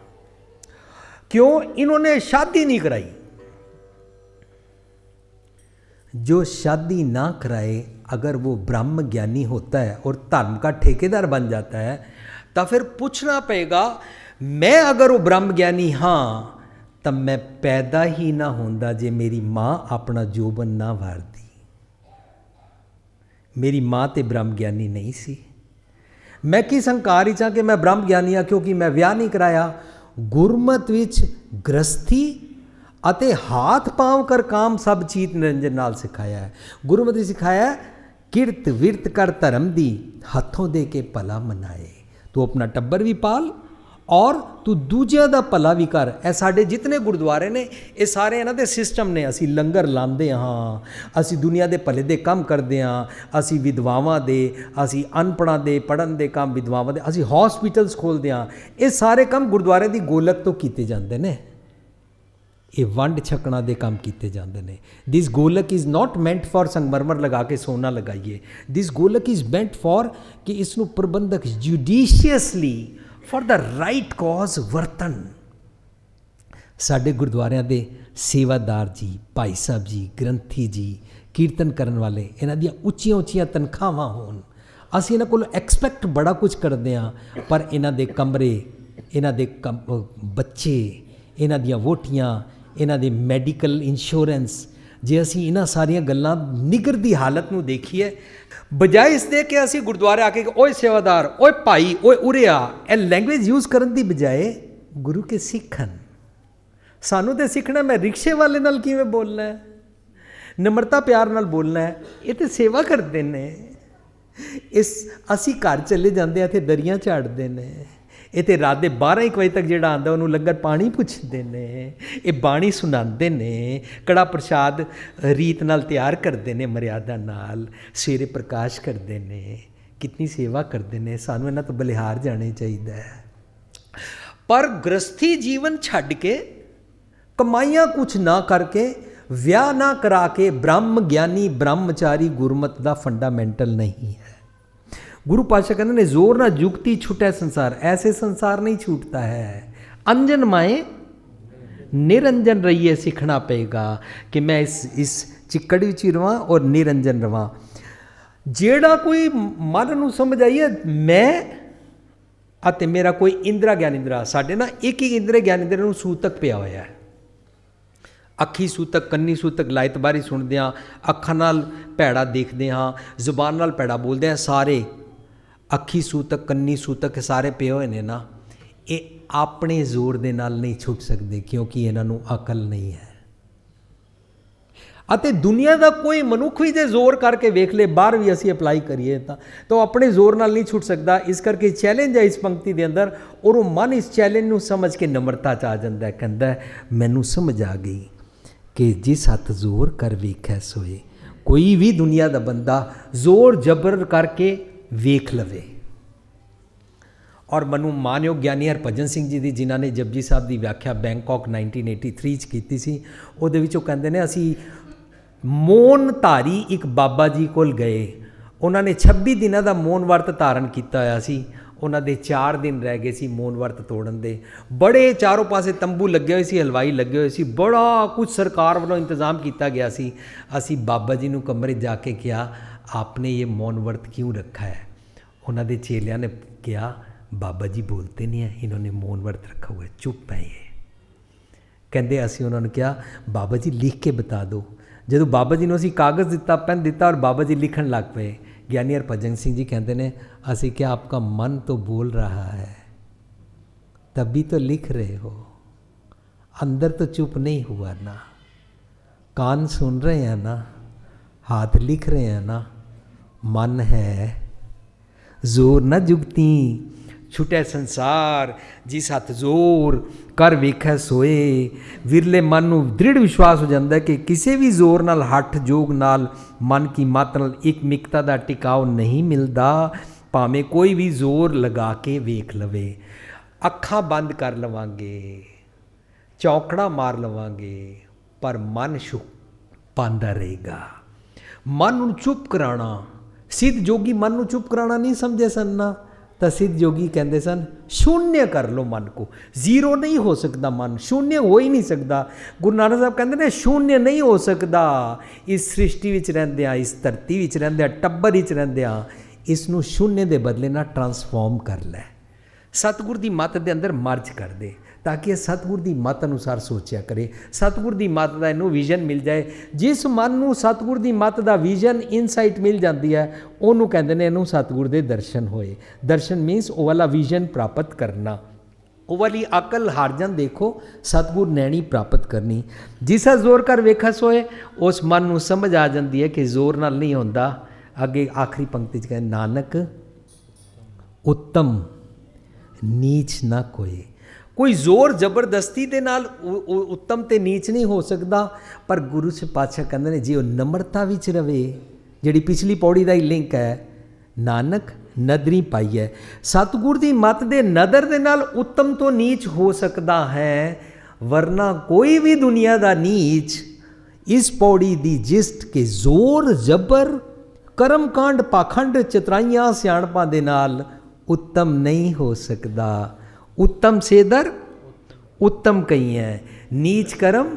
क्यों? इन्होंने शादी नहीं कराई। जो शादी ना कराए अगर वो ब्रह्म ज्ञानी होता है और धर्म का ठेकेदार बन जाता है, तो फिर पूछना पड़ेगा, मैं अगर वो ब्रह्म ज्ञानी हाँ तब मैं पैदा ही ना होंदा जे मेरी माँ अपना जोबन ना वारदी। मेरी माँ तो ब्रह्म ज्ञानी नहीं सी। मैं किस हंकार ही कि मैं ब्रह्म ज्ञानी हाँ क्योंकि मैं विआह नहीं कराया। गुरमत विच गृहस्थी अते हाथ पाँव कर काम सब चीत निरंजन नाल सिखाया है। गुरमत सिखाया है किरत विरत कर धर्म दी, हथों दे के भला मनाए। तू अपना टब्बर भी पाल और तू दूजिਆਂ ਦਾ ਭਲਾ ਵੀ ਕਰ। ਇਹ ਸਾਡੇ ਜਿਤਨੇ ਗੁਰਦੁਆਰੇ ਨੇ ਇਹ ਸਾਰੇ ਇਹਨਾਂ ਦੇ ਸਿਸਟਮ ਨੇ। ਅਸੀਂ ਲੰਗਰ ਲਾਉਂਦੇ ਹਾਂ, ਅਸੀਂ ਦੁਨੀਆ ਦੇ ਭਲੇ ਦੇ ਕੰਮ ਕਰਦੇ ਹਾਂ, ਅਸੀਂ ਵਿਧਵਾਵਾਂ ਦੇ, ਅਸੀਂ ਅਨਪੜ੍ਹਾਂ ਦੇ ਪੜ੍ਹਨ ਦੇ ਕੰਮ, ਵਿਧਵਾਵਾਂ ਦੇ ਅਸੀਂ ਹੌਸਪੀਟਲਸ ਖੋਲ੍ਹਦੇ ਹਾਂ। ਇਹ ਸਾਰੇ ਕੰਮ ਗੁਰਦੁਆਰੇ ਦੀ ਗੋਲਕ ਤੋਂ ਕੀਤੇ ਜਾਂਦੇ ਨੇ। ਇਹ ਵੰਡ ਛਕਣਾ ਦੇ ਕੰਮ ਕੀਤੇ ਜਾਂਦੇ ਨੇ। ਦਿਸ ਗੋਲਕ ਇਜ਼ ਨਾਟ ਮੈਂਟ ਫॉर ਸੰਗਮਰਮਰ ਲਗਾ ਕੇ ਸੋਨਾ ਲਗਾਈਏ। ਦਿਸ ਗੋਲਕ ਇਜ਼ ਮੈਂਟ ਫॉर ਕਿ ਇਸ ਨੂੰ ਪ੍ਰਬੰਧਕ ਜੁਡੀਸ਼ੀਅਸਲੀ ਫॉर द राइट कॉज ਵਰਤਣ। ਸਾਡੇ ਗੁਰਦੁਆਰਿਆਂ ਦੇ ਸੇਵਾਦਾਰ ਜੀ, ਭਾਈ ਸਾਹਿਬ ਜੀ, ਗ੍ਰੰਥੀ ਜੀ, ਕੀਰਤਨ ਕਰਨ ਵਾਲੇ, ਇਹਨਾਂ ਦੀਆਂ ਉੱਚੀਆਂ ਉੱਚੀਆਂ ਤਨਖਾਹਾਂ ਹੋਣ। ਅਸੀਂ ਇਹਨਾਂ ਕੋਲ ਐਕਸਪੈਕਟ ਬੜਾ ਕੁਝ ਕਰਦੇ ਹਾਂ, ਪਰ ਇਹਨਾਂ ਦੇ ਕਮਰੇ, ਇਹਨਾਂ ਦੇ ਬੱਚੇ, ਇਹਨਾਂ ਦੀਆਂ ਵੋਟੀਆਂ, ਇਹਨਾਂ ਦੇ ਮੈਡੀਕਲ ਇੰਸ਼ੋਰੈਂਸ, ਜੇ ਅਸੀਂ ਇਹਨਾਂ ਸਾਰੀਆਂ ਗੱਲਾਂ ਨਿਗਰ ਦੀ ਹਾਲਤ ਨੂੰ ਦੇਖੀਏ, ਬਜਾਏ ਇਸ ਦੇ ਕਿ ਅਸੀਂ ਗੁਰਦੁਆਰੇ ਆ ਕੇ ਓਏ ਸੇਵਾਦਾਰ, ਓਏ ਭਾਈ, ਓਏ ਉਰੇ ਆ, ਇਹ ਲੈਂਗੁਏਜ ਯੂਜ਼ ਕਰਨ ਦੀ ਬਜਾਏ ਗੁਰੂ ਕੇ ਸਿੱਖਣ। ਸਾਨੂੰ ਤਾਂ ਸਿੱਖਣਾ ਮੈਂ ਰਿਕਸ਼ੇ ਵਾਲੇ ਨਾਲ ਕਿਵੇਂ ਬੋਲਣਾ ਹੈ, ਨਿਮਰਤਾ ਪਿਆਰ ਨਾਲ ਬੋਲਣਾ ਹੈ। ਇਹ ਤਾਂ ਸੇਵਾ ਕਰਦੇ ਨੇ। ਅਸੀਂ ਘਰ ਚਲੇ ਜਾਂਦੇ ਆ, ਇੱਥੇ ਦਰੀਆਂ ਝਾੜਦੇ ਨੇ। ਇਹ ਤਾਂ ਰਾਤ ਦੇ 12-1 ਵਜੇ ਤੱਕ ਜਿਹੜਾ ਆਉਂਦਾ ਉਹਨੂੰ ਲੰਗਰ ਪਾਣੀ ਪੁੱਛਦੇ ਨੇ, ਇਹ ਬਾਣੀ ਸੁਣਾਉਂਦੇ ਨੇ, ਕੜਾ ਪ੍ਰਸ਼ਾਦ ਰੀਤ ਨਾਲ ਤਿਆਰ ਕਰਦੇ ਨੇ, ਮਰਿਆਦਾ ਨਾਲ ਸਵੇਰੇ ਪ੍ਰਕਾਸ਼ ਕਰਦੇ ਨੇ, ਕਿਤਨੀ ਸੇਵਾ ਕਰਦੇ ਨੇ। ਸਾਨੂੰ ਇਹਨਾਂ ਤੋਂ ਬਲਿਹਾਰ ਜਾਣੇ ਚਾਹੀਦਾ ਹੈ। ਪਰ ਗ੍ਰਸਥੀ ਜੀਵਨ ਛੱਡ ਕੇ, ਕਮਾਈਆਂ ਕੁਛ ਨਾ ਕਰਕੇ, ਵਿਆਹ ਨਾ ਕਰਾ ਕੇ ਬ੍ਰਹਮ ਗਿਆਨੀ ਬ੍ਰਹਮਚਾਰੀ ਗੁਰਮਤ ਦਾ ਫੰਡਾਮੈਂਟਲ नहीं है। गुरु पातशाह कहते हैं जोर ना जुगती छूटे संसार, ऐसे संसार नहीं छूटता है। अंजन माए निरंजन रहिए सीखना पेगा कि मैं इस चिक्कड़ विच ही रवां और निरंजन रवां। जेड़ा कोई मन नूं समझ आइए मैं ਅਤੇ मेरा कोई इंद्रा ज्ञानिंद्रा, साडे ना एक ही इंद्र ज्ञानिंद्र नूं सूतक पिया होया है। ਅੱਖੀ ਸੂਤਕ, ਕੰਨੀ ਸੂਤਕ, ਲਾਇਤਬਾਰੀ ਸੁਣਦੇ ਹਾਂ, ਅੱਖਾਂ ਨਾਲ ਭੈੜਾ ਦੇਖਦੇ ਹਾਂ, ਜ਼ੁਬਾਨ ਨਾਲ ਭੈੜਾ ਬੋਲਦੇ ਹਾਂ। ਸਾਰੇ ਅੱਖੀ ਸੂਤਕ, ਕੰਨੀ ਸੂਤਕ ਸਾਰੇ ਪਏ ਹੋਏ ਨੇ ਨਾ, ਇਹ ਆਪਣੇ ਜ਼ੋਰ ਦੇ ਨਾਲ ਨਹੀਂ ਛੁੱਟ ਸਕਦੇ, ਕਿਉਂਕਿ ਇਹਨਾਂ ਨੂੰ ਅਕਲ ਨਹੀਂ ਹੈ। ਅਤੇ ਦੁਨੀਆ ਦਾ ਕੋਈ ਮਨੁੱਖ ਵੀ ਜੇ ਜ਼ੋਰ ਕਰਕੇ ਵੇਖ ਲੇ, ਬਾਹਰ ਵੀ ਅਸੀਂ ਅਪਲਾਈ ਕਰੀਏ ਤਾਂ ਉਹ ਆਪਣੇ ਜ਼ੋਰ ਨਾਲ ਨਹੀਂ ਛੁੱਟ ਸਕਦਾ। ਇਸ ਕਰਕੇ ਚੈਲੰਜ ਹੈ ਇਸ ਪੰਕਤੀ ਦੇ ਅੰਦਰ, ਔਰ ਉਹ ਮਨ ਇਸ ਚੈਲੰਜ ਨੂੰ ਸਮਝ ਕੇ ਨਮਰਤਾ 'ਚ ਆ ਜਾਂਦਾ, ਕਹਿੰਦਾ ਮੈਨੂੰ ਸਮਝ ਆ ਗਈ ਕਿ ਜਿਸ ਹੱਥ ਜ਼ੋਰ ਕਰ ਵੇਖੈ ਸੋਏ। ਕੋਈ ਵੀ ਦੁਨੀਆ ਦਾ ਬੰਦਾ ਜ਼ੋਰ ਜ਼ਬਰ ਕਰਕੇ ਵੇਖ ਲਵੇ। ਔਰ ਮੈਨੂੰ ਮਾਨਯੋਗ ਗਿਆਨੀ ਹਰਭਜਨ ਸਿੰਘ ਜੀ ਦੀ, ਜਿਨ੍ਹਾਂ ਨੇ ਜਪਜੀ ਸਾਹਿਬ ਦੀ ਵਿਆਖਿਆ ਬੈਂਕਾਕ 1983 'ਚ ਕੀਤੀ ਸੀ, ਉਹਦੇ ਵਿੱਚ ਉਹ ਕਹਿੰਦੇ ਨੇ ਅਸੀਂ ਮੌਨ ਧਾਰੀ ਇੱਕ ਬਾਬਾ ਜੀ ਕੋਲ ਗਏ। ਉਹਨਾਂ ਨੇ 26 ਦਿਨਾਂ ਦਾ ਮੌਨ ਵਰਤ ਧਾਰਨ ਕੀਤਾ ਹੋਇਆ ਸੀ। ਉਹਨਾਂ ਦੇ 4 ਦਿਨ ਰਹਿ ਗਏ ਸੀ ਮੌਨ ਵਰਤ ਤੋੜਨ ਦੇ। ਬੜੇ ਚਾਰੋਂ ਪਾਸੇ ਤੰਬੂ ਲੱਗੇ ਹੋਏ ਸੀ, ਹਲਵਾਈ ਲੱਗੇ ਹੋਏ ਸੀ, ਬੜਾ ਕੁਝ ਸਰਕਾਰ ਵੱਲੋਂ ਇੰਤਜ਼ਾਮ ਕੀਤਾ ਗਿਆ ਸੀ। ਅਸੀਂ ਬਾਬਾ ਜੀ ਨੂੰ ਕਮਰੇ ਜਾ ਕੇ ਕਿਹਾ आपने ये मौन व्रत क्यों रखा है? उन्होंने चेलिया ने कहा बाबा जी बोलते नहीं है, इन्होंने मौन व्रत रखा हुआ है, चुप है ये। कहते असी उन्होंने कहा बाबा जी लिख के बता दो। जो बाबा जी ने असी कागज़ दिता, पेन दिता और बाबा जी लिखन लग पे। ज्ञानी हरभजन सिंह जी कहते हैं असी क्या आपका मन तो बोल रहा है तभी तो लिख रहे हो, अंदर तो चुप नहीं हुआ ना, कान सुन रहे हैं ना, हाथ लिख रहे हैं ना, मन है जोर न जुगती छुटे संसार जिस हथ जोर कर वेखै सोए। विरले मन नूं दृढ़ विश्वास हो जाता है कि किसी भी जोर नाल हठ जोग नाल मन की मत नाल एक मिकता दा टिकाव नहीं मिलता, भावें कोई भी जोर लगा के वेख लवे। अखां बंद कर लवांगे, चौकड़ा मार लवांगे, पर मन छुप पांदा रहेगा। मन नूं चुप कराना, सिद्ध जोगी मन नूं चुप कराना नहीं समझे सन ना, तो सिद्ध जोगी कहते सन शून्य कर लो मन को। जीरो नहीं हो सकता मन, शून्य हो ही नहीं सकता। गुरु नानक साहब कहते ने शून्य नहीं हो सकता। इस सृष्टि विच रहिंदे आ, इस धरती विच रहिंदे आ, टब्बर विच रहिंदे आ, इसनूं शून्य दे बदले ना ट्रांसफॉर्म कर लै, सतगुर दी मत दे अंदर मर्ज कर दे, ताकि यह सतगुर दी मत अनुसार सोचा करे, सतगुर दी मत का इनू विजन मिल जाए। जिस मन नूं सतगुर दी मत का विजन इनसाइट मिल जाती है उन्होंने कहते हैं इनू सतगुर दे दर्शन होए। दर्शन मीनस वो वाला विजन प्राप्त करना, वो वाली अकल हारजन देखो सतगुर नैनी प्राप्त करनी। जिसा जोर कर वेखा सोए उस मन नूं समझ आ जाती है कि जोर नाल नहीं होंदा, ਅੱਗੇ ਆਖਰੀ ਪੰਕਤੀ 'ਚ ਕਹਿੰਦੇ ਨਾਨਕ ਉੱਤਮ ਨੀਚ ਨਾ ਕੋਈ ਜ਼ੋਰ ਜ਼ਬਰਦਸਤੀ ਦੇ ਨਾਲ ਉੱਤਮ ਤੇ ਨੀਚ ਨਹੀਂ ਹੋ ਸਕਦਾ। ਪਰ ਗੁਰੂ ਸਾਹਿਬ ਪਾਤਸ਼ਾਹ ਕਹਿੰਦੇ ਨੇ ਜੇ ਉਹ ਨਮਰਤਾ ਵਿੱਚ ਰਵੇ, ਜਿਹੜੀ ਪਿਛਲੀ ਪੌੜੀ ਦਾ ਹੀ ਲਿੰਕ ਹੈ, ਨਾਨਕ ਨਦਰੀ ਪਾਈ ਹੈ। ਸਤਿਗੁਰ ਦੀ ਮੱਤ ਦੇ ਨਦਰ ਦੇ ਨਾਲ ਉੱਤਮ ਤੋਂ ਨੀਚ ਹੋ ਸਕਦਾ ਹੈ, ਵਰਨਾ ਕੋਈ ਵੀ ਦੁਨੀਆ ਦਾ ਨੀਚ ਇਸ ਪੌੜੀ ਦੀ ਜਿਸਟ ਕੇ ਜ਼ੋਰ ਜ਼ਬਰ ਕਰਮਕਾਂਡ ਪਾਖੰਡ ਚਤਰਾਈਆਂ ਸਿਆਣਪਾਂ ਦੇ ਨਾਲ ਉੱਤਮ ਨਹੀਂ ਹੋ ਸਕਦਾ। ਉੱਤਮ ਸੇਦਰ ਉੱਤਮ ਕਈ ਹੈ, ਨੀਚ ਕਰਮ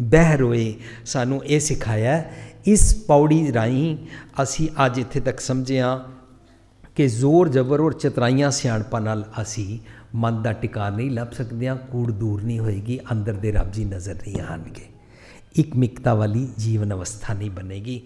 ਬਹਿ ਰੋਏ। ਸਾਨੂੰ ਇਹ ਸਿਖਾਇਆ ਇਸ ਪੌੜੀ ਰਾਹੀਂ। ਅਸੀਂ ਅੱਜ ਇੱਥੇ ਤੱਕ ਸਮਝੇ ਹਾਂ ਕਿ ਜ਼ੋਰ ਜ਼ਬਰ ਔਰ ਚਤਰਾਈਆਂ ਸਿਆਣਪਾਂ ਨਾਲ ਅਸੀਂ ਮਨ ਦਾ ਟਿਕਾਣ ਨਹੀਂ ਲੱਭ ਸਕਦੇ ਹਾਂ, ਕੂੜ ਦੂਰ ਨਹੀਂ ਹੋਏਗੀ, ਅੰਦਰ ਦੇ ਰੱਬ ਜੀ ਨਜ਼ਰ ਨਹੀਂ ਆਉਣਗੇ, ਇੱਕ ਮਿਕਤਾ ਵਾਲੀ ਜੀਵਨ ਅਵਸਥਾ ਨਹੀਂ ਬਣੇਗੀ।